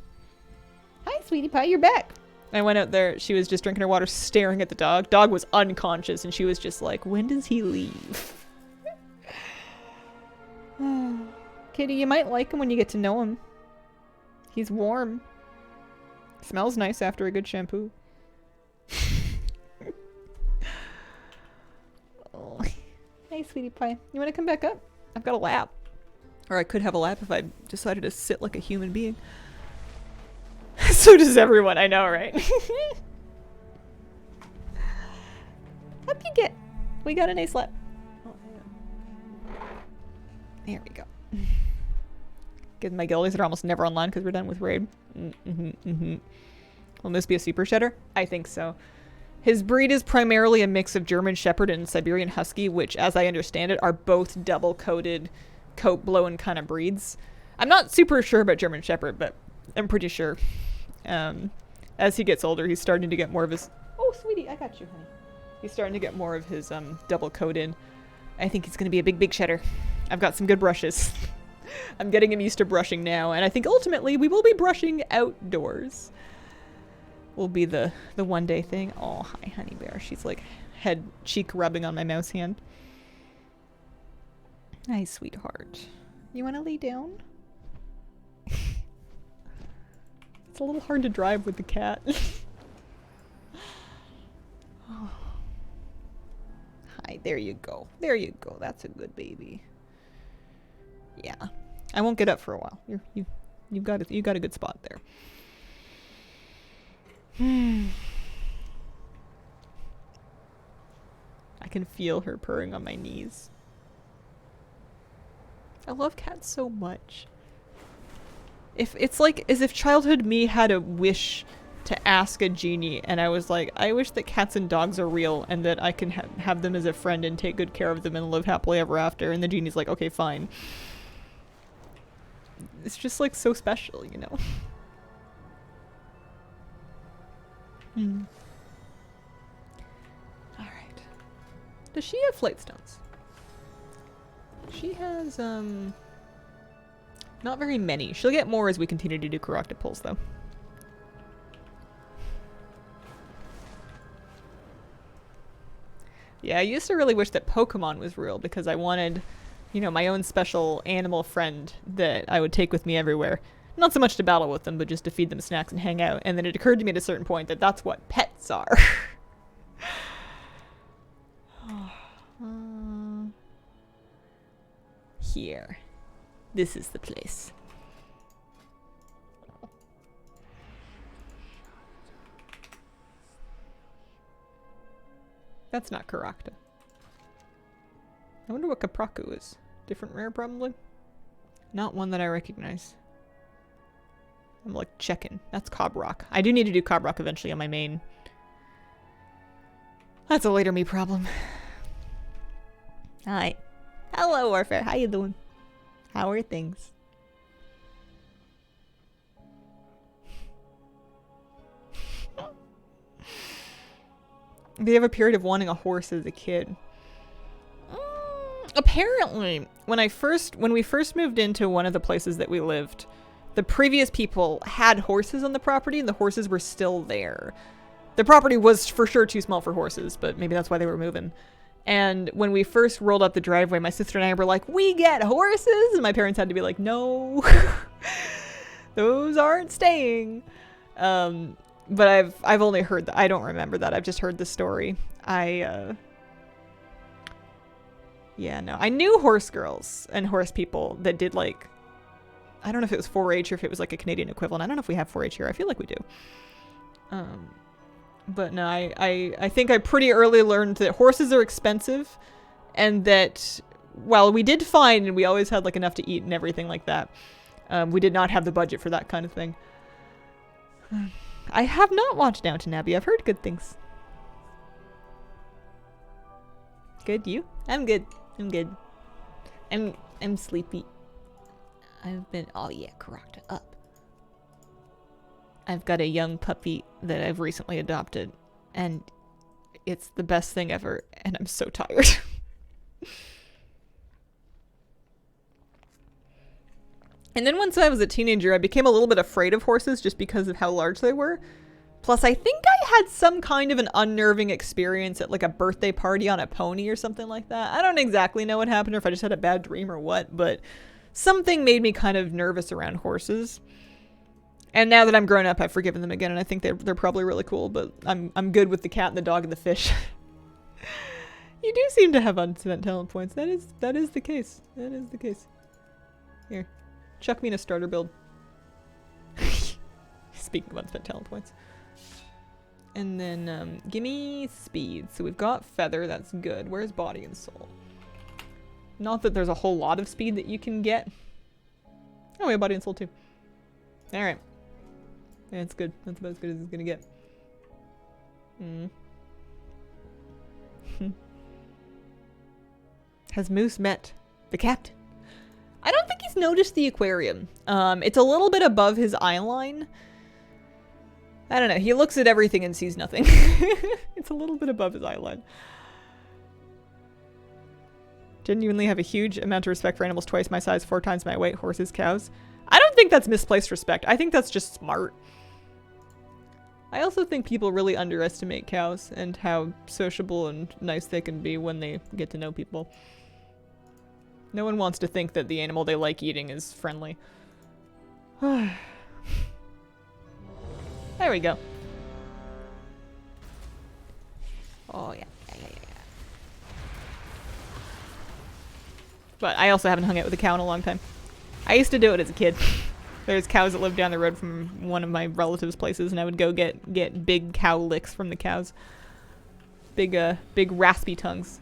Hi, sweetie pie, you're back. I went out there. She was just drinking her water, staring at the dog. Dog was unconscious, and she was just like, when does he leave? Kitty, you might like him when you get to know him. He's warm. Smells nice after a good shampoo. Oh. Hey, sweetie pie. You want to come back up? I've got a lap. Or I could have a lap if I decided to sit like a human being. So does everyone, I know, right? Up you get. We got an A-slap. Oh, there we go. Good, my gillies are almost never online because we're done with raid. Will this be a super shedder? I think so. His breed is primarily a mix of German Shepherd and Siberian Husky, which, as I understand it, are both double-coated, coat-blowing kind of breeds. I'm not super sure about German Shepherd, but I'm pretty sure. As he gets older, he's starting to get more of his... Oh, sweetie, I got you, honey. He's starting to get more of his double-coated. I think he's going to be a big, big shedder. I've got some good brushes. I'm getting him used to brushing now, and I think ultimately we will be brushing outdoors. Will be the one day thing. Oh, hi, honey bear. She's like head cheek rubbing on my mouse hand. Hi, sweetheart. You want to lay down? It's a little hard to drive with the cat. Oh. Hi, there you go. There you go. That's a good baby. Yeah, I won't get up for a while. You've got a good spot there. I can feel her purring on my knees. I love cats so much. If it's like as if childhood me had a wish to ask a genie, and I was like, I wish that cats and dogs are real and that I can have them as a friend and take good care of them and live happily ever after. And the genie's like, okay, fine. It's just like so special, you know. Alright. Does she have flight stones? She has, not very many. She'll get more as we continue to do corrected pulls, though. Yeah, I used to really wish that Pokemon was real because I wanted, you know, my own special animal friend that I would take with me everywhere. Not so much to battle with them, but just to feed them snacks and hang out. And then it occurred to me at a certain point that that's what pets are. Here. This is the place. That's not Karakta. I wonder what Kapraku is. Different rare, probably? Not one that I recognize. I'm like checking. That's Cobrock. I do need to do Cobrock eventually on my main. That's a later me problem. Hi. Hello, Warfare. How you doing? How are things? Do you have a period of wanting a horse as a kid? Apparently, when we first moved into one of the places that we lived, the previous people had horses on the property and the horses were still there. The property was for sure too small for horses, but maybe that's why they were moving. And when we first rolled up the driveway, my sister and I were like, we get horses! And my parents had to be like, no, those aren't staying. But I've only heard that. I don't remember that. I've just heard the story. Yeah, no. I knew horse girls and horse people that did like, I don't know if it was 4-H or if it was like a Canadian equivalent. I don't know if we have 4-H here. I feel like we do. But no, I think I pretty early learned that horses are expensive and that while we did fine and we always had like enough to eat and everything like that, we did not have the budget for that kind of thing. I have not watched Downton Abbey. I've heard good things. Good, you? I'm good. I'm good. I'm sleepy. I've been, oh yeah, Karakta up. I've got a young puppy that I've recently adopted, and it's the best thing ever, and I'm so tired. And then once I was a teenager, I became a little bit afraid of horses just because of how large they were. Plus, I think I had some kind of an unnerving experience at like a birthday party on a pony or something like that. I don't exactly know what happened or if I just had a bad dream or what, but something made me kind of nervous around horses. And now that I'm grown up, I've forgiven them again, and I think they're probably really cool, but I'm good with the cat and the dog and the fish. You do seem to have unspent talent points. That is the case. That is the case. Here. Chuck me in a starter build. Speaking of unspent talent points. And then, gimme speed. So we've got feather, that's good. Where's body and soul? Not that there's a whole lot of speed that you can get. Oh, we have body and soul too. Alright. Yeah, it's good. That's about as good as it's gonna get. Has Moose met the captain? I don't think he's noticed the aquarium. It's a little bit above his eye line. I don't know. He looks at everything and sees nothing. It's a little bit above his eye line. Genuinely have a huge amount of respect for animals twice my size, 4 times my weight, horses, cows. I don't think that's misplaced respect. I think that's just smart. I also think people really underestimate cows and how sociable and nice they can be when they get to know people. No one wants to think that the animal they like eating is friendly. There we go. Oh, yeah. But I also haven't hung out with a cow in a long time. I used to do it as a kid. There's cows that live down the road from one of my relatives' places, and I would go get big cow licks from the cows. Big raspy tongues.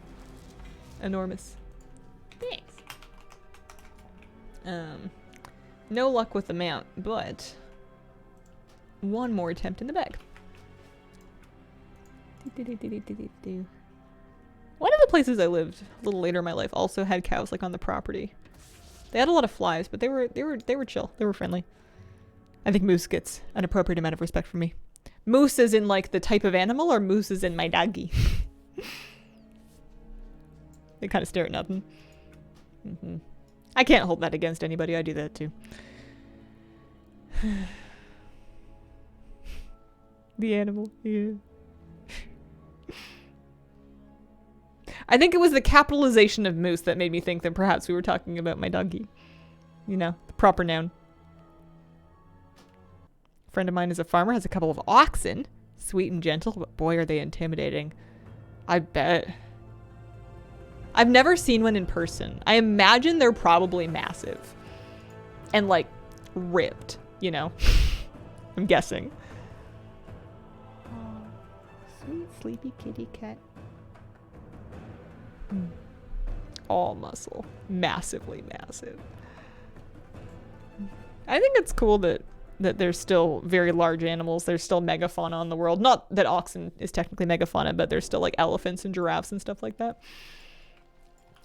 Enormous. Thanks. No luck with the mount, but one more attempt in the bag. One of the places I lived a little later in my life also had cows like on the property. They had a lot of flies, but they were chill. They were friendly. I think Moose gets an appropriate amount of respect from me. Moose is in like the type of animal, or Moose is in my doggy. They kind of stare at nothing. I can't hold that against anybody. I do that too. The animal, yeah. I think it was the capitalization of Moose that made me think that perhaps we were talking about my doggy. You know, the proper noun. A friend of mine is a farmer, has a couple of oxen. Sweet and gentle, but boy are they intimidating. I bet. I've never seen one in person. I imagine they're probably massive. And like, ripped, you know? I'm guessing. Oh, sweet sleepy kitty cat. All muscle. Massively massive. I think it's cool that there's still very large animals. There's still megafauna in the world. Not that oxen is technically megafauna, but there's still like elephants and giraffes and stuff like that.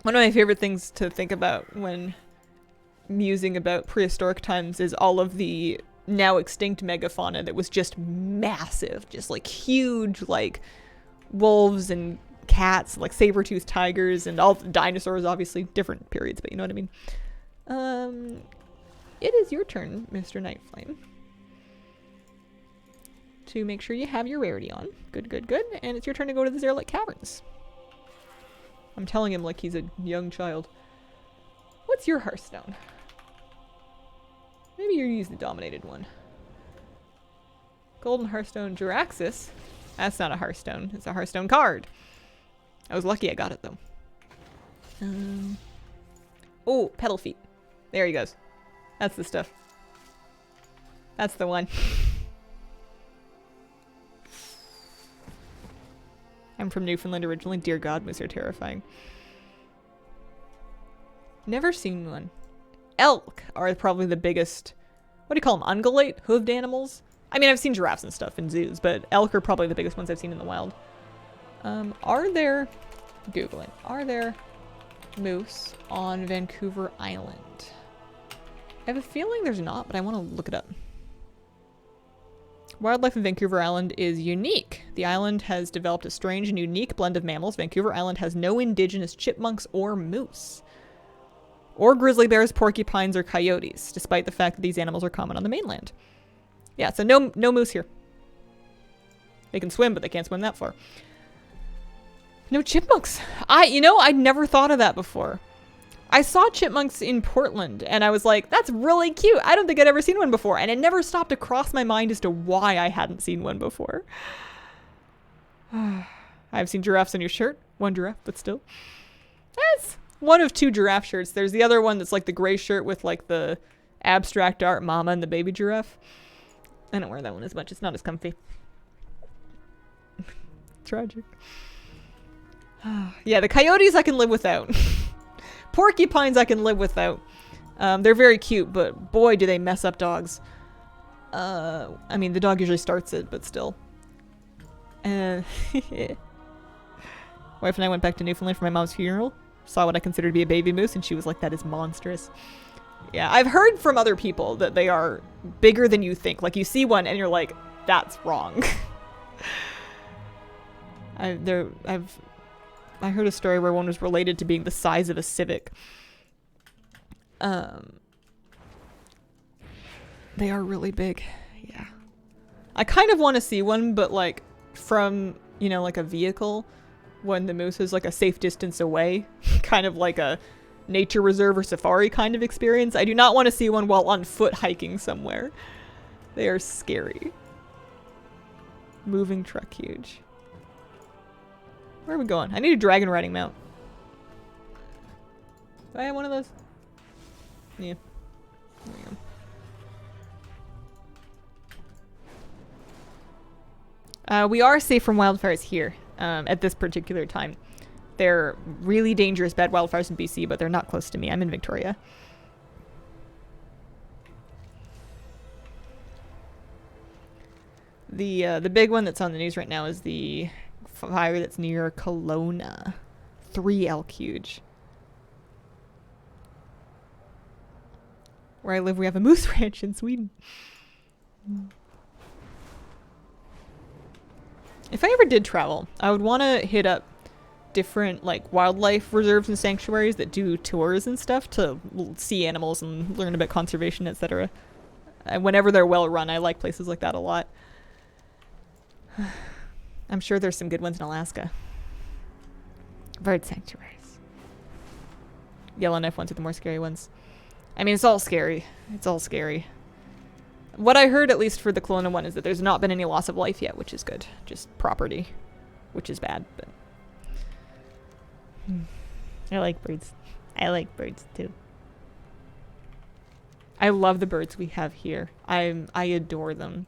One of my favorite things to think about when musing about prehistoric times is all of the now extinct megafauna that was just massive. Just like huge, like wolves and cats, like saber-toothed tigers, and all dinosaurs, obviously different periods, but you know what I mean. It is your turn, Mr. Nightflame, to make sure you have your rarity on. Good, and it's your turn to go to the Zerlite Caverns. I'm telling him like he's a young child. What's your Hearthstone? Maybe you use the dominated one. Golden Hearthstone Jiraxis. That's not a Hearthstone, it's a Hearthstone card. I was lucky I got it, though. Oh, pedal feet. There he goes. That's the stuff. That's the one. I'm from Newfoundland originally. Dear God, moose are terrifying. Never seen one. Elk are probably the biggest... What do you call them? Ungulate? Hooved animals? I mean, I've seen giraffes and stuff in zoos, but elk are probably the biggest ones I've seen in the wild. Are there... Googling. Are there moose on Vancouver Island? I have a feeling there's not, but I want to look it up. Wildlife in Vancouver Island is unique. The island has developed a strange and unique blend of mammals. Vancouver Island has no indigenous chipmunks or moose. Or grizzly bears, porcupines, or coyotes, despite the fact that these animals are common on the mainland. Yeah, so no moose here. They can swim, but they can't swim that far. No chipmunks. I'd never thought of that before. I saw chipmunks in Portland, and I was like, that's really cute. I don't think I'd ever seen one before. And it never stopped to cross my mind as to why I hadn't seen one before. I've seen giraffes on your shirt. One giraffe, but still. That's one of 2 giraffe shirts. There's the other one that's like the gray shirt with like the abstract art mama and the baby giraffe. I don't wear that one as much. It's not as comfy. Tragic. Yeah, the coyotes I can live without. Porcupines I can live without. They're very cute, but boy, do they mess up dogs. I mean, the dog usually starts it, but still. Wife and I went back to Newfoundland for my mom's funeral. Saw what I consider to be a baby moose, and she was like, that is monstrous. Yeah, I've heard from other people that they are bigger than you think. Like, you see one and you're like, that's wrong. I heard a story where one was related to being the size of a Civic. They are really big. Yeah. I kind of want to see one, but like from, you know, like a vehicle when the moose is like a safe distance away, kind of like a nature reserve or safari kind of experience. I do not want to see one while on foot hiking somewhere. They are scary. Moving truck huge. Where are we going? I need a dragon riding mount. Do I have one of those? Yeah. There we go. We are safe from wildfires here at this particular time. They're really dangerous bad wildfires in BC, but they're not close to me. I'm in Victoria. The big one that's on the news right now is the fire that's near Kelowna. 3 elk huge. Where I live, we have a moose ranch in Sweden. If I ever did travel, I would want to hit up different like wildlife reserves and sanctuaries that do tours and stuff to see animals and learn about conservation, etc. Whenever they're well run, I like places like that a lot. I'm sure there's some good ones in Alaska. Bird sanctuaries. Yellowknife ones are the more scary ones. I mean, it's all scary. It's all scary. What I heard, at least for the Kelowna one, is that there's not been any loss of life yet, which is good. Just property, which is bad, but... I like birds. I like birds, too. I love the birds we have here. I adore them.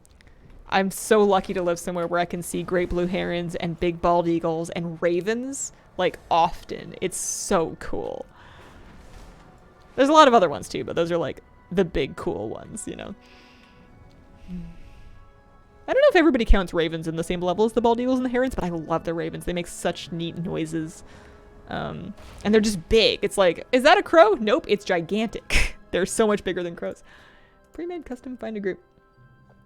I'm so lucky to live somewhere where I can see great blue herons and big bald eagles and ravens, like, often. It's so cool. There's a lot of other ones, too, but those are, like, the big, cool ones, you know? I don't know if everybody counts ravens in the same level as the bald eagles and the herons, but I love the ravens. They make such neat noises. And they're just big. It's like, is that a crow? Nope, it's gigantic. They're so much bigger than crows. Pre-made custom find a group.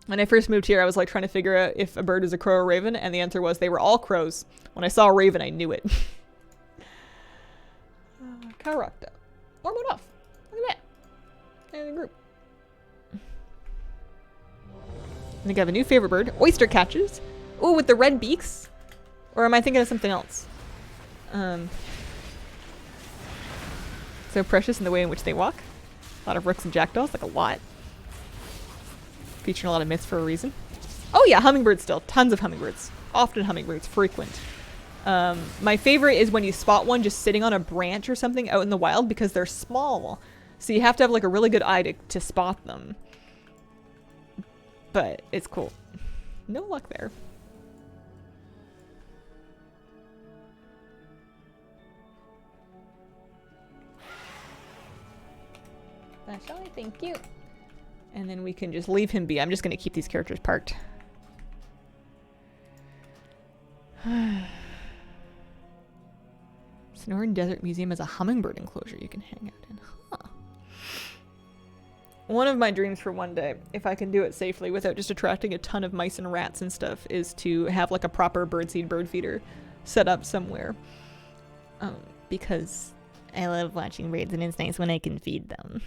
When I first moved here, I was like trying to figure out if a bird is a crow or a raven, and the answer was they were all crows. When I saw a raven, I knew it. Cow rocked up. Or went off. Look at that. And the group. I think I have a new favorite bird. Oyster catchers. Ooh, with the red beaks? Or am I thinking of something else? So precious in the way in which they walk. A lot of rooks and jackdaws, like a lot. Featuring a lot of myths for a reason. Oh yeah, hummingbirds still. Tons of hummingbirds. Often hummingbirds, frequent. My favorite is when you spot one just sitting on a branch or something out in the wild because they're small. So you have to have like a really good eye to spot them. But it's cool. No luck there. Shall I? Thank you. And then we can just leave him be. I'm just going to keep these characters parked. Sonoran Desert Museum has a hummingbird enclosure you can hang out in. Huh. One of my dreams for one day, if I can do it safely without just attracting a ton of mice and rats and stuff, is to have like a proper birdseed bird feeder set up somewhere. Because I love watching birds and it's nice when I can feed them.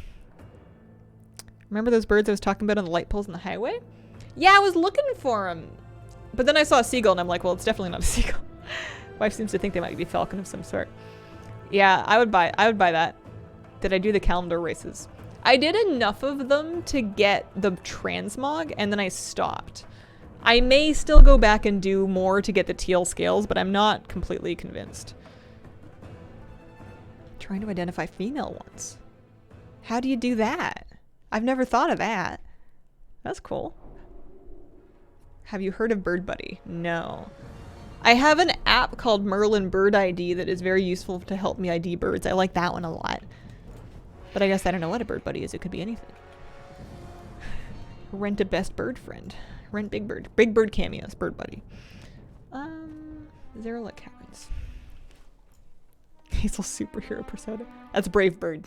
Remember those birds I was talking about on the light poles on the highway? Yeah, I was looking for them. But then I saw a seagull and I'm like, well, it's definitely not a seagull. Wife seems to think they might be falcon of some sort. Yeah, I would buy that. Did I do the calendar races? I did enough of them to get the transmog and then I stopped. I may still go back and do more to get the teal scales, but I'm not completely convinced. Trying to identify female ones. How do you do that? I've never thought of that. That's cool. Have you heard of Bird Buddy? No. I have an app called Merlin Bird ID that is very useful to help me ID birds. I like that one a lot. But I guess I don't know what a Bird Buddy is. It could be anything. Rent a best bird friend. Rent Big Bird. Big Bird cameos. Bird Buddy. Zero like caverns. Hazel superhero persona. That's Brave Bird.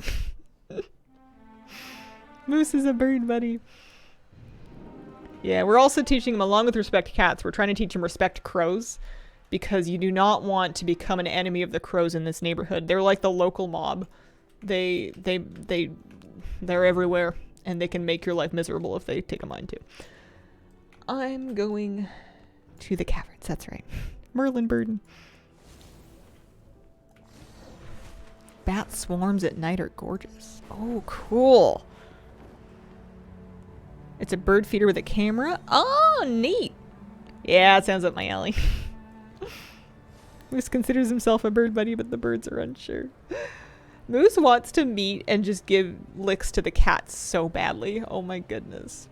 Moose is a bird buddy. Yeah, we're also teaching him, along with respect cats, we're trying to teach him respect crows, because you do not want to become an enemy of the crows in this neighborhood. They're like the local mob. They're everywhere, and they can make your life miserable if they take a mind to. I'm going to the caverns. That's right. Merlin Burden. Bat swarms at night are gorgeous. Oh, cool. It's a bird feeder with a camera. Oh, neat. Yeah, it sounds up my alley. Moose considers himself a bird buddy, but the birds are unsure. Moose wants to meet and just give licks to the cats so badly. Oh my goodness.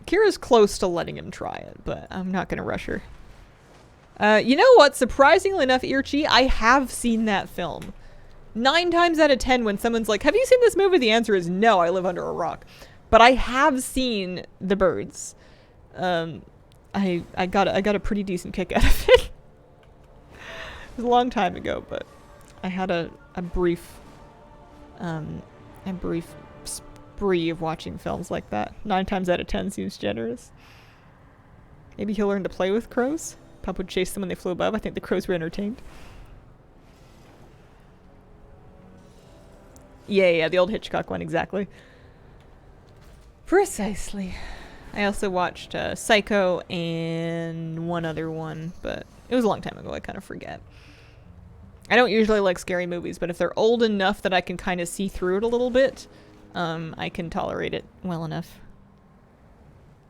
Kira's close to letting him try it, but I'm not going to rush her. You know what? Surprisingly enough, Irchi, I have seen that film. 9 times out of 10 when someone's like, have you seen this movie? The answer is no, I live under a rock. But I have seen The Birds. I got a pretty decent kick out of it. It was a long time ago, but I had a brief spree of watching films like that. 9 times out of 10 seems generous. Maybe he'll learn to play with crows. Pup would chase them when they flew above. I think the crows were entertained. Yeah, the old Hitchcock one, exactly. Precisely. I also watched Psycho and one other one, but it was a long time ago. I kind of forget. I don't usually like scary movies, but if they're old enough that I can kind of see through it a little bit, I can tolerate it well enough.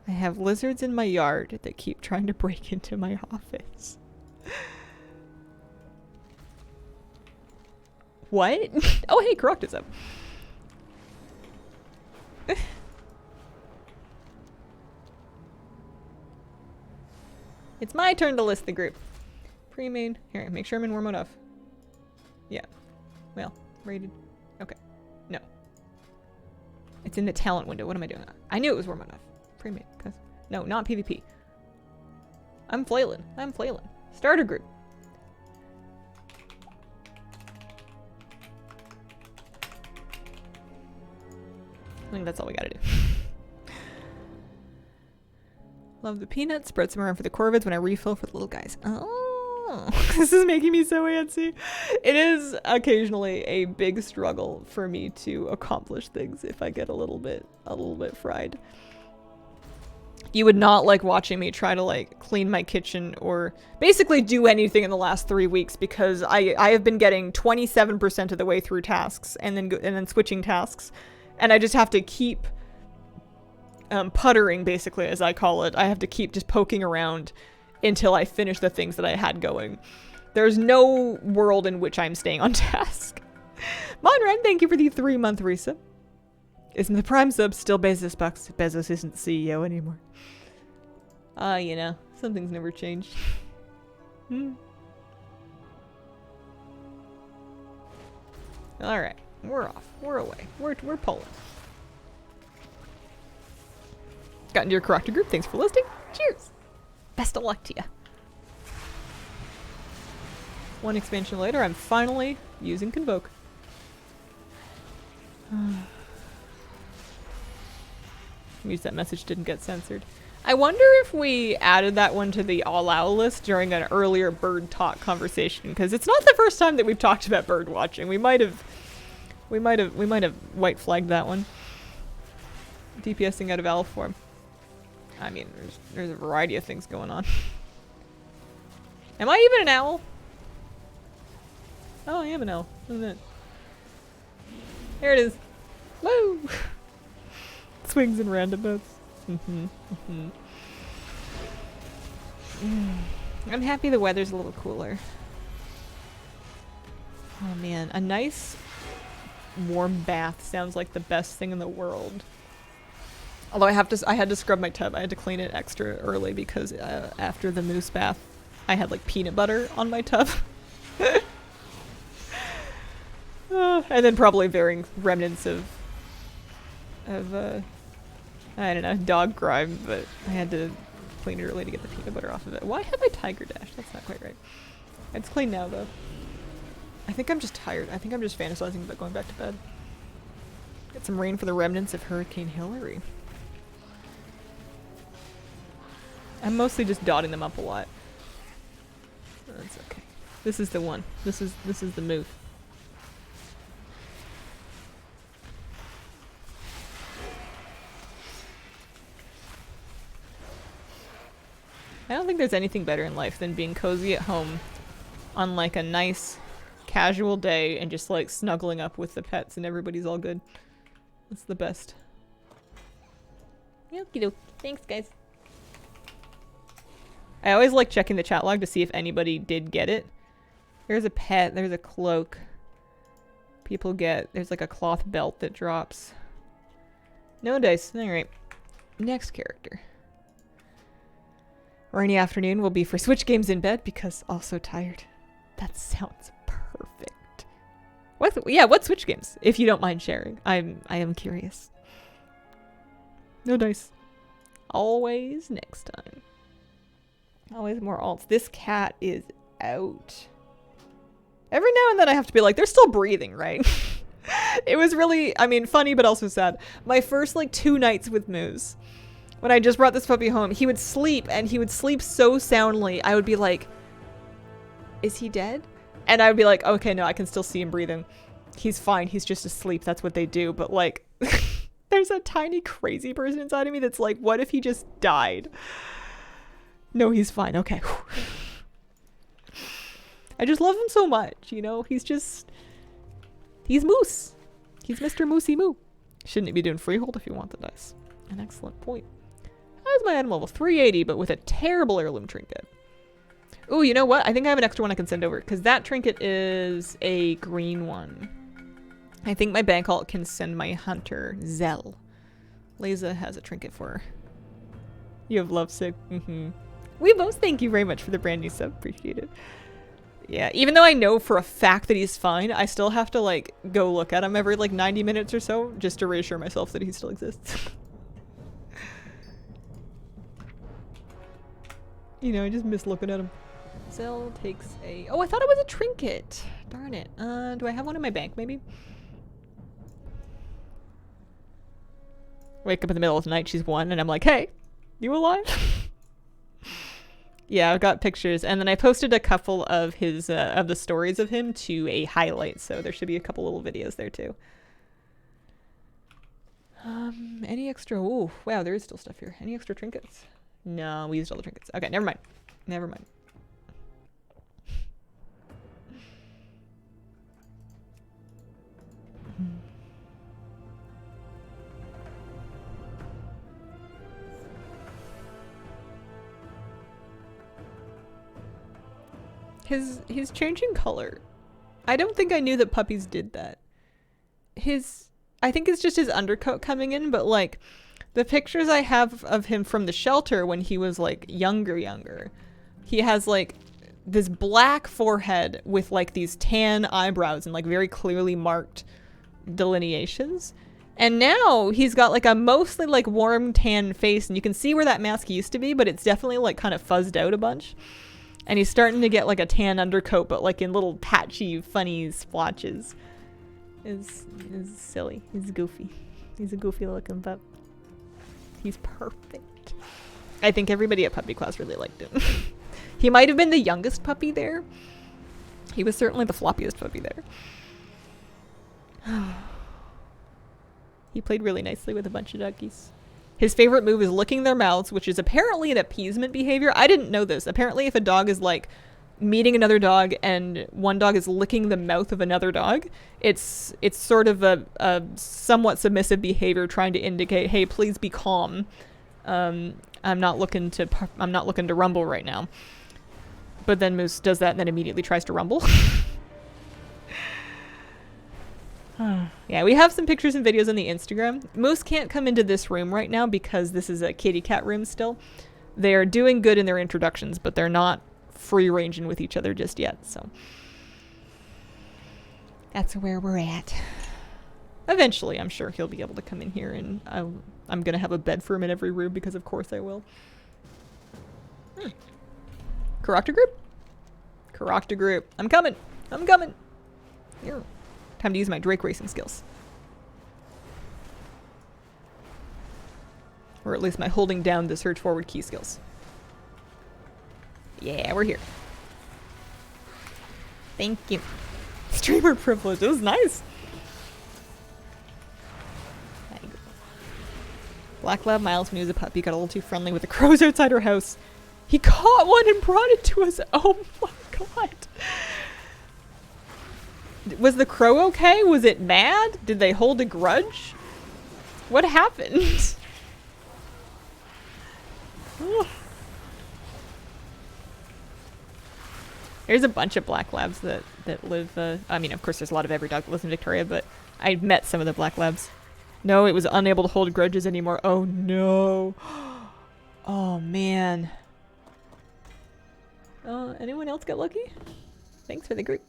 I have lizards in my yard that keep trying to break into my office. What? Oh, hey, Croc is up. It's my turn to list the group. Pre-made. Here, make sure I'm in warm enough. Yeah. Well, rated. Okay. No. It's in the talent window. What am I doing? I knew it was warm enough. Pre-made. No, not PvP. I'm flailing. Starter group. I think that's all we gotta do. Love the peanuts. Spread some around for the corvids when I refill for the little guys. Oh, this is making me so antsy. It is occasionally a big struggle for me to accomplish things if I get a little bit fried. You would not like watching me try to like clean my kitchen or basically do anything in the last 3 weeks, because I have been getting 27% of the way through tasks and then switching tasks. And I just have to keep puttering, basically, as I call it. I have to keep just poking around until I finish the things that I had going. There's no world in which I'm staying on task. Monren, thank you for the 3-month resub. Isn't the Prime sub still Bezos bucks? Bezos isn't the CEO anymore. You know, some things never change. Alright. We're off. We're away. We're pulling. Got into your character group. Thanks for listening. Cheers. Best of luck to you. One expansion later, I'm finally using Convoke. Means that message didn't get censored. I wonder if we added that one to the all-out list during an earlier bird talk conversation, because it's not the first time that we've talked about bird watching. We might have white flagged that one. DPSing out of owl form. I mean, there's a variety of things going on. Am I even an owl? Oh, I am an owl, isn't it? There it is. Woo! Swings and roundabouts. I'm happy the weather's a little cooler. Oh man, a nice warm bath sounds like the best thing in the world. Although I had to scrub my tub. I had to clean it extra early because after the moose bath, I had like peanut butter on my tub. And then probably varying remnants of I don't know, dog grime, but I had to clean it early to get the peanut butter off of it. Why have I tiger dash? That's not quite right. It's clean now though. I think I'm just tired. I think I'm just fantasizing about going back to bed. Get some rain for the remnants of Hurricane Hillary. I'm mostly just dotting them up a lot. That's okay. This is the one. This is the move. I don't think there's anything better in life than being cozy at home on like a nice casual day and just like snuggling up with the pets and everybody's all good. That's the best. Okie doke. Thanks, guys. I always like checking the chat log to see if anybody did get it. There's a pet. There's a cloak. People get... There's like a cloth belt that drops. No dice. Alright. Next character. Rainy afternoon will be for Switch games in bed because also tired. That sounds perfect. What Switch games? If you don't mind sharing. I am curious. No dice. Always next time. Always more alts. This cat is out. Every now and then I have to be like, they're still breathing, right? It was really, I mean, funny but also sad. My first like 2 nights with Moose, when I just brought this puppy home, he would sleep and he would sleep so soundly. I would be like, is he dead? And I would be like, okay, no, I can still see him breathing. He's fine. He's just asleep. That's what they do. But like, there's a tiny crazy person inside of me that's like, what if he just died? No, he's fine. Okay. I just love him so much, you know? He's Moose. He's Mr. Moosey Moo. Shouldn't he be doing freehold if you want the dice? An excellent point. How's my item level? 380, but with a terrible heirloom trinket. Ooh, you know what? I think I have an extra one I can send over, because that trinket is a green one. I think my bank alt can send my hunter, Zell. Leza has a trinket for her. You have lovesick. We both thank you very much for the brand new sub. Appreciate it. Yeah, even though I know for a fact that he's fine, I still have to like go look at him every like 90 minutes or so just to reassure myself that he still exists. You know, I just miss looking at him. Zell takes a... Oh, I thought it was a trinket. Darn it. Do I have one in my bank maybe? Wake up in the middle of the night, she's 1, and I'm like, hey, you alive? Yeah, I've got pictures, and then I posted a couple of his of the stories of him to a highlight, so there should be a couple little videos there too. Any extra? Oh, wow, there is still stuff here. Any extra trinkets? No, we used all the trinkets. Okay, never mind. Never mind. He's changing color. I don't think I knew that puppies did that. I think it's just his undercoat coming in, but like the pictures I have of him from the shelter when he was like younger, he has like this black forehead with like these tan eyebrows and like very clearly marked delineations. And now he's got like a mostly like warm tan face, and you can see where that mask used to be, but it's definitely like kind of fuzzed out a bunch. And he's starting to get like a tan undercoat, but like in little patchy, funny splotches. Is silly. He's goofy. He's a goofy looking pup. He's perfect. I think everybody at puppy class really liked him. He might have been the youngest puppy there. He was certainly the floppiest puppy there. He played really nicely with a bunch of doggies. His favorite move is licking their mouths, which is apparently an appeasement behavior. I didn't know this. Apparently if a dog is like meeting another dog and one dog is licking the mouth of another dog, it's sort of a somewhat submissive behavior trying to indicate, hey, please be calm. I'm not looking to rumble right now. But then Moose does that and then immediately tries to rumble. Yeah, we have some pictures and videos on the Instagram. Moose can't come into this room right now because this is a kitty cat room still. They're doing good in their introductions, but they're not free ranging with each other just yet, so that's where we're at. Eventually, I'm sure he'll be able to come in here, and I'm gonna have a bed for him in every room because of course I will. Character group? Character group. I'm coming. I'm coming. Here. Time to use my Drake racing skills. Or at least my holding down the search forward key skills. Yeah, we're here. Thank you. Streamer privilege. It was nice. Black Lab Miles, when he was a puppy, got a little too friendly with the crows outside her house. He caught one and brought it to us. Oh my god. Was the crow okay? Was it mad? Did they hold a grudge? What happened? There's a bunch of black labs that live, I mean, of course there's a lot of every dog that lives in Victoria, but I met some of the black labs. No, it was unable to hold grudges anymore. Oh no. Oh man. Anyone else get lucky? Thanks for the group.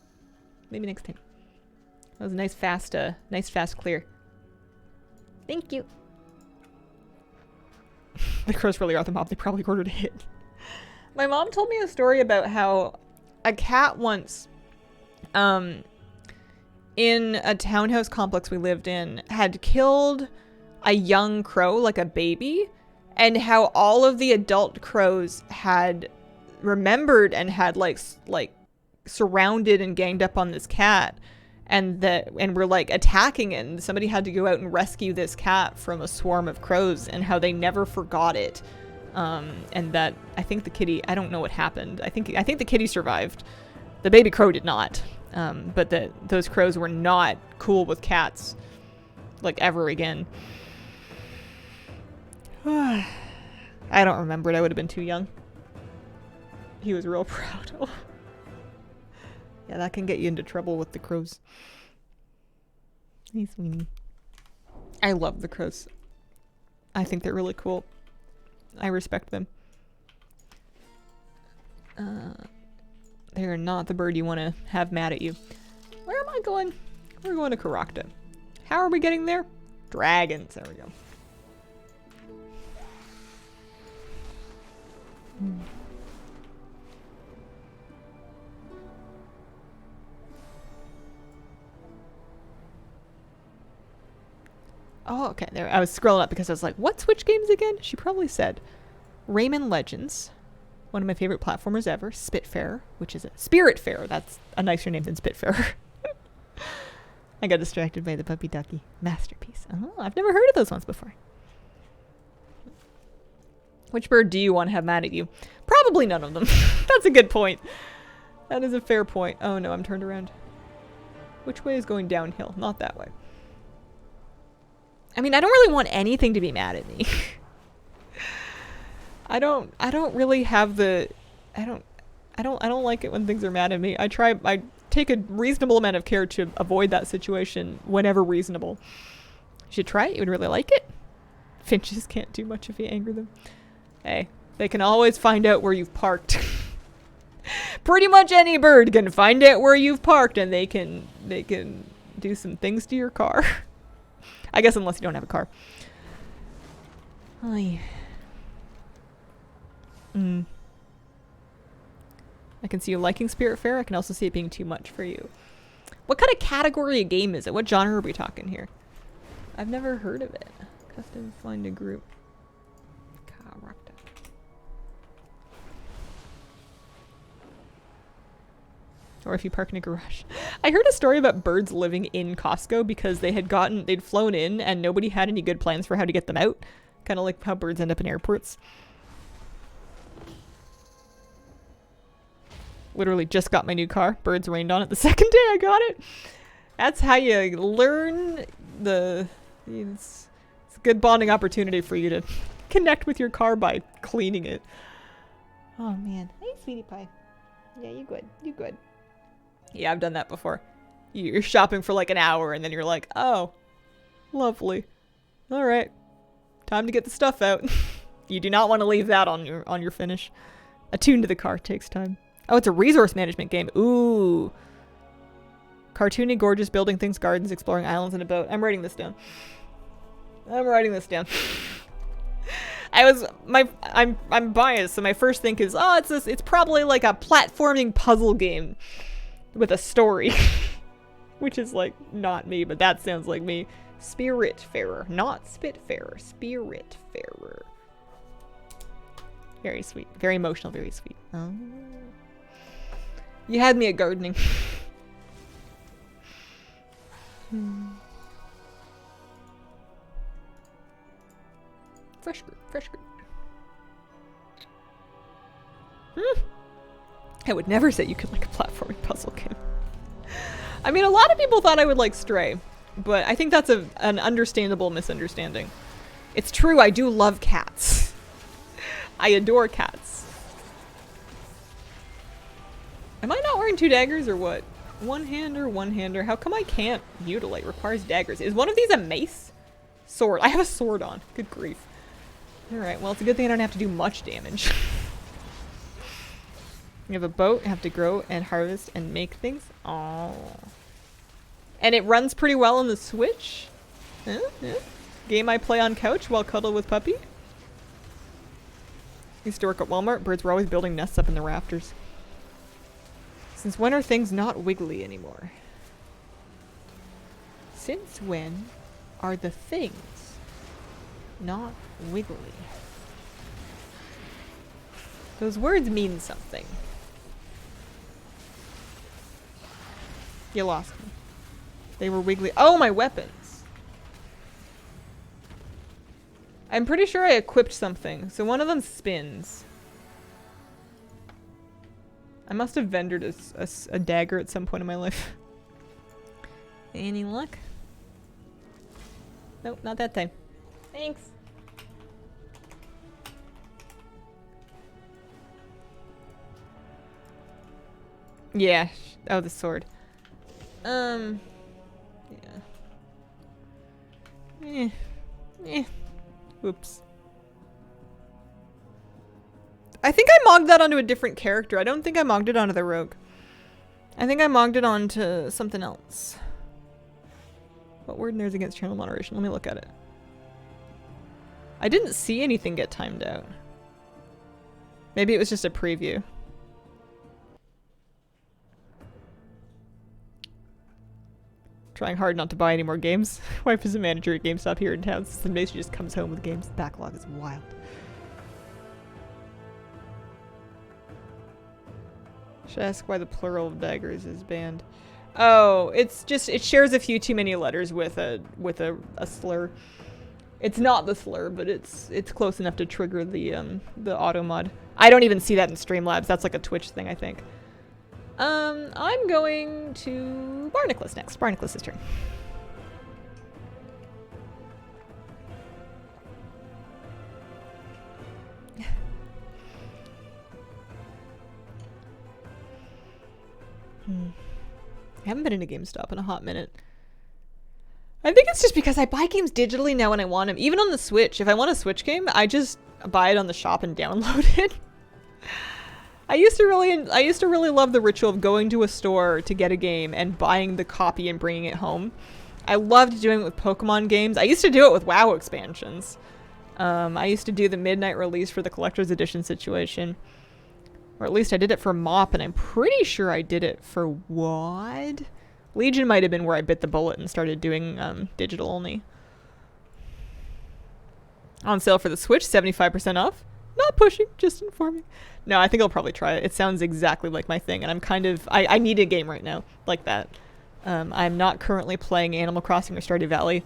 Maybe next time. That was a nice fast clear. Thank you. The crows really are the mob. They probably ordered a hit. My mom told me a story about how a cat once, in a townhouse complex we lived in, had killed a young crow, like a baby, and how all of the adult crows had remembered and had like surrounded and ganged up on this cat, and were like attacking it, and somebody had to go out and rescue this cat from a swarm of crows, and how they never forgot it. And that I think the kitty, I don't know what happened. I think the kitty survived. The baby crow did not. But those crows were not cool with cats, like, ever again. I don't remember it. I would have been too young. He was real proud. Yeah, that can get you into trouble with the crows. Hey, Sweeney. I love the crows. I think they're really cool. I respect them. They're not the bird you want to have mad at you. Where am I going? We're going to Karakta. How are we getting there? Dragons. There we go. Oh, okay. There. I was scrolling up because I was like, what Switch games again? She probably said Rayman Legends, one of my favorite platformers ever. Spitfire, which is a Spiritfarer. That's a nicer name than Spitfire. I got distracted by the puppy ducky. Masterpiece. Oh, I've never heard of those ones before. Which bird do you want to have mad at you? Probably none of them. That's a good point. That is a fair point. Oh no, I'm turned around. Which way is going downhill? Not that way. I mean, I don't really want anything to be mad at me. I don't really have the, I don't like it when things are mad at me. I take a reasonable amount of care to avoid that situation whenever reasonable. You should try it. You would really like it. Finches can't do much if you anger them. Hey, they can always find out where you've parked. Pretty much any bird can find out where you've parked, and they can do some things to your car. I guess unless you don't have a car. Oy. I can see you liking Spiritfarer. I can also see it being too much for you. What kind of category of game is it? What genre are we talking here? I've never heard of it. Custom find a group. Or if you park in a garage. I heard a story about birds living in Costco because they'd flown in and nobody had any good plans for how to get them out. Kind of like how birds end up in airports. Literally just got my new car. Birds rained on it the second day I got it. That's how you learn it's a good bonding opportunity for you to connect with your car by cleaning it. Oh man. Hey, sweetie pie. Yeah, you good. You good. Yeah, I've done that before. You're shopping for like an hour and then you're like, oh, lovely. All right, time to get the stuff out. You do not want to leave that on your finish. Attune to the car takes time. Oh, it's a resource management game. Ooh. Cartoony, gorgeous, building things, gardens, exploring islands, and a boat. I'm writing this down. I'm writing this down. I'm biased, so my first think is, oh, it's probably like a platforming puzzle game with a story. Which is like not me, but that sounds like me. Spiritfarer, not Spitfarer. Spiritfarer. Very sweet. Very emotional, very sweet. Oh. You had me at gardening. Fresh fruit, fresh fruit. I would never say you could like a platforming puzzle game. I mean, a lot of people thought I would like Stray, but I think that's an understandable misunderstanding. It's true, I do love cats. I adore cats. Am I not wearing 2 daggers or what? One-hander, one-hander. How come I can't mutilate? Requires daggers. Is one of these a mace? Sword. I have a sword on. Good grief. Alright, well, it's a good thing I don't have to do much damage. You have a boat, you have to grow and harvest and make things. Oh. And it runs pretty well on the Switch. Yeah. Game I play on couch while cuddle with puppy. Used to work at Walmart. Birds were always building nests up in the rafters. Since when are things not wiggly anymore? Since when are the things not wiggly? Those words mean something. You lost me. They were wiggly. Oh, my weapons. I'm pretty sure I equipped something. So one of them spins. I must have vendored a dagger at some point in my life. Any luck? Nope, not that time. Thanks. Yeah. Oh, the sword. Yeah. Oops. I think I mogged that onto a different character. I don't think I mogged it onto the rogue. I think I mogged it onto something else. What word there's against channel moderation? Let me look at it. I didn't see anything get timed out. Maybe it was just a preview. Trying hard not to buy any more games. Wife is a manager at GameStop here in town. Some days she just comes home with games. The backlog is wild. Should I ask why the plural of daggers is banned? Oh, it's just, it shares a few too many letters with a slur. It's not the slur, but it's close enough to trigger the auto mod. I don't even see that in Streamlabs. That's like a Twitch thing, I think. I'm going to Barnacles next. Barnacles' turn. I haven't been in a GameStop in a hot minute. I think it's just because I buy games digitally now when I want them. Even on the Switch. If I want a Switch game, I just buy it on the shop and download it. I used to really love the ritual of going to a store to get a game and buying the copy and bringing it home. I loved doing it with Pokemon games. I used to do it with WoW expansions. I used to do the midnight release for the collector's edition situation. Or at least I did it for MOP, and I'm pretty sure I did it for WOD. Legion might have been where I bit the bullet and started doing digital only. On sale for the Switch, 75% off. Not pushing, just informing. No, I think I'll probably try it. It sounds exactly like my thing, and I'm kind of... I need a game right now, like that. I'm not currently playing Animal Crossing or Stardew Valley.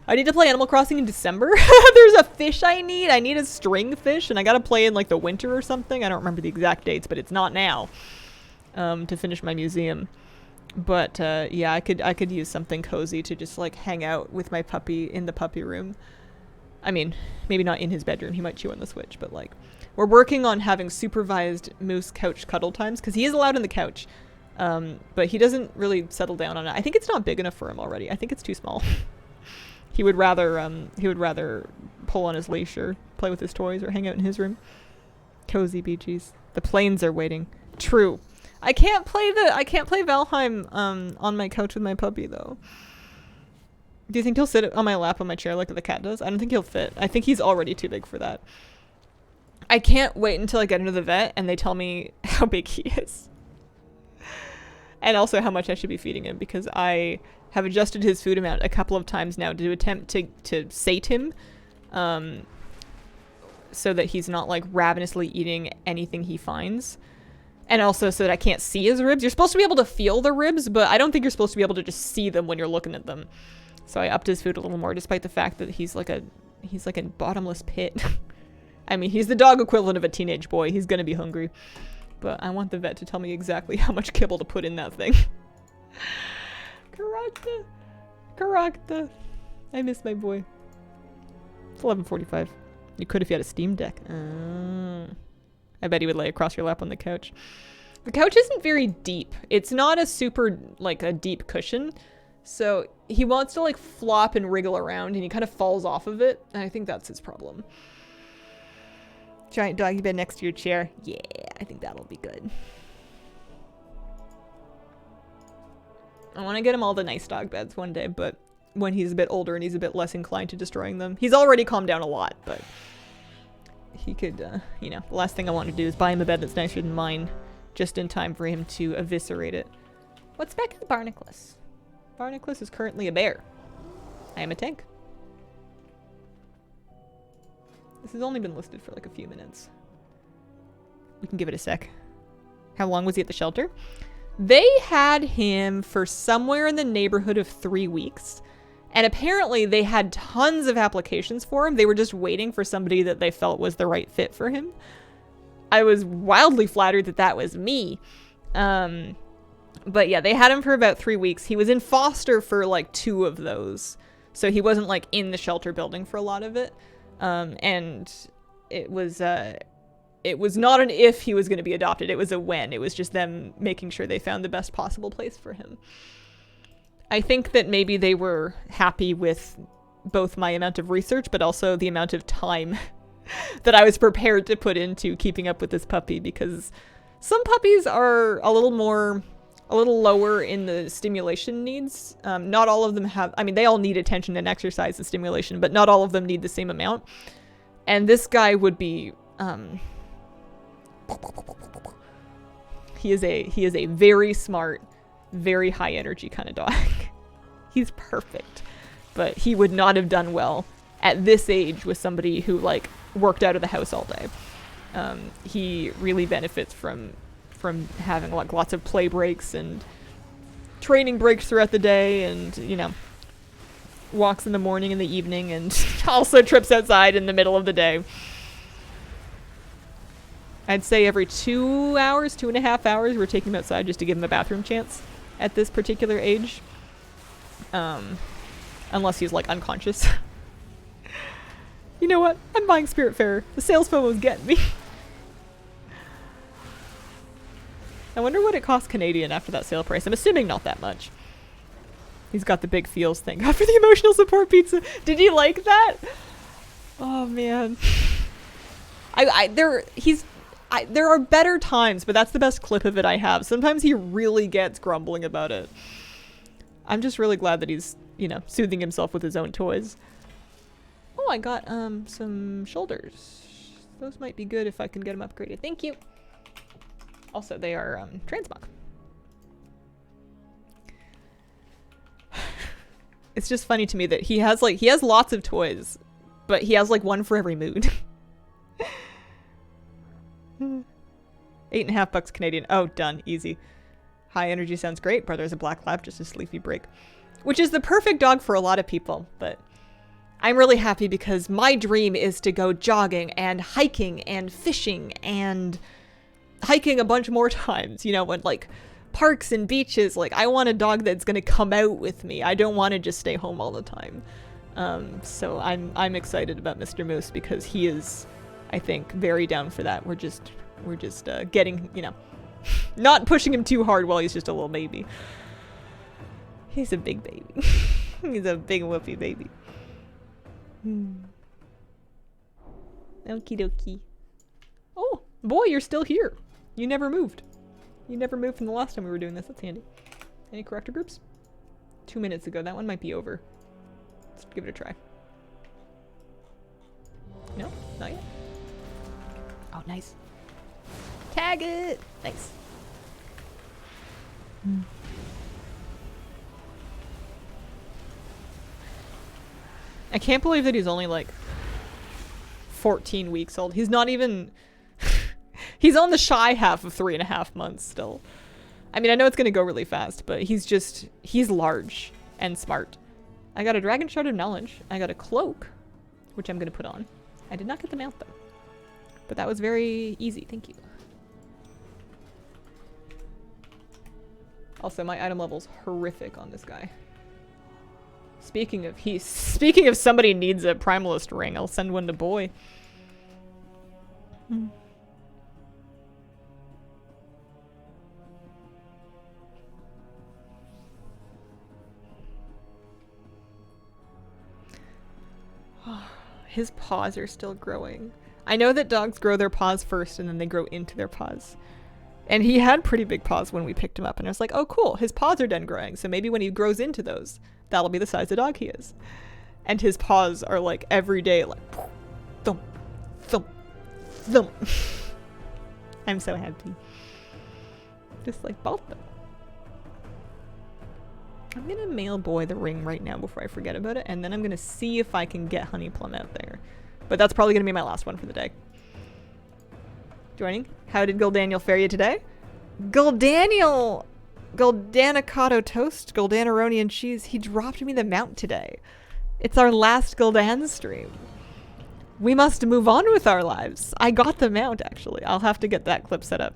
I need to play Animal Crossing in December. There's a fish I need. I need a string fish, and I gotta play in, like, the winter or something. I don't remember the exact dates, but it's not now. To finish my museum. But, yeah, I could use something cozy to just, like, hang out with my puppy in the puppy room. I mean, maybe not in his bedroom. He might chew on the Switch, but, like... We're working on having supervised moose couch cuddle times, because he is allowed in the couch. But he doesn't really settle down on it. I think it's not big enough for him already. I think it's too small. He would rather pull on his leash or play with his toys or hang out in his room. Cozy beachies. The planes are waiting. True. I can't play Valheim on my couch with my puppy though. Do you think he'll sit on my lap on my chair like the cat does? I don't think he'll fit. I think he's already too big for that. I can't wait until I get into the vet and they tell me how big he is. And also how much I should be feeding him, because I have adjusted his food amount a couple of times now to attempt to sate him, so that he's not like ravenously eating anything he finds. And also so that I can't see his ribs. You're supposed to be able to feel the ribs, but I don't think you're supposed to be able to just see them when you're looking at them. So I upped his food a little more, despite the fact that he's like a bottomless pit. I mean, he's the dog equivalent of a teenage boy. He's gonna be hungry. But I want the vet to tell me exactly how much kibble to put in that thing. Caracta. I miss my boy. It's 11:45. You could if you had a Steam Deck. I bet he would lay across your lap on the couch. The couch isn't very deep. It's not a super, like, a deep cushion. So he wants to, like, flop and wriggle around, and he kind of falls off of it. And I think that's his problem. Giant doggy bed next to your chair. Yeah, I think that'll be good. I want to get him all the nice dog beds one day, but when he's a bit older and he's a bit less inclined to destroying them. He's already calmed down a lot, but he could, you know, the last thing I want to do is buy him a bed that's nicer than mine, just in time for him to eviscerate it. What's back in the Barnacles? Barnacles is currently a bear. I am a tank. This has only been listed for like a few minutes. We can give it a sec. How long was he at the shelter? They had him for somewhere in the neighborhood of 3 weeks. And apparently they had tons of applications for him. They were just waiting for somebody that they felt was the right fit for him. I was wildly flattered that that was me. But yeah, they had him for about 3 weeks. He was in foster for like 2 of those. So he wasn't like in the shelter building for a lot of it. And it was not an if he was going to be adopted. It was a when. It was just them making sure they found the best possible place for him. I think that maybe they were happy with both my amount of research, but also the amount of time that I was prepared to put into keeping up with this puppy, because some puppies are a little lower in the stimulation needs. Not all of them have, I mean, they all need attention and exercise and stimulation, but not all of them need the same amount. And this guy would be, he is a very smart, very high energy kind of dog. He's perfect, but he would not have done well at this age with somebody who like worked out of the house all day. He really benefits from having like lots of play breaks and training breaks throughout the day, and you know, walks in the morning and the evening, and also trips outside in the middle of the day. I'd say every 2 hours, 2.5 hours, we're taking him outside just to give him a bathroom chance at this particular age. Unless he's like unconscious. You know what? I'm buying Spiritfarer. The sales FOMO's getting me. I wonder what it costs Canadian after that sale price. I'm assuming not that much. He's got the big feels thing. God, for the emotional support pizza. Did you like that? Oh man. There are better times, but that's the best clip of it I have. Sometimes he really gets grumbling about it. I'm just really glad that he's, you know, soothing himself with his own toys. Oh, I got some shoulders. Those might be good if I can get them upgraded. Thank you. Also, they are transmog. It's just funny to me that he has lots of toys, but he has like one for every mood. $8.50 Canadian. Oh, done. Easy. High energy sounds great. Brother's a black lab, just a sleepy break. Which is the perfect dog for a lot of people, but I'm really happy because my dream is to go jogging and hiking and fishing and hiking a bunch more times, you know, when like parks and beaches. Like, I want a dog that's going to come out with me. I don't want to just stay home all the time. So I'm excited about Mr. Moose because he is, I think, very down for that. We're just getting, you know, Not pushing him too hard while he's just a little baby. He's a big baby. He's a big whoopee baby. Okie dokie. Oh, boy, you're still here. You never moved. You never moved from the last time we were doing this. That's handy. Any corrector groups? 2 minutes ago. That one might be over. Let's give it a try. No, not yet. Oh, nice. Tag it! Nice. I can't believe that he's only like 14 weeks old. He's not even... He's on the shy half of 3.5 months still. I mean, I know it's gonna go really fast, but he's large and smart. I got a Dragon Shard of Knowledge. I got a cloak, which I'm gonna put on. I did not get the mount though. But that was very easy, thank you. Also, my item level's horrific on this guy. Speaking of somebody needs a Primalist ring, I'll send one to Boy. His paws are still growing. I know that dogs grow their paws first and then they grow into their paws. And he had pretty big paws when we picked him up, and I was like, oh cool, his paws are done growing, so maybe when he grows into those, that'll be the size of dog he is. And his paws are like every day, like thump, thump, thump. I'm so happy. Just like both of them. I'm gonna mail Boy the ring right now before I forget about it, and then I'm gonna see if I can get Honey Plum out there. But that's probably gonna be my last one for the day. Joining. How did Gul'dan fare you today? Gul'dan, Gul'danicado toast, Gul'danaroni and cheese. He dropped me the mount today. It's our last Gul'dan stream. We must move on with our lives. I got the mount, actually. I'll have to get that clip set up.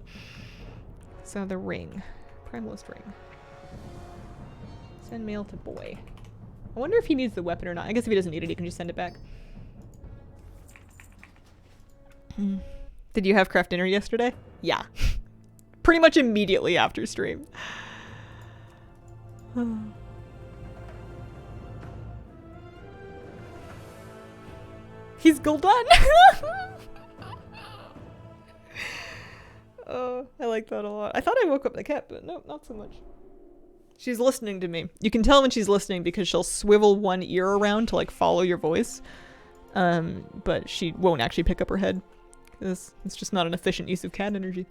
So the ring. Primalist ring. Send mail to Boy. I wonder if he needs the weapon or not. I guess if he doesn't need it, he can just send it back. Did you have craft dinner yesterday? Yeah. Pretty much immediately after stream. He's Gul'dan! Oh, I like that a lot. I thought I woke up the cat, but no, not so much. She's listening to me. You can tell when she's listening because she'll swivel one ear around to like follow your voice. But she won't actually pick up her head. It's just not an efficient use of cat energy.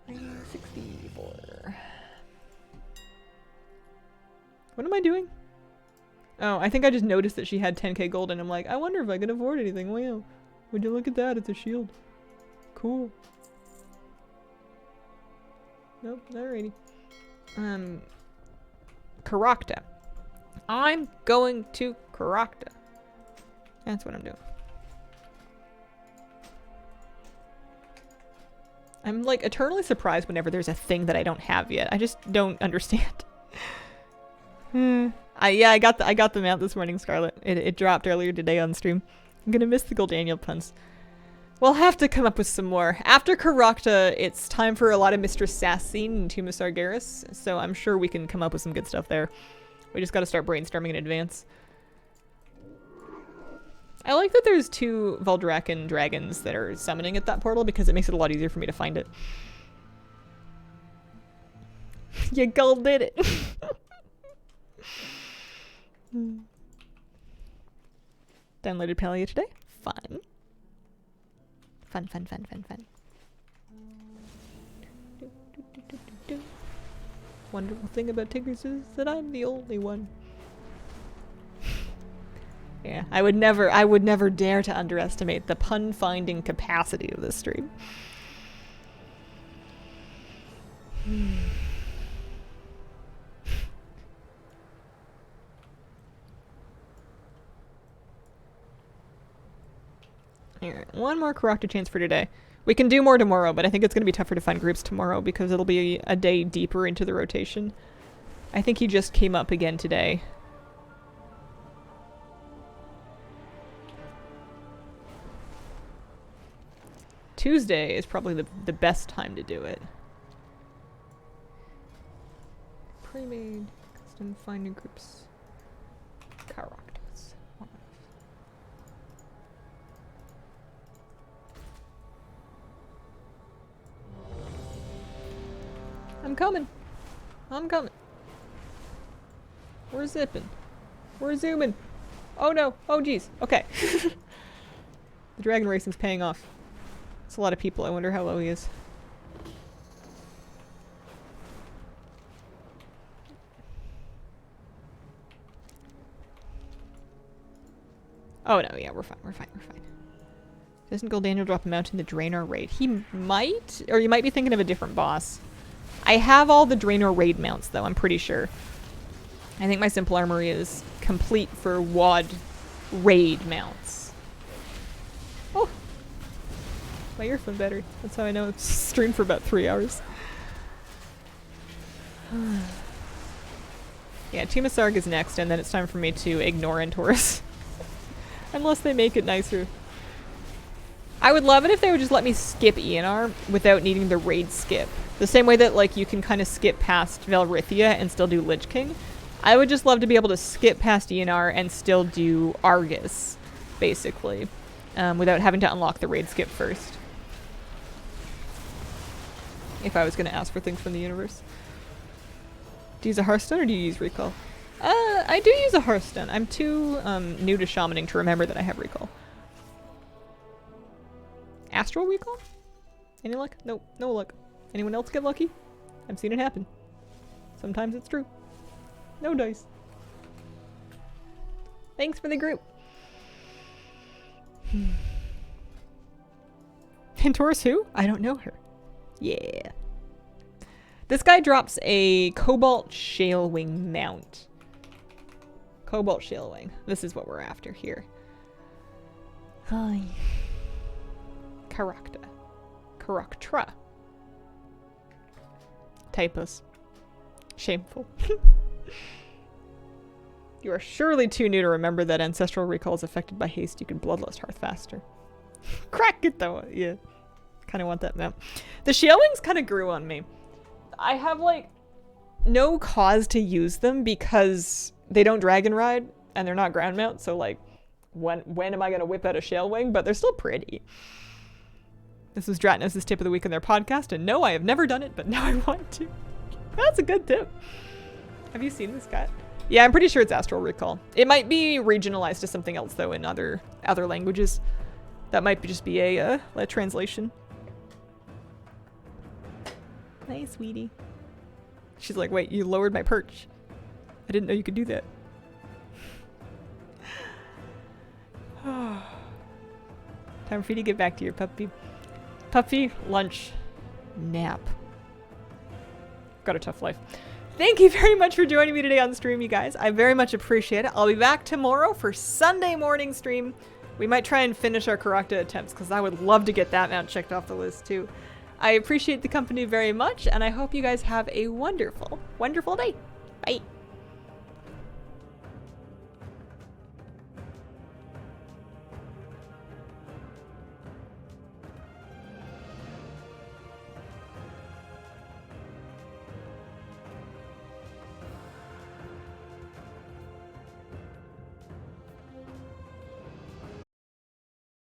64. What am I doing? Oh, I think I just noticed that she had 10k gold and I'm like, I wonder if I can afford anything. Wow. Would you look at that? It's a shield. Cool. Nope, alrighty. Karakta. I'm going to Karakta. That's what I'm doing. I'm like eternally surprised whenever there's a thing that I don't have yet. I just don't understand. Yeah, I got the mount this morning, Scarlet. It dropped earlier today on stream. I'm gonna miss the Gul'dan puns. We'll have to come up with some more. After Karakta, it's time for a lot of Mistress Sassine and Tomb of Sargeras, so I'm sure we can come up with some good stuff there. We just gotta start brainstorming in advance. I like that there's 2 Valdrakken dragons that are summoning at that portal because it makes it a lot easier for me to find it. You Gull did it! Downloaded Palia today? Fun. Fun, fun, fun, fun, fun. Wonderful thing about Tigris is that I'm the only one. Yeah, I would never dare to underestimate the pun-finding capacity of this stream. Here, one more Karakta chance for today. We can do more tomorrow, but I think it's going to be tougher to find groups tomorrow because it'll be a day deeper into the rotation. I think he just came up again today. Tuesday is probably the best time to do it. Pre-made custom finding groups. Characters. I'm coming. I'm coming. We're zipping. We're zooming. Oh no. Oh geez. Okay. The dragon racing's paying off. It's a lot of people. I wonder how low he is. Oh no, yeah, we're fine, we're fine, we're fine. Doesn't Gul'dan drop a mount in the Draenor raid? He might, or you might be thinking of a different boss. I have all the Draenor raid mounts though, I'm pretty sure. I think my simple armory is complete for WoD raid mounts. Oh! My earphone battery. That's how I know it's streamed for about 3 hours. Yeah, Team Sarg is next, and then it's time for me to ignore Entorus. Unless they make it nicer. I would love it if they would just let me skip ENR without needing the raid skip. The same way that like you can kind of skip past Valrithia and still do Lich King. I would just love to be able to skip past ENR and still do Argus, basically. Without having to unlock the raid skip first. If I was going to ask for things from the universe. Do you use a Hearthstone or do you use Recall? I do use a Hearthstone. I'm too new to shamaning to remember that I have Recall. Astral Recall? Any luck? Nope, no luck. Anyone else get lucky? I've seen it happen. Sometimes it's true. No dice. Thanks for the group. Entorus who? I don't know her. Yeah. This guy drops a Cobalt Shalewing mount. Cobalt Shalewing. This is what we're after here. Hi. Caractra. Typos. Shameful. You are surely too new to remember that Ancestral Recall is affected by haste. You can Bloodlust Hearth faster. Crack it though. Yeah. Kind of want that map. The Shalewings kind of grew on me. I have like no cause to use them because they don't dragon ride and they're not ground mount. So like when am I going to whip out a Shalewing? But they're still pretty. This was Dratnos' tip of the week on their podcast. And no, I have never done it, but now I want to. That's a good tip. Have you seen this guy? Yeah, I'm pretty sure it's Astral Recall. It might be regionalized to something else though in other languages. That might just be a translation. Nice, sweetie. She's like, wait, you lowered my perch. I didn't know you could do that. Time for you to get back to your puppy. Puppy, lunch, nap. Got a tough life. Thank you very much for joining me today on stream, you guys. I very much appreciate it. I'll be back tomorrow for Sunday morning stream. We might try and finish our Caracta attempts because I would love to get that mount checked off the list too. I appreciate the company very much, and I hope you guys have a wonderful, wonderful day. Bye.